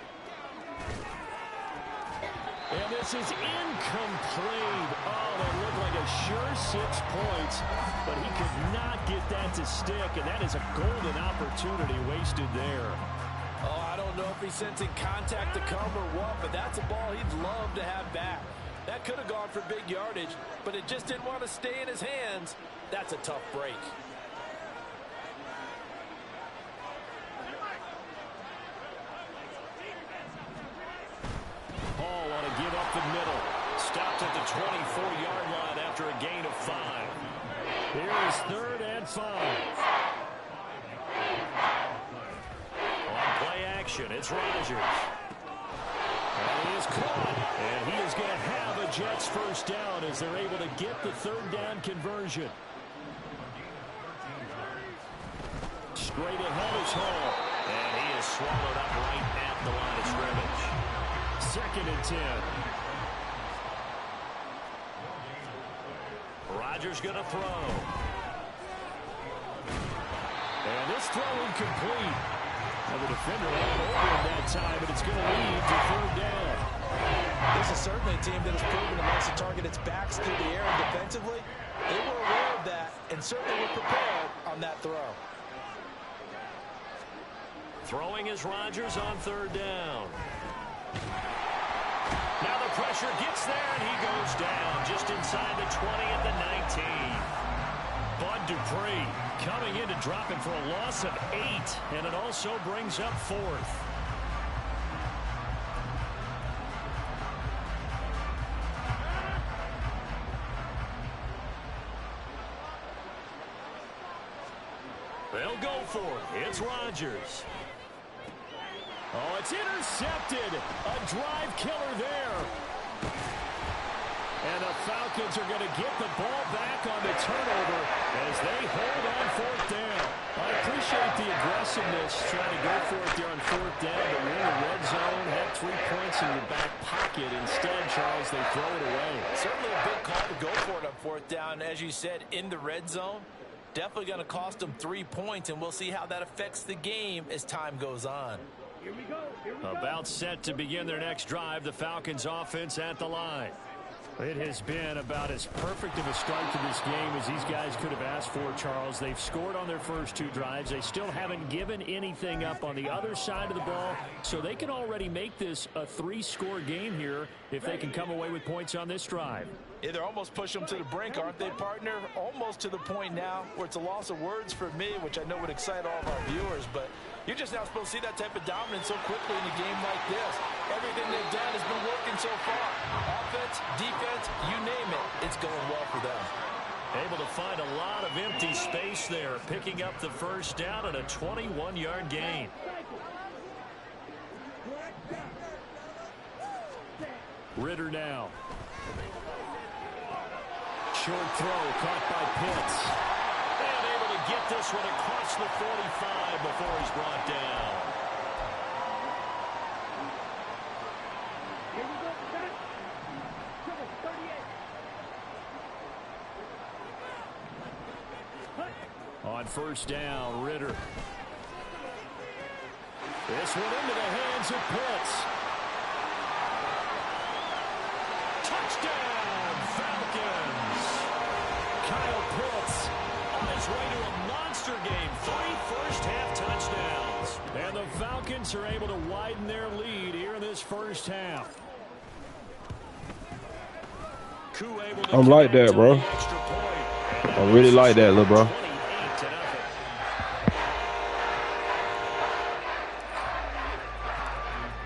And this is incomplete. Oh, that looked like a sure 6 points, but he could not get that to stick, and that is a golden opportunity wasted there. Oh, I don't know if he's sensing contact to come or what, but that's a ball he'd love to have back. That could have gone for big yardage, but it just didn't want to stay in his hands. That's a tough break. Hall on a give up the middle. Stopped at the 24-yard line after a gain of 5. Here is 3rd and 5. On play action, it's Rodgers. And he is caught. And he is going to have a Jets 1st down as they're able to get the 3rd down conversion. Straight ahead is Hall. And he is swallowed up right at the line of scrimmage. 2nd and 10. Rodgers going to throw. And this throw incomplete. Now the defender had over him that time, but it's going to lead to 3rd down. This is certainly a team that has proven it wants to target its backs through the air and defensively. They were aware of that and certainly were prepared on that throw. Throwing is Rodgers on 3rd down. Now the pressure gets there, and he goes down just inside the 20 at the 19. Bud Dupree coming in to drop him for a loss of 8, and it also brings up 4th. They'll go for it. It's Rodgers. Oh, it's intercepted. A drive killer there. And the Falcons are going to get the ball back on the turnover as they hold on 4th down. I appreciate the aggressiveness trying to go for it there on 4th down, but we're in the red zone, had 3 points in your back pocket. Instead, Charles, they throw it away. Certainly a big call to go for it on 4th down. As you said, in the red zone, definitely going to cost them 3 points, and we'll see how that affects the game as time goes on. Here we go. About set to begin their next drive, the Falcons offense at the line. It has been about as perfect of a start to this game as these guys could have asked for, Charles. They've scored on their first 2 drives. They still haven't given anything up on the other side of the ball, so they can already make this a 3-score game here if they can come away with points on this drive. Yeah, they're almost pushing them to the brink, aren't they, partner? Almost to the point now where it's a loss of words for me, which I know would excite all of our viewers, but you're just not supposed to see that type of dominance so quickly in a game like this. Everything they've done has been working so far. Offense, defense, you name it, it's going well for them. Able to find a lot of empty space there, picking up the 1st down and a 21-yard gain. Ritter now. Short throw caught by Pitts. And able to get this one across the 45 before he's brought down. Here we go. Back. 38. On 1st down, Ritter. This one into the hands of Pitts. Touchdown, Falcons. Kyle Pitts on his way to a monster game. 3 first-half touchdowns. And the Falcons are able to widen their lead here in this first half. I'm like that, bro. I really like that, little bro.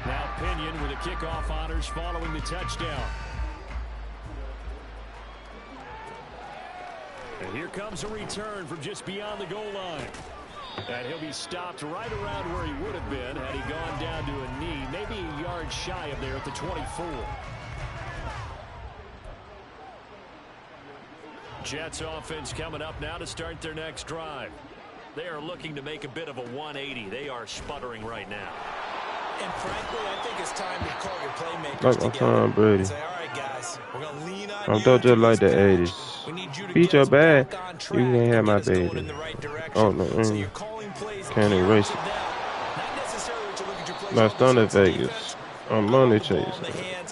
Now Pinion with the kickoff honors following the touchdown. And here comes a return from just beyond the goal line. And he'll be stopped right around where he would have been had he gone down to a knee, maybe a yard shy of there at the 24. Jets offense coming up now to start their next drive. They are looking to make a bit of a 180. They are sputtering right now. And frankly, I think it's time to call your playmakers Like my son Brady. Say, all right, guys, we're going to lean on I'm you just like the match. 80s. We need you to Beat get your us bad. back on track You can't have and my get us going baby. in the right direction. Oh, no. So you're calling plays Can't erase it. down. Not necessarily to look at your plays My on son in defense. Vegas. I'm money chasing.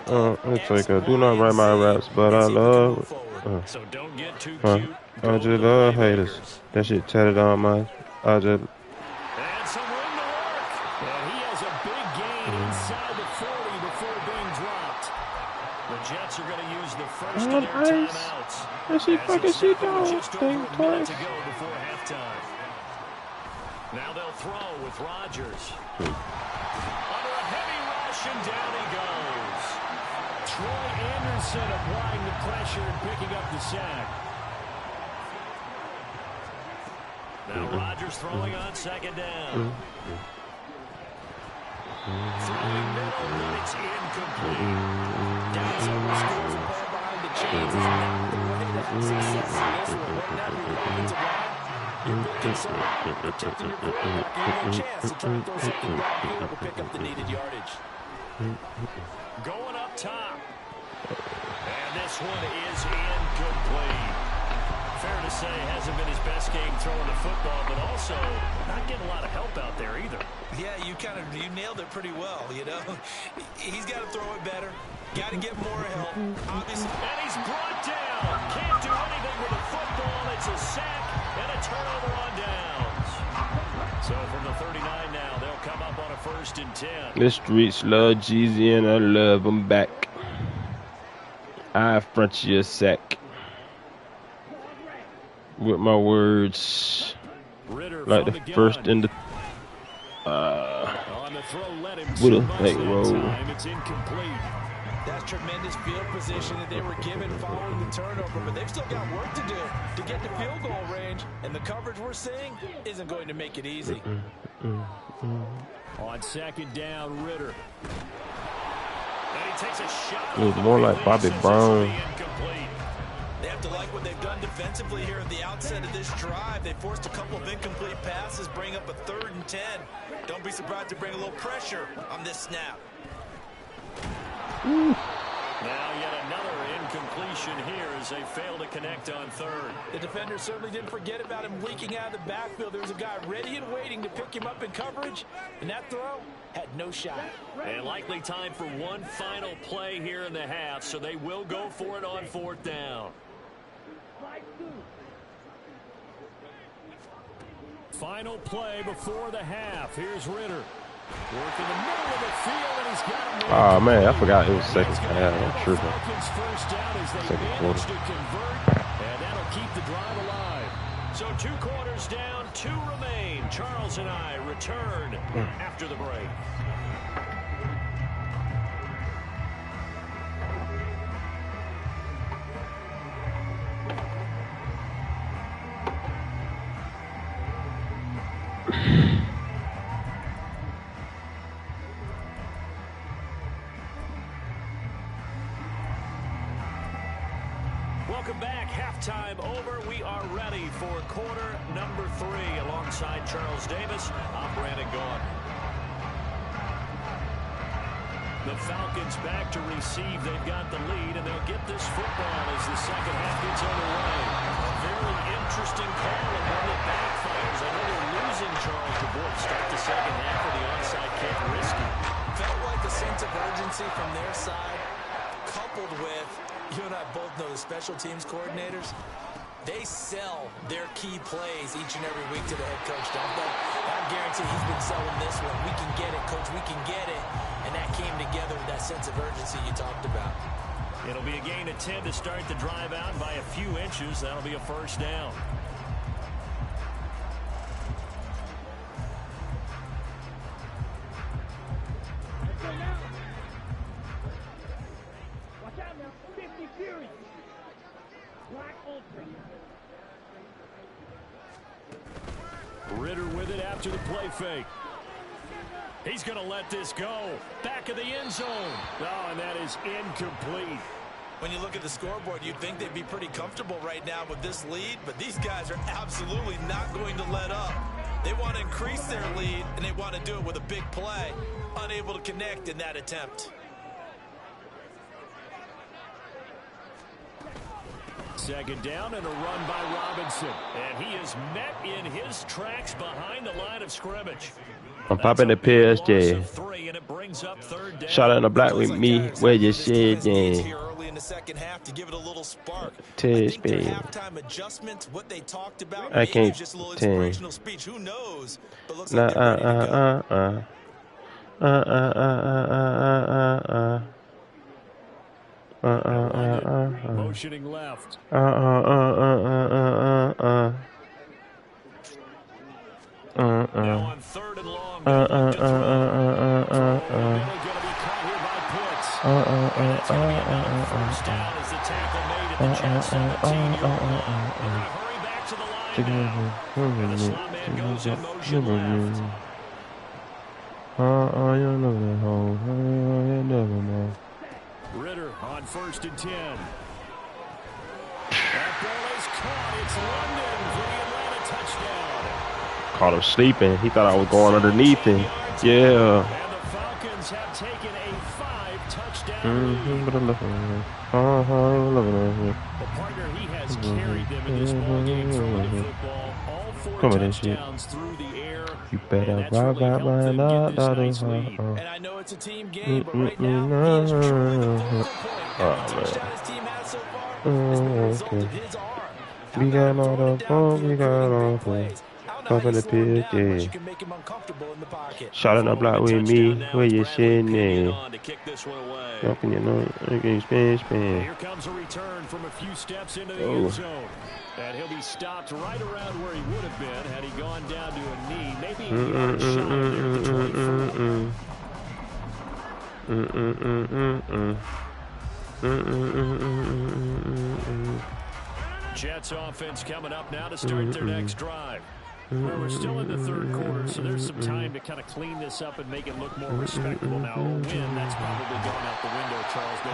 I take a do not write my raps, but I love. So don't get too I cute. just love haters. That shit tatted on my. I just. And some room to work. And he has a big gain inside the 40 before being dropped. The Jets are going to use the first of their timeouts. That shit fucking shit down. Just over a minute to go before halftime. Now they'll throw with Rodgers. Under a heavy rush and down he goes. Troy Anderson applying the pressure and picking up the sack. Now Rodgers throwing on second down. Throwing middle, but it's incomplete. Down several scores and ball behind the chains is not the way to have success in this one. Right now, you're offensive line. You're building something, protecting your quarterback, and you have a chance to try and throw something downfield to pick up the needed yardage. Going up top. And this one is incomplete. Fair to say, hasn't been his best game throwing the football, but also not getting a lot of help out there either. Yeah, you nailed it pretty well, you know. He's got to throw it better. Got to get more help. Obviously. And he's brought down. Can't do anything with the football. It's a sack and a turnover on downs. So from the 39 now, they'll come up on a 1st and 10. The streets love Jeezy and I love him back. I front you a sack. With my words. Ritter like the first in the on the throw, let him with a much fake that roll. time. It's incomplete. That's tremendous field position that they were given following the turnover, but they've still got work to do to get to field goal range, and the coverage we're seeing isn't going to make it easy. On second down, Ritter. And he takes a shot. It was more like Bobby Brown. They have to like what they've done defensively here at the outset of this drive. They forced a couple of incomplete passes, bring up a 3rd and 10. Don't be surprised to bring a little pressure on this snap. Now yet another incompletion here as they fail to connect on 3rd. The defender certainly didn't forget about him leaking out of the backfield. There was a guy ready and waiting to pick him up in coverage, and that throw had no shot. And likely time for one final play here in the half, so they will go for it on 4th down. Final play before the half. Here's Ritter. Working the middle of the field, and he's got him. Oh man, I forgot it was second half. I'm tripping. Second quarter. And that'll keep the drive alive. So 2 quarters down, 2 remain. Charles and I return after the break. Welcome back. Halftime over. We are ready for quarter number 3 alongside Charles Davis. I'm Brandon Gaughan. The Falcons back to receive. They've got the lead, and they'll get this football as the second half gets underway. A very interesting call and one that backfires. I know they're losing Charles DeBoer to start the second half of the onside kick. Risky. Felt like a sense of urgency from their side, coupled with, you and I both know the special teams coordinators, they sell their key plays each and every week to the head coach, don't they? I guarantee he's been selling this one. We can get it, coach, we can get it. And that came together with that sense of urgency you talked about. It'll be a gain of 10 to start the drive out by a few inches. That'll be a 1st down. Ritter with it after the play fake. He's going to let this go. Back of the end zone. Oh, and that is incomplete. When you look at the scoreboard, you'd think they'd be pretty comfortable right now with this lead, but these guys are absolutely not going to let up. They want to increase their lead, and they want to do it with a big play. Unable to connect in that attempt. Second down and a run by Robinson. And he is met in his tracks behind the line of scrimmage. I'm popping the pills, yeah. Shot in the block with me, where you shit, yeah. Early in the second half to give it a little spark. Test speed. Halftime adjustments, what they talked about, I can't just a little tell. inspirational speech. Who knows? But looks Nah, like they're ready to go. Motioning left. Now on third and long. Going to be caught here by Pitts. And it's going to be another first down as the tackle made at the Jets 17-yard line. They're going to hurry back to the line now. And the slot man goes in motion left. Ritter on 1st and 10. That ball is caught. It's London for the Atlanta touchdown. caught him sleeping. He thought I was going underneath him. Yeah. And the Falcons have taken a 5-touchdown lead. The partner, he has carried them in this ballgame throwing the football. All 4 touchdowns through the air. You better and that's really helped them get this nice lead. And I know it's a team game, but right now, he is truly the focal point. Every touchdown his team has so far has been a result of his arm. We got all the phone, we got all the pumping the pitch, yeah. Shot in the block with me, where you sitting there? Jumping, you know, spin. Here comes a return from a few steps into the end zone. And he'll be stopped right around where he would have been had he gone down to a knee. Maybe he got a shot there at the 24. Jets offense coming up now to start their next drive. Well, we're still in the third quarter, so there's some time to kind of clean this up and make it look more respectable. Now, a win, that's probably gone out the window, Charles. But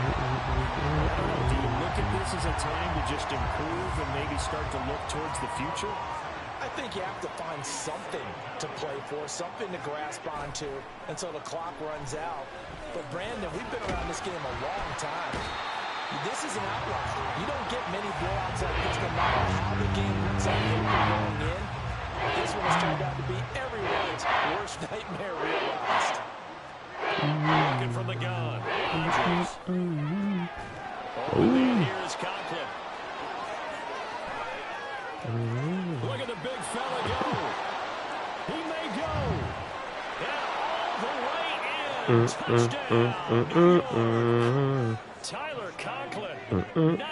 do you look at this as a time to just improve and maybe start to look towards the future? I think you have to find something to play for, something to grasp onto until the clock runs out. But, Brandon, we've been around this game a long time. This is an outlier. You don't get many blowouts like this no matter how the game looks on paper going in. This one has turned out to be everyone's worst nightmare realized. Looking from the gun. Here is Conklin. Look at the big fella go. He may go. And all the way in. Touchdown. Tyler Conklin.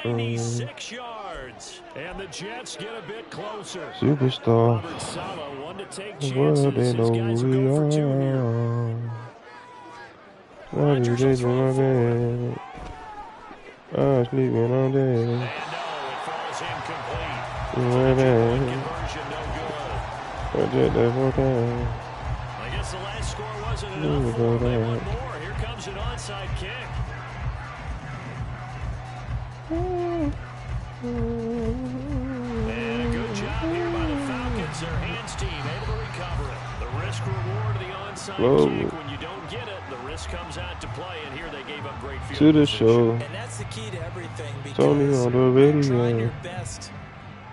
96 yards. And the Jets get a bit closer. Superstar. Robert Saleh, one to take The chances. world, they know These guys who will we go for 2 here. are. Rodgers is on my bed. I sleep when I'm dead. And no, it falls incomplete. Conversion, no good. I guess the last score wasn't enough for them. They want more. Here comes an onside kick. And a good job here by the Falcons. Their hands team able to recover it. The risk reward of the onside kick. When you don't get it, the risk comes out to play. And here they gave up great field to the position. show. And that's the key to everything, because Tony on the trying radio. your best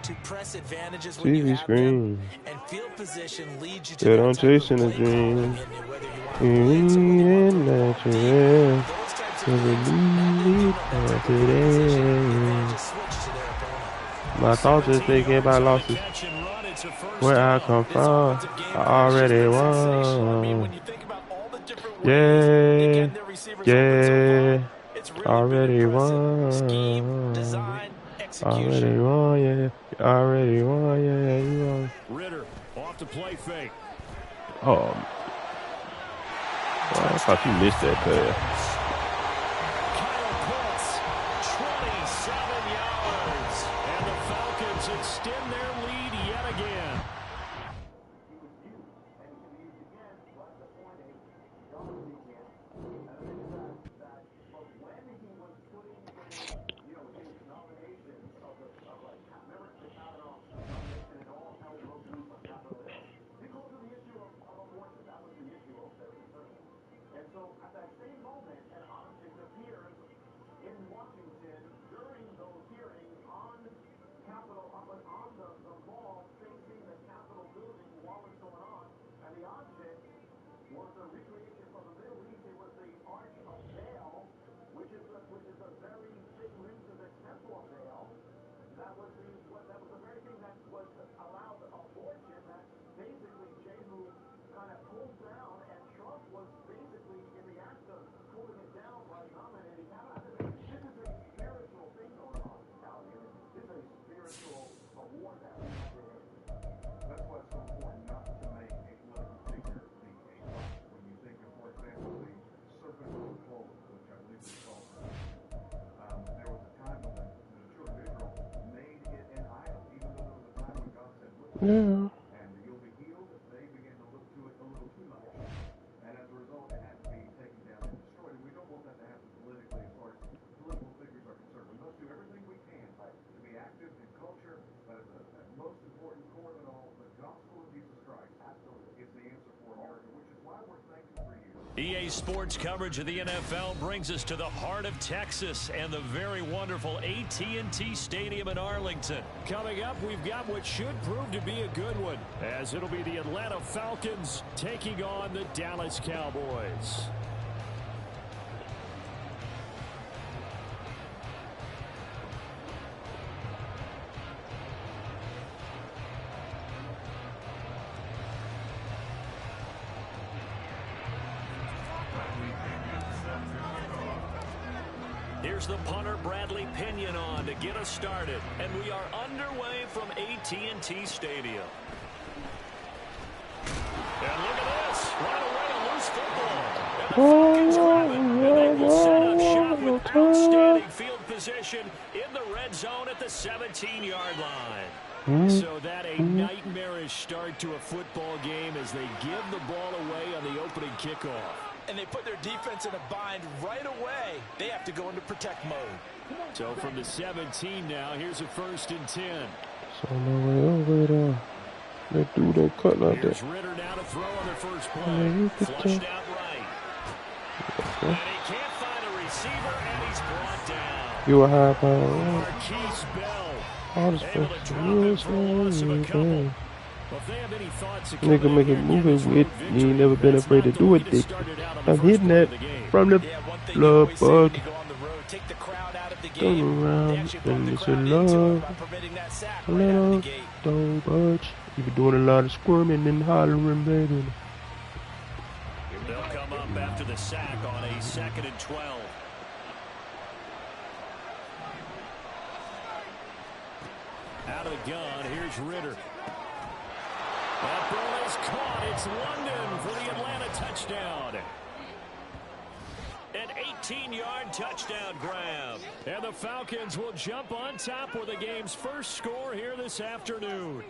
to press advantages when you TV have screen. them, and field position leads you to Yeah, that I'm type of chasing the play calling, dreams. and whether you want to blitz or whether you want to go deep, those types of things, just switch to their opponent. My thoughts just thinking about losses. Catch and run. It's a first Where I down. come This from, offensive game I already is sensational. I mean, won. when you think about all the different ways they Yeah, get their receivers open so far, it's really been already impressive. Scheme, won. design, Already execution. won, yeah. Already won, yeah. You won. Ritter off to play fake. Oh, I thought you missed that pass. Kyle Pitts, 27 yards. And the Falcons extend their lead yet again. That's why it's so important not to make a political figure the a when you think of, for example, the serpent of the fold, which I believe is called. There was a time when the children of Israel made it an idol, even though there was a time when God said, look to it, and you'll be healed. They began to look to it a little too much. And as a result, it had to be taken down and destroyed. And we don't want that to happen politically as far as political figures are concerned. We must do everything we can to be active in culture, but at the most important core of it all, the gospel of Jesus Christ is the answer for America, which is why we're thankful for you. EA Sports coverage of the NFL brings us to the heart of Texas and the very wonderful AT&T Stadium in Arlington. Coming up, we've got what should prove to be a good one, as it'll be the Atlanta Falcons taking on the Dallas Cowboys. Here's the punter, Bradley Pinion, on to get us started. And we are underway from AT&T Stadium. And look at this. Right away, a loose football. And the Falcons grab it. And they will set up shop with outstanding field position in the red zone at the 17-yard line. So that a nightmarish start to a football game as they give the ball away on the opening kickoff. And they put their defense in a bind right away. They have to go into protect mode. So from the 17 now, here's a 1st and 10. So no way over there. That dude ain't cutting out Here's there. Ritter now to throw on their first play. Flushed out right. And he can't find a receiver, and he's brought down. You a high power. Marquise Bell. All this Able to drop him for a loss of a couple. Well, if they have any thoughts of Nigga make it move it with. You ain't never been afraid to do it, dick. I'm hitting that from the love bug. Turn around and it's a love. Love, don't budge. You be doing a lot of squirming and hollering, baby. They'll come up after the sack on a 2nd and 12. Out of the gun, here's Ritter. That ball is caught. It's London for the Atlanta touchdown. An 18-yard touchdown grab. And the Falcons will jump on top with the game's first score here this afternoon.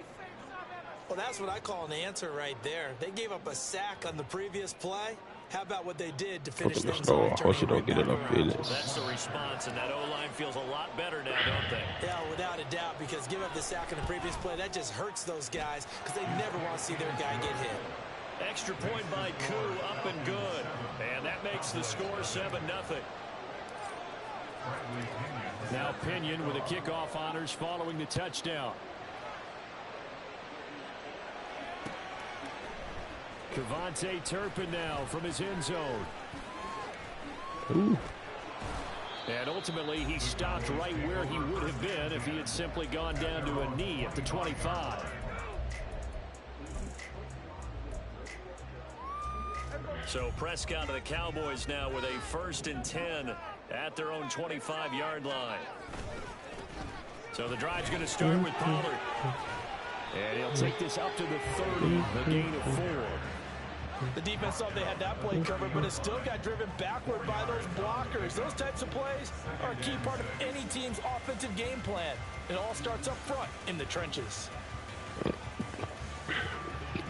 Well, that's what I call an answer right there. They gave up a sack on the previous play. How about what they did to finish things off? I hope you don't get enough feelings. That's the response, and that O-line feels a lot better now, don't they? Yeah, without a doubt, because give up the sack in the previous play, that just hurts those guys because they never want to see their guy get hit. Extra point by Koo, up and good. And that makes the score 7-0. Now Pinion with the kickoff honors following the touchdown. Cavante Turpin now from his end zone. Ooh. And ultimately, he stopped right where he would have been if he had simply gone down to a knee at the 25. So Prescott of the Cowboys now with a 1st and 10 at their own 25-yard line. So the drive's going to start with Pollard. And he'll take this up to the 30, a gain of 4. The defense thought they had that play covered, but it still got driven backward by those blockers. Those types of plays are a key part of any team's offensive game plan. It all starts up front in the trenches.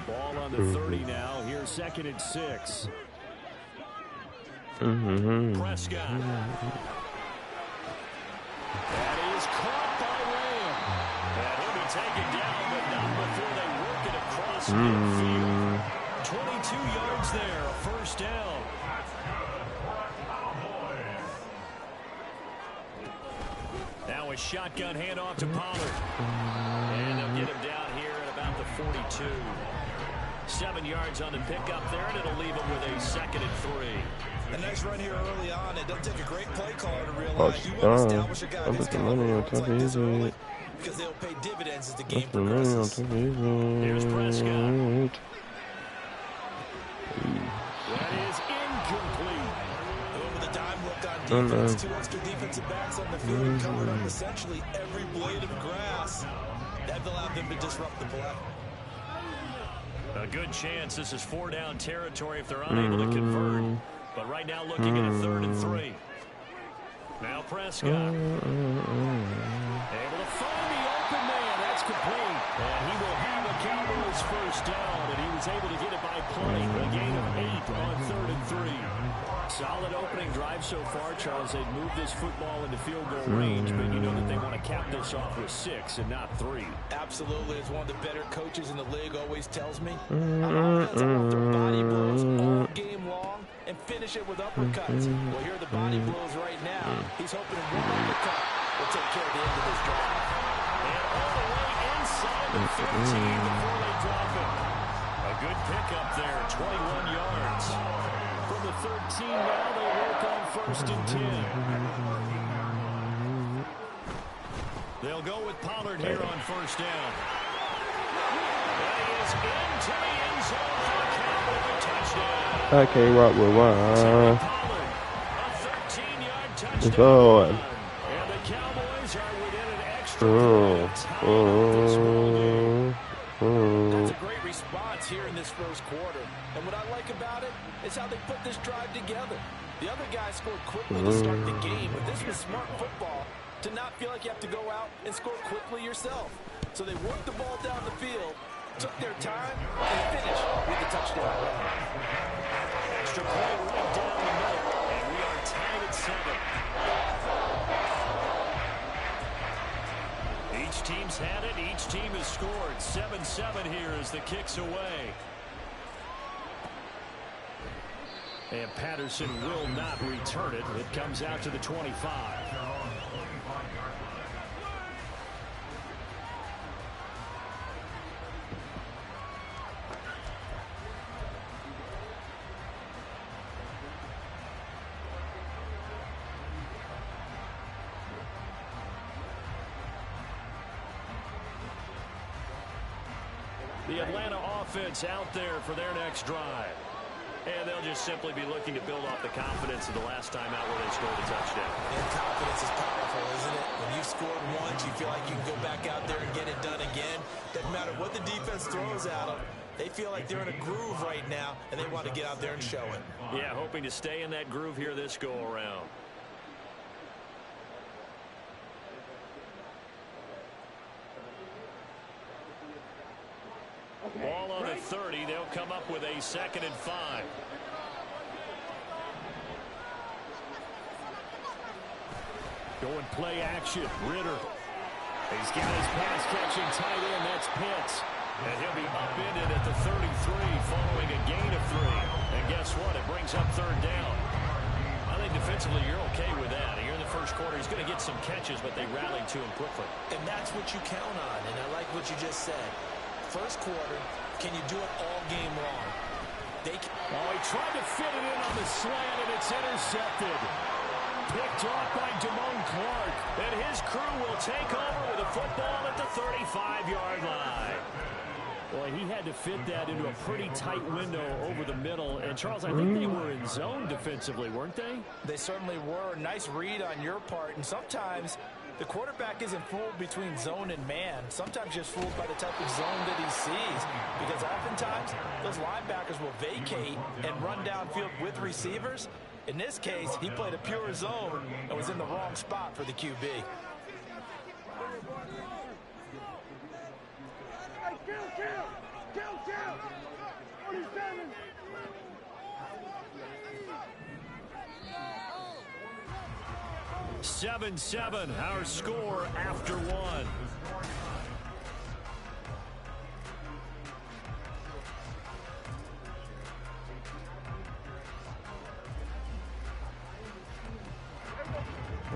Ball on the 30 now. Here's 2nd and 6. Prescott. That is caught by Lamb. And he'll be taken down, but not before they work it across midfield. 22 yards there, a 1st down. Now a shotgun handoff to Pollard. And they'll get him down here at about the 42. 7 yards on the pickup there, and it'll leave him with a 2nd and 3. A nice run here early on. It doesn't take a great play caller to realize you want to establish a guy this caliber like this early because they'll pay dividends as the game progresses. Here's Prescott. That is incomplete. Over the dime look Locked on defense, 2 extra defensive backs on the field, covered up essentially every blade of grass. That allowed them to disrupt the play. A good chance this is 4-down territory if they're unable to convert. But right now looking at a 3rd and 3. Now Prescott. Able to find the open man. That's complete. And he will have a Cowboys first down. And he was able to get it by playing a gain of 8 on 3rd and 3. Solid opening drive so far, Charles. They've moved this football into field goal range, but you know that they want to cap this off with 6 and not 3. Absolutely. As one of the better coaches in the league always tells me, on offense, I want their body blows all game long and finish it with uppercuts. Well, here are the body blows right now. He's hoping to one uppercut will take care of the end of this drive. And all the way inside the 13 before they drop it. A good pickup there, 21 yards. From the 13 now, they work on 1st and 10. They'll go with Pollard here on 1st down. And he is into the end zone for a Cowboy touchdown. I can't rock with one. Pollard, a 13-yard touchdown. Lord. And the Cowboys are within an extra That's a great response here in this first quarter. And what I like about it is how they put this drive together. The other guys scored quickly to start the game, but this was smart football to not feel like you have to go out and score quickly yourself. So they worked the ball down the field, took their time, and finished with the touchdown run. Extra point right down the middle, and we are tied at 7. Each team's had it. Each team has scored. 7-7 here as the kick's away. And Patterson will not return it. It comes out to the 25. The Atlanta offense out there for their next drive. And they'll just simply be looking to build off the confidence of the last time out where they scored a touchdown. And confidence is powerful, isn't it? When you've scored once, you feel like you can go back out there and get it done again. Doesn't matter what the defense throws at them. They feel like they're in a groove right now, and they want to get out there and show it. Yeah, hoping to stay in that groove here this go-around. Ball on the 30. They'll come up with a 2nd and 5. Going play action. Ritter. He's got his pass-catching tight end. That's Pitts. And he'll be upended at the 33 following a gain of 3. And guess what? It brings up 3rd down. I think defensively you're okay with that. Here in the first quarter, he's going to get some catches, but they rallied to him quickly. And that's what you count on, and I like what you just said. First quarter, can you do it all game long? He tried to fit it in on the slant, and it's intercepted. Picked off by Damone Clark, and his crew will take over with a football at the 35-yard line. Boy, he had to fit that into a pretty tight window over the middle. And, Charles, I think they were in zone defensively, weren't they? They certainly were. Nice read on your part. And sometimes the quarterback isn't fooled between zone and man. Sometimes just fooled by the type of zone that he sees. Because oftentimes those linebackers will vacate and run downfield with receivers. In this case, he played a pure zone and was in the wrong spot for the QB. 7-7, our score after 1.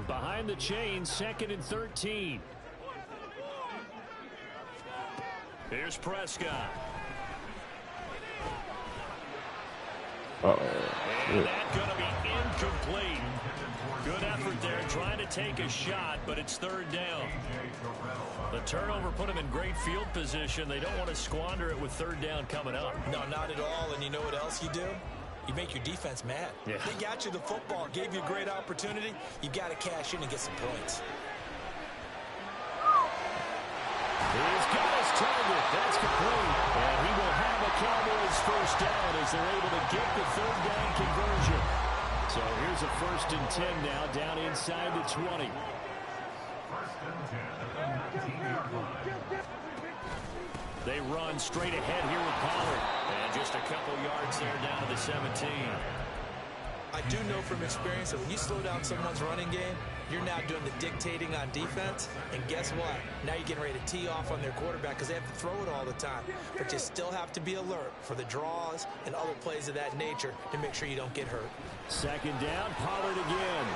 Behind the chains, 2nd and 13. Here's Prescott. And that's going to be incomplete. Good effort there, trying to take a shot, but it's 3rd down. The turnover put him in great field position. They don't want to squander it with 3rd down coming up. No, not at all. And you know what else you do? You make your defense mad. Yeah. They got you the football, gave you a great opportunity. You got to cash in and get some points. He's got his target. That's complete. And he will have a Cowboys first down as they're able to get the third down conversion. So here's a 1st and 10 now, down inside the 20. They run straight ahead here with Pollard. And just a couple yards there down to the 17. I do know from experience that when you slow down someone's running game, you're now doing the dictating on defense. And guess what? Now you're getting ready to tee off on their quarterback because they have to throw it all the time. But you still have to be alert for the draws and other plays of that nature to make sure you don't get hurt. 2nd down, Pollard again.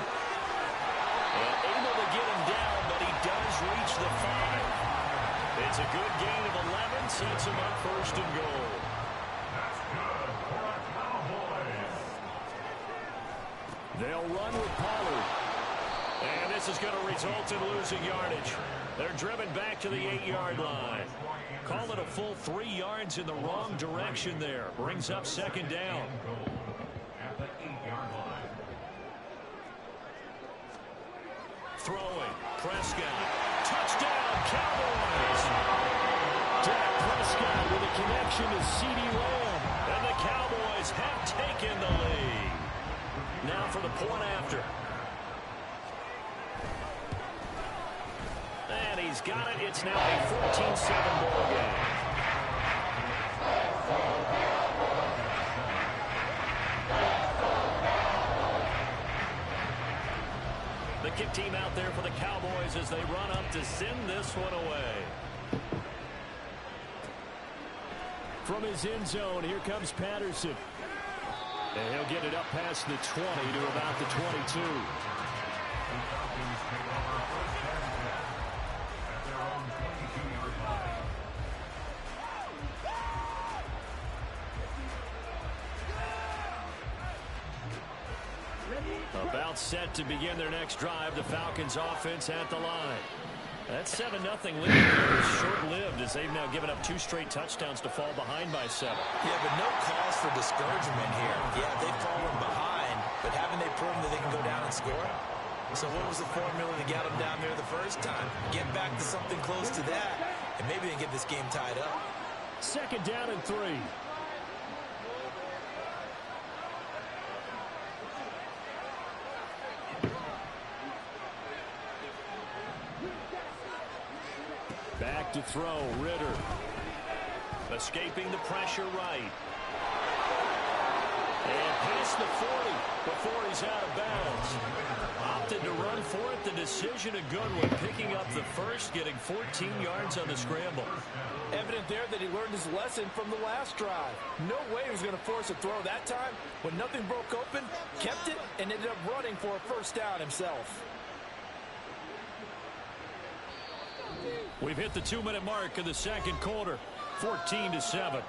And able to get him down, but he does reach the 5. It's a good gain of 11, sets him up 1st and goal. They'll run with Pollard. And this is going to result in losing yardage. They're driven back to the 8-yard line. Call it a full 3 yards in the wrong direction there. Brings up 2nd down. Throwing. Prescott. Touchdown, Cowboys. Dak Prescott with a connection to CeeDee Lamb. And the Cowboys have taken the lead. Now for the point after. And he's got it. It's now a 14-7 ball game. The kick team out there for the Cowboys as they run up to send this one away. From his end zone, here comes Patterson. And he'll get it up past the 20 to about the 22. About set to begin their next drive. The Falcons offense at the line. That 7-0 lead is short-lived as they've now given up 2 straight touchdowns to fall behind by 7. Yeah, but no cause for discouragement here. Yeah, they've fallen behind, but haven't they proven that they can go down and score? So what was the formula to get them down there the first time? Get back to something close to that, and maybe they get this game tied up. 2nd down and 3. Back to throw, Ritter. Escaping the pressure right. And past the 40 before he's out of bounds. Opted to run for it. The decision a good one. Picking up the first, getting 14 yards on the scramble. Evident there that he learned his lesson from the last drive. No way he was going to force a throw that time. When nothing broke open, kept it, and ended up running for a 1st down himself. We've hit the 2-minute mark of the 2nd quarter. 14-7.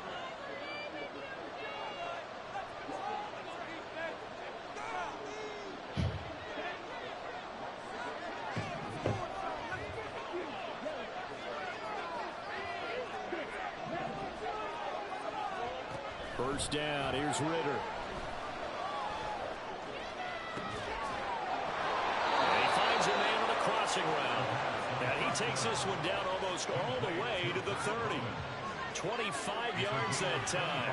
First down. Here's Ritter. And he finds a man on a crossing route. And he takes this one down almost all the way to the 30. 25 yards that time.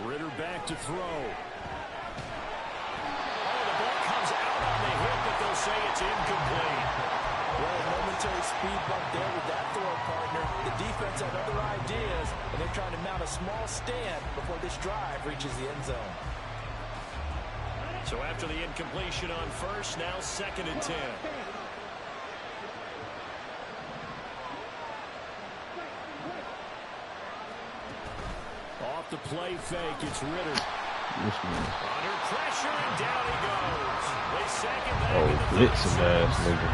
Ritter back to throw. Oh, the ball comes out on the hit, but they'll say it's incomplete. Well, a momentary speed bump there with that throw partner. The defense had other ideas, and they're trying to mount a small stand before this drive reaches the end zone. So after the incompletion on first, now 2nd and 10. Off the play fake, it's Ritter. Under pressure, and down he goes. They sack him back in the blitzing ass nigga.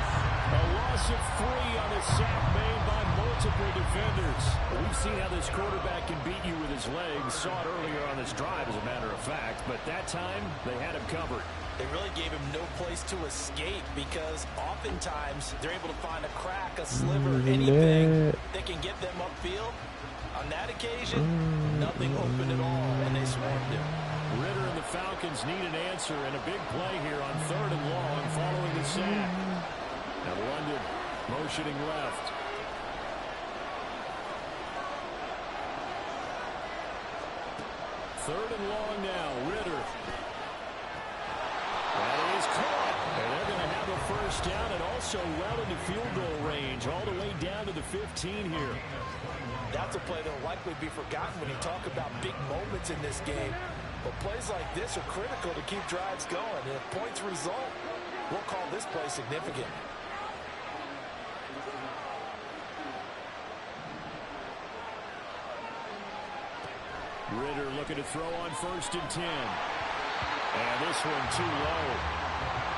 A loss of 3 on a sack made by Morgan. multiple defenders. We've seen how this quarterback can beat you with his legs. Saw it earlier on this drive, as a matter of fact. But that time, they had him covered. They really gave him no place to escape because oftentimes they're able to find a crack, a sliver, anything that can get them upfield. On that occasion, nothing open at all, and they swarmed him. Ritter and the Falcons need an answer, and a big play here on 3rd and long following the sack. Now London motioning left. Third and long now, Ritter. That is caught. And they're going to have a first down and also well into field goal range, all the way down to the 15 here. That's a play that will likely be forgotten when you talk about big moments in this game. But plays like this are critical to keep drives going. And if points result, we'll call this play significant. Ritter looking to throw on 1st and 10. And this one too low.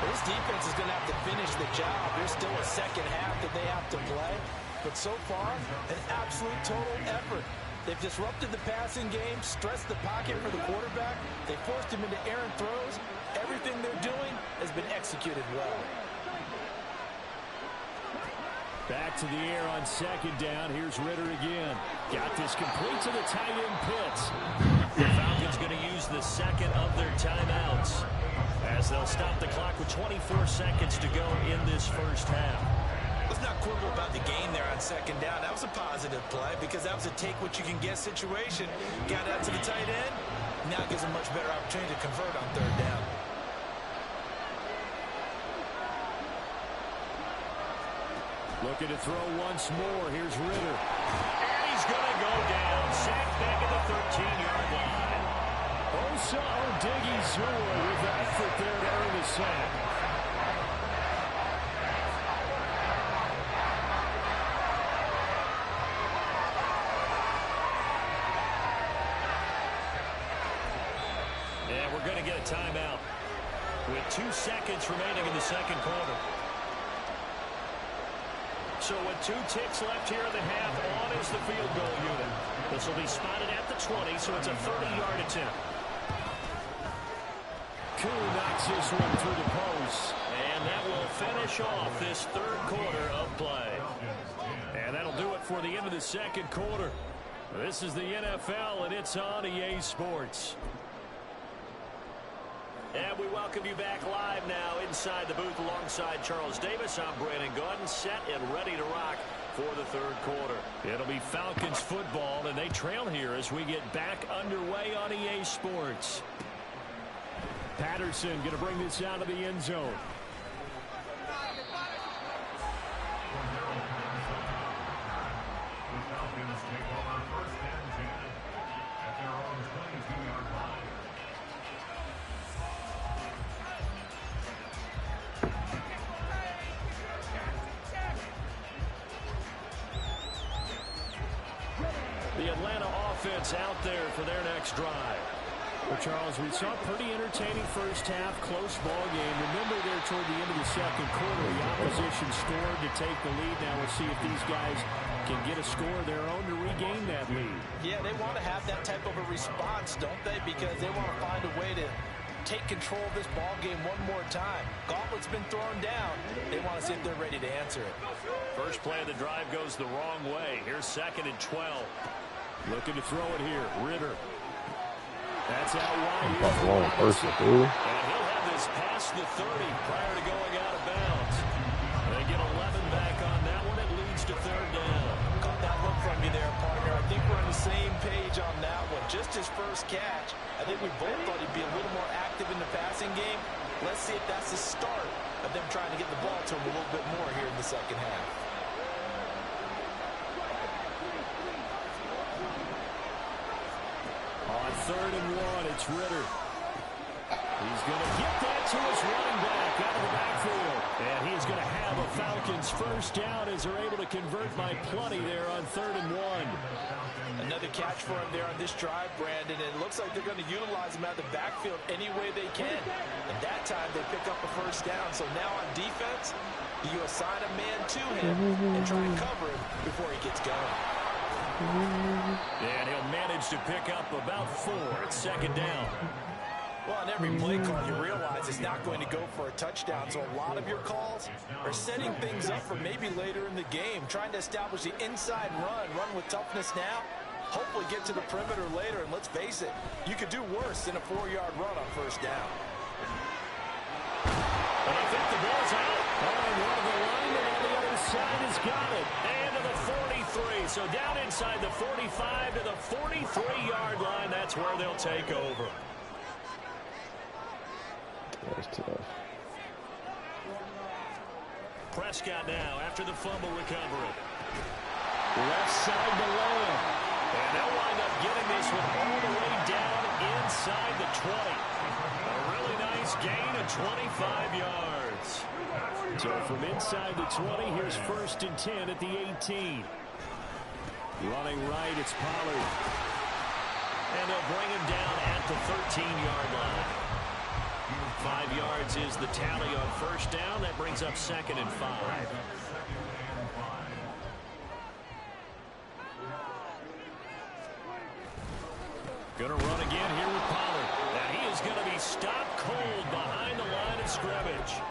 This defense is going to have to finish the job. There's still a second half that they have to play. But so far, an absolute total effort. They've disrupted the passing game, stressed the pocket for the quarterback. They forced him into errant throws. Everything they're doing has been executed well. Back to the air on 2nd down. Here's Ritter again. Got this complete to the tight end Pitts. The Falcons going to use the second of their timeouts as they'll stop the clock with 24 seconds to go in this first half. Let's not quibble about the gain there on 2nd down. That was a positive play because that was a take-what-you-can-get situation. Got out to the tight end. Now gives a much better opportunity to convert on 3rd down. Looking to throw once more. Here's Ritter. And he's going to go down. Sacked back at the 13-yard line. Osa Odighizuwa with the effort there to earn the sack. And we're going to get a timeout with 2 seconds remaining in the second quarter. So with 2 ticks left here in the half, on is the field goal unit. This will be spotted at the 20, so it's a 30-yard attempt. Koo knocks this one through the post. And that will finish off this 3rd quarter of play. And that'll do it for the end of the second quarter. This is the NFL, and it's on EA Sports. And we welcome you back live now inside the booth alongside Charles Davis. I'm Brandon Gordon, set and ready to rock for the 3rd quarter. It'll be Falcons football, and they trail here as we get back underway on EA Sports. Patterson going to bring this out of the end zone. The Atlanta offense out there for their next drive. Well, Charles, we saw a pretty entertaining first half, close ball game. Remember there toward the end of the second quarter, the opposition scored to take the lead. Now we'll see if these guys can get a score of their own to regain that lead. Yeah, they want to have that type of a response, don't they? Because they want to find a way to take control of this ball game one more time. Gauntlet's been thrown down. They want to see if they're ready to answer it. First play of the drive goes the wrong way. Here's 2nd and 12. Looking to throw it here. Ritter. That's out wide. Wrong person, dude. And he'll have this past the 30 prior to going out of bounds. They get 11 back on that one. It leads to 3rd down. Got that look from you there, partner. I think we're on the same page on that one. Just his first catch. I think we both thought he'd be a little more active in the passing game. Let's see if that's the start of them trying to get the ball to him a little bit more here in the second half. On 3rd and 1, it's Ritter. He's going to get that to his running back out of the backfield. And he's going to have a Falcons first down as they're able to convert by plenty there on 3rd and 1. Another catch for him there on this drive, Brandon, and it looks like they're going to utilize him out of the backfield any way they can. And that time they pick up a first down. So now on defense, you assign a man to him and try and cover him before he gets going. And he'll manage to pick up about 4 at 2nd down. Well, on every play call, you realize it's not going to go for a touchdown. So a lot of your calls are setting things up for maybe later in the game, trying to establish the inside run with toughness now, hopefully get to the perimeter later. And let's face it, you could do worse than a 4-yard run on first down. And I think the ball's out. And one of the linemen on the other side has got it. And to the 43. So down inside the 45 to the 43-yard line. That's where they'll take over. That's tough. Prescott now after the fumble recovery. Left side to Lamb. And they'll wind up getting this one all the way down inside the 20. A really nice gain of 25 yards. So from inside the 20, here's 1st and 10 at the 18. Running right, it's Pollard. And they'll bring him down at the 13-yard line. 5 yards is the tally on first down. That brings up 2nd and 5. Going to run again here with Pollard. And he is going to be stopped cold behind the line of scrimmage.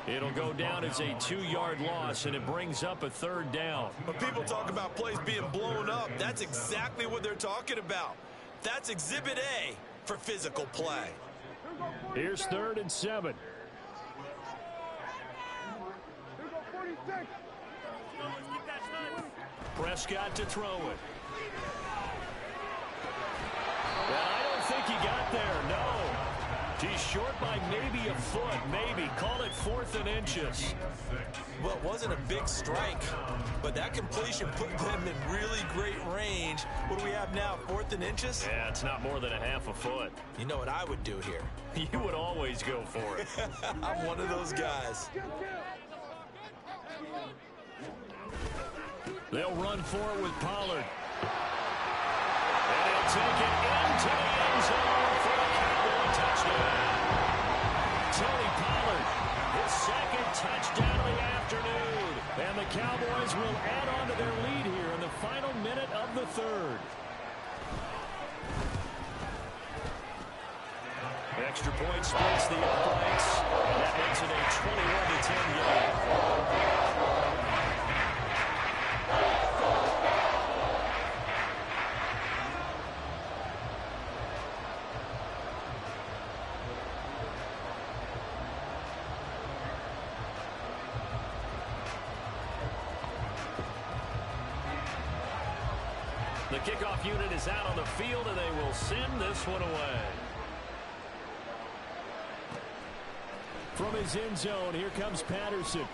It'll go down as a 2-yard loss, and it brings up a 3rd down. When people talk about plays being blown up, that's exactly what they're talking about. That's Exhibit A for physical play. Here's 3rd and 7. Prescott to throw it. Well, I don't think he got there, no. He's short by maybe a foot, maybe. Call it 4th and inches. Well, it wasn't a big strike, but that completion put them in really great range. What do we have now, 4th and inches? Yeah, it's not more than a half a foot. You know what I would do here? You would always go for it. I'm one of those guys. They'll run forward with Pollard. And he'll take it into the end zone for a Cowboy touchdown. Tony Pollard, his 2nd touchdown of the afternoon. And the Cowboys will add on to their lead here in the final minute of the 3rd. Extra point splits the uprights, and that makes it a 21-10 game. The kickoff unit is out on the field, and they will send this one away. From his end zone, here comes Patterson.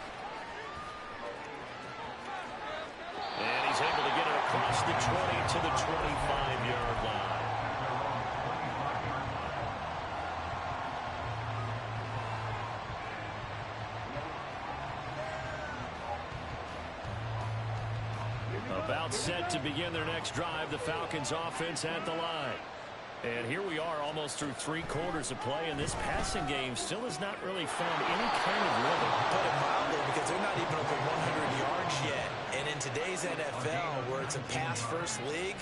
And he's able to get it across the 20 to the 25-yard line. About set to begin their next drive, the Falcons offense at the line. And here we are almost through 3 quarters of play, and this passing game still has not really found any kind of rhythm. Put it mildly, because they're not even over 100 yards yet. And in today's NFL, where it's a pass-first league,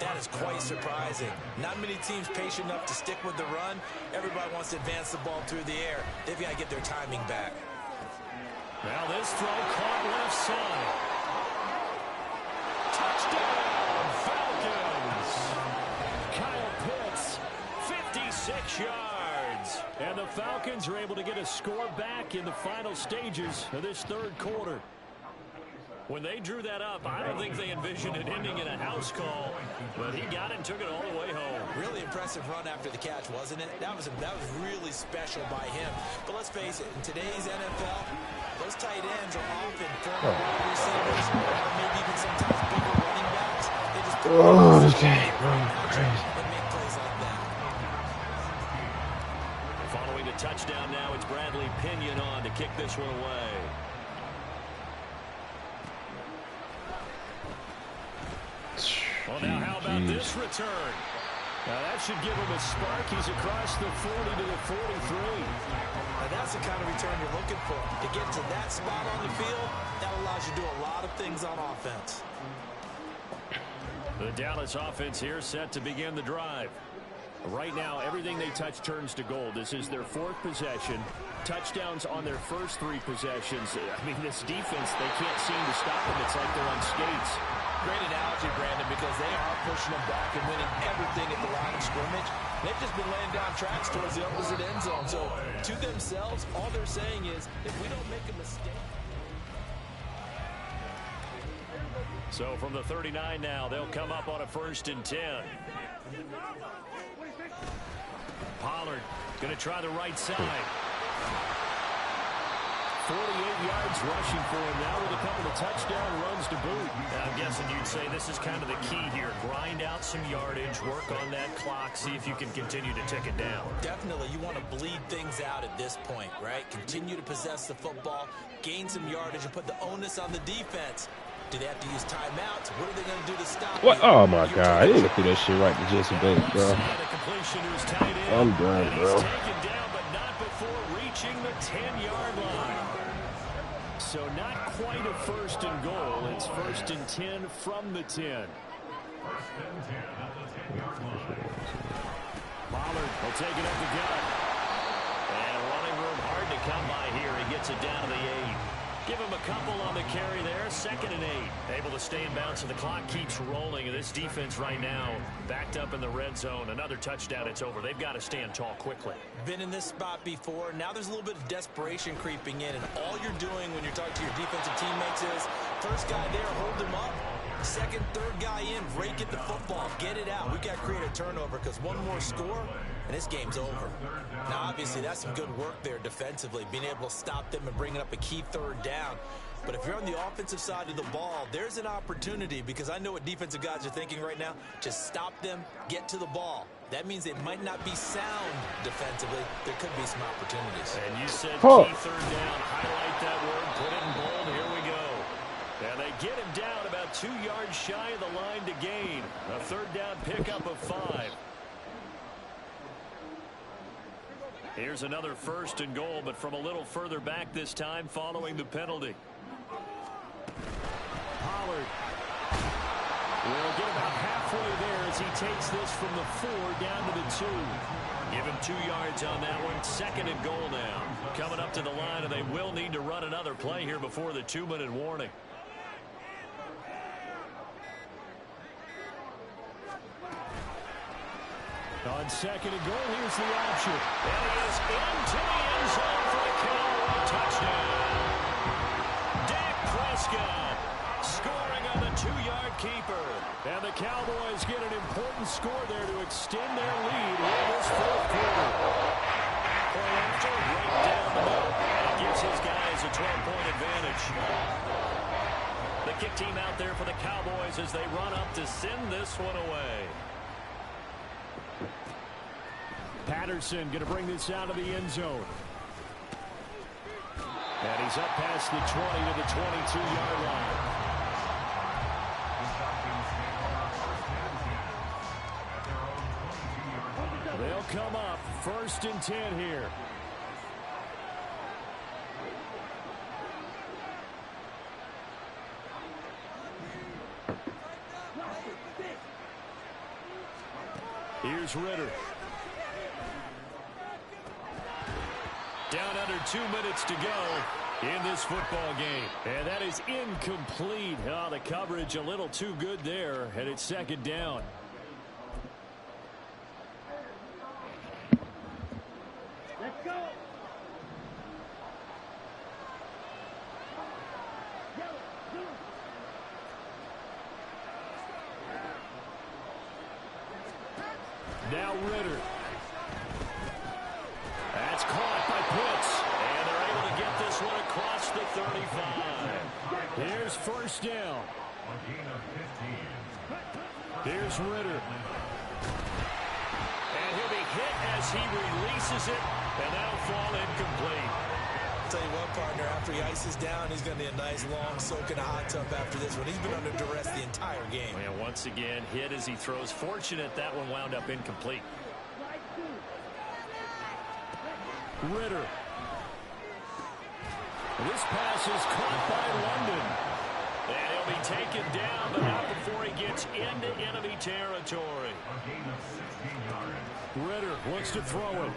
that is quite surprising. Not many teams patient enough to stick with the run. Everybody wants to advance the ball through the air. They've got to get their timing back. Now this throw caught left side. Touchdown, Falcons! Kyle Pitts, 56 yards. And the Falcons are able to get a score back in the final stages of this 3rd quarter. When they drew that up, I don't think they envisioned it ending in a house call, but he got it and took it all the way home. Really impressive run after the catch, wasn't it? That was really special by him. But let's face it, in today's NFL, those tight ends are often former wide receivers, or maybe even sometimes bigger running backs. They just this game, bro, crazy. And make plays like that. Follow a touchdown now. It's Bradley Pinion on to kick this one away. Well, now how about this return? Now that should give him a spark. He's across the 40 to the 43. Now that's the kind of return you're looking for. To get to that spot on the field, that allows you to do a lot of things on offense. The Dallas offense here set to begin the drive. Right now, everything they touch turns to gold. This is their 4th possession. Touchdowns on their first 3 possessions. I mean, this defense, they can't seem to stop them. It's like they're on skates. Great analogy, Brandon, because they are pushing them back and winning everything at the line of scrimmage. They've just been laying down tracks towards the opposite end zone. So, to themselves, all they're saying is, if we don't make a mistake. So, from the 39 now, they'll come up on a 1st and 10. Pollard going to try the right side. 48 yards rushing for him now with a couple of touchdown runs to boot. I'm guessing you'd say this is kind of the key here. Grind out some yardage, work on that clock, see if you can continue to tick it down. Definitely. You want to bleed things out at this point, right? Continue to possess the football, gain some yardage, and put the onus on the defense. Do they have to use timeouts? What are they going to do to stop What? you? Oh, my God. I didn't throw that shit right to Jesse Bates, bro. I'm done, bro. Taken down, but not before reaching the 10-yard line. So not quite a 1st and goal. It's 1st and 10 from the 10. Pollard will take it up the gut. And running room hard to come by here. He gets it down to the 8. Give him a couple on the carry there. 2nd and 8. Able to stay in bounds, and the clock keeps rolling. And this defense right now backed up in the red zone. Another touchdown, it's over. They've got to stand tall quickly. Been in this spot before. Now there's a little bit of desperation creeping in. And all you're doing when you're talking to your defensive teammates is, first guy there, hold him up. 2nd, 3rd guy in, rake at the football. Get it out. We've got to create a turnover because one more score, and this game's over. Now, obviously, that's some good work there defensively, being able to stop them and bringing up a key 3rd down. But if you're on the offensive side of the ball, there's an opportunity because I know what defensive guys are thinking right now. Just stop them, get to the ball. That means they might not be sound defensively. There could be some opportunities. And you said key 3rd down. Highlight that word. Put it in bold. Here we go. And they get him down about 2 yards shy of the line to gain. A 3rd down pickup of 5. Here's another 1st and goal, but from a little further back this time following the penalty. Pollard will get about halfway there as he takes this from the 4 down to the 2. Give him 2 yards on that one. 2nd and goal now. Coming up to the line, and they will need to run another play here before the 2-minute warning. On 2nd and goal, here's the option. And he is into the end zone for the Cowboy touchdown. Dak Prescott scoring on the 2-yard keeper. And the Cowboys get an important score there to extend their lead in this 4th quarter. Point after, right down the middle. And it gives his guys a 12-point advantage. The kick team out there for the Cowboys as they run up to send this one away. Patterson going to bring this out of the end zone. And he's up past the 20 to the 22-yard line. They'll come up 1st and 10 here. Here's Ritter. Down under 2 minutes to go in this football game. And that is incomplete. Oh, the coverage a little too good there, and it's 2nd down. Let's go. Now Ritter. That's caught by Pitts. And they're able to get this one across the 35. Here's 1st down. Here's Ritter. And he'll be hit as he releases it And that'll fall incomplete. Tell you what, partner, after he ices down, he's going to be a nice long soak in a hot tub after this one. He's been under duress the entire game. And once again, hit as he throws. Fortunate that one wound up incomplete. Ritter. This pass is caught by London. And he'll be taken down, but not before he gets into enemy territory. Ritter looks to throw it.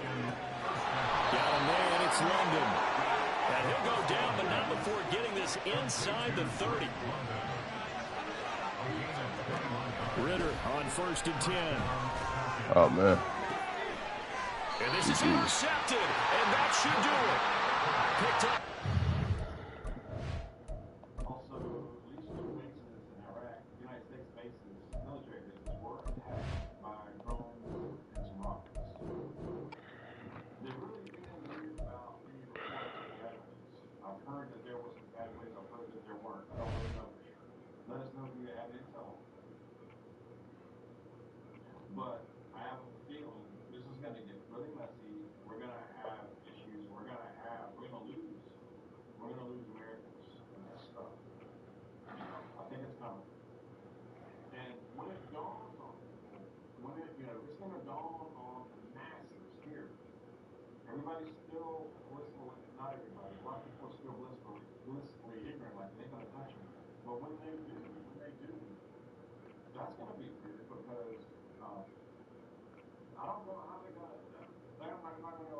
Got him there, and it's London. And he'll go down, but not before getting this inside the 30. Ritter on 1st and 10. Oh, man. And this is intercepted, and that should do it. Picked up. Also, at least 2 weeks in Iraq, the United States bases, military bases, were attacked by drones and some rockets. They're really being weird about any reports of casualties. I've heard that there were some casualties. I've heard that there weren't. I don't really know for sure. Let us know if you have intel. But I have a feeling this is going to get really messy. We're going to have issues. We're going to lose. We're going to lose Americans in this stuff. You know, I think it's coming. And when it dawns on people, it's going to dawn on the masses here. Everybody's still blissfully, not everybody, a lot of people are still blissfully ignorant, like they ain't going to touch me. But when they do, that's going to be weird because